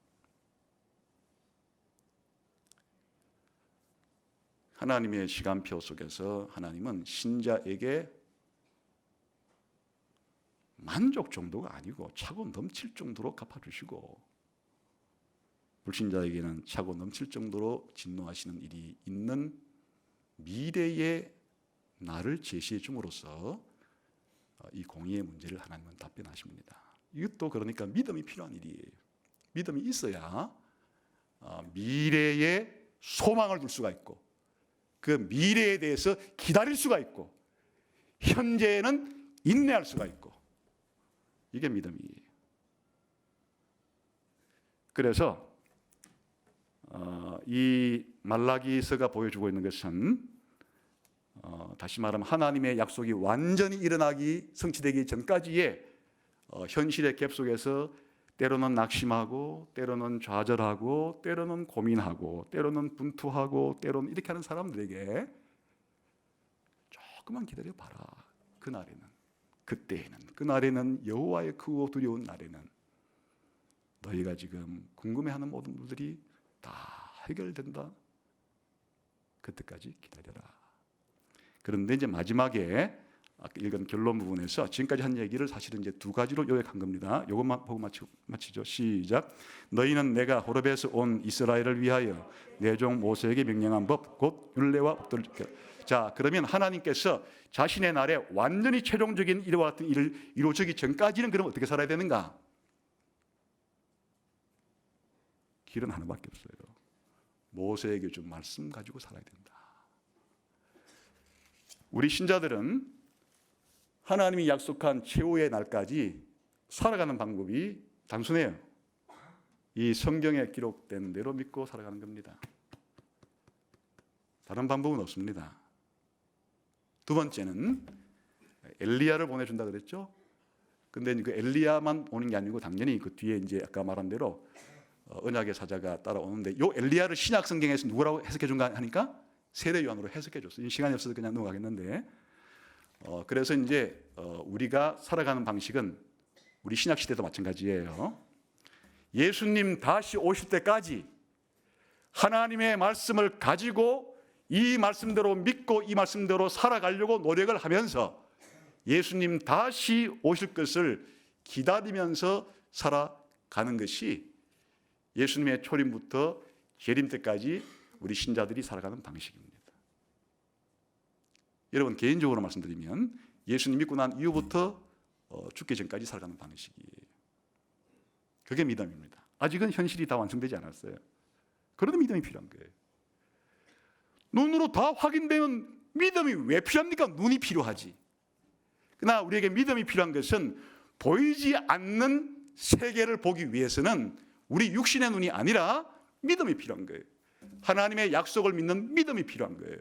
하나님의 시간표 속에서 하나님은 신자에게 만족 정도가 아니고 차고 넘칠 정도로 갚아주시고 불신자에게는 차고 넘칠 정도로 진노하시는 일이 있는 미래의 날을 제시해 줌으로써 이 공의의 문제를 하나님은 답변하십니다. 이것도 그러니까 믿음이 필요한 일이에요. 믿음이 있어야 미래에 소망을 둘 수가 있고 그 미래에 대해서 기다릴 수가 있고 현재에는 인내할 수가 있고 이게 믿음이에요. 그래서 이 말라기서가 보여주고 있는 것은 다시 말하면 하나님의 약속이 완전히 일어나기 성취되기 전까지의 현실의 갭 속에서 때로는 낙심하고 때로는 좌절하고 때로는 고민하고 때로는 분투하고 때로는 이렇게 하는 사람들에게 조금만 기다려봐라. 그날에는 그때에는 그날에는 여호와의 크고 두려운 날에는 너희가 지금 궁금해하는 모든 분들이 다 해결된다. 그때까지 기다려라. 그런데 이제 마지막에 아까 읽은 결론 부분에서 지금까지 한 얘기를 사실은 이제 두 가지로 요약한 겁니다. 이것만 보고 마치죠. 시작. 너희는 내가 호렙에서 온 이스라엘을 위하여 내 종 모세에게 명령한 법 곧 율례와 법도를 지켜. 자, 그러면 하나님께서 자신의 날에 완전히 최종적인 이와 같은 일을 이루어지기 전까지는 그럼 어떻게 살아야 되는가? 길은 하나밖에 없어요. 모세에게 준 말씀 가지고 살아야 된다. 우리 신자들은 하나님이 약속한 최후의 날까지 살아가는 방법이 단순해요. 이 성경에 기록된 대로 믿고 살아가는 겁니다. 다른 방법은 없습니다. 두 번째는 엘리야를 보내준다 그랬죠. 근데 그 엘리야만 오는 게 아니고 당연히 그 뒤에 이제 아까 말한 대로 언약의 사자가 따라오는데, 요 엘리야를 신약 성경에서 누구라고 해석해 준가 하니까 세례 요한으로 해석해 줬어요. 시간이 없어서 그냥 넘어가겠는데, 그래서 이제 우리가 살아가는 방식은 우리 신약 시대도 마찬가지예요. 예수님 다시 오실 때까지 하나님의 말씀을 가지고 이 말씀대로 믿고 이 말씀대로 살아가려고 노력을 하면서 예수님 다시 오실 것을 기다리면서 살아가는 것이 예수님의 초림부터 재림 때까지 우리 신자들이 살아가는 방식입니다. 여러분, 개인적으로 말씀드리면 예수님 믿고 난 이후부터 죽기 전까지 살아가는 방식이에요. 그게 믿음입니다. 아직은 현실이 다 완성되지 않았어요. 그래도 믿음이 필요한 거예요. 눈으로 다 확인되면 믿음이 왜 필요합니까? 눈이 필요하지. 그러나 우리에게 믿음이 필요한 것은 보이지 않는 세계를 보기 위해서는 우리 육신의 눈이 아니라 믿음이 필요한 거예요. 하나님의 약속을 믿는 믿음이 필요한 거예요.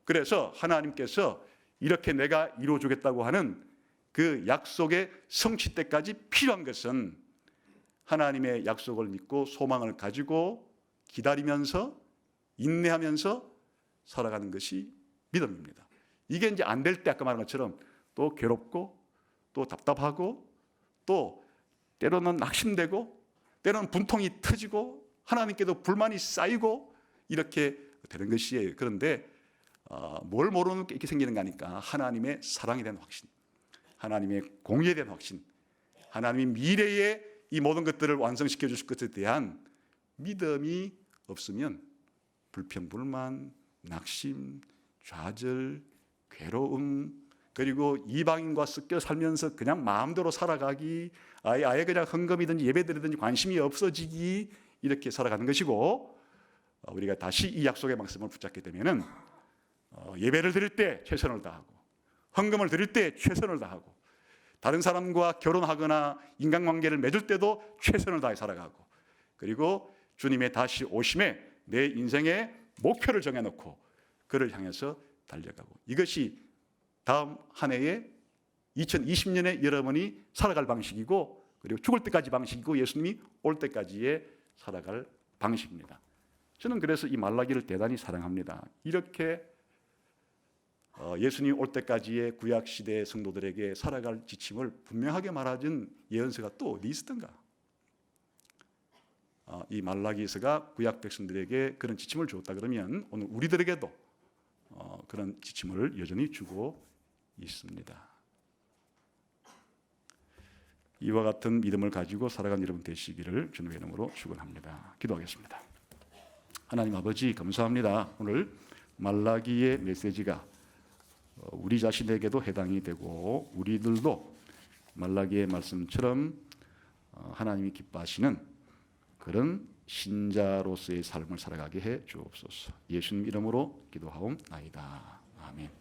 그래서 하나님께서 이렇게 내가 이루어주겠다고 하는 그 약속의 성취 때까지 필요한 것은 하나님의 약속을 믿고 소망을 가지고 기다리면서 인내하면서 살아가는 것이 믿음입니다. 이게 이제 안 될 때 아까 말한 것처럼 또 괴롭고 또 답답하고 또 때로는 낙심되고 때로는 분통이 터지고 하나님께도 불만이 쌓이고 이렇게 되는 것이에요. 그런데 뭘 모르는 게 이렇게 생기는 거니까 하나님의 사랑에 대한 확신, 하나님의 공의에 대한 확신, 하나님이 미래에 이 모든 것들을 완성시켜 주실 것에 대한 믿음이 없으면 불평, 불만, 낙심, 좌절, 괴로움, 그리고 이방인과 섞여 살면서 그냥 마음대로 살아가기, 아예 그냥 헌금이든지 예배드리든지 관심이 없어지기, 이렇게 살아가는 것이고, 우리가 다시 이 약속의 말씀을 붙잡게 되면은 예배를 드릴 때 최선을 다하고 헌금을 드릴 때 최선을 다하고 다른 사람과 결혼하거나 인간관계를 맺을 때도 최선을 다해 살아가고, 그리고 주님의 다시 오심에 내 인생의 목표를 정해놓고 그를 향해서 달려가고, 이것이 다음 한 해에 2020년에 여러분이 살아갈 방식이고, 그리고 죽을 때까지 방식이고, 예수님이 올 때까지의 살아갈 방식입니다. 저는 그래서 이 말라기를 대단히 사랑합니다. 이렇게 예수님 올 때까지의 구약시대 성도들에게 살아갈 지침을 분명하게 말해준 예언서가 또 어디 있었던가. 이 말라기서가 구약 백성들에게 그런 지침을 주었다 그러면 오늘 우리들에게도 그런 지침을 여전히 주고 있습니다. 이와 같은 믿음을 가지고 살아가는 여러분 되시기를 주님의 이름으로 축원합니다. 기도하겠습니다. 하나님 아버지, 감사합니다. 오늘 말라기의 메시지가 우리 자신에게도 해당이 되고 우리들도 말라기의 말씀처럼 하나님이 기뻐하시는 그런 신자로서의 삶을 살아가게 해 주옵소서. 예수님 이름으로 기도하옵나이다. 아멘.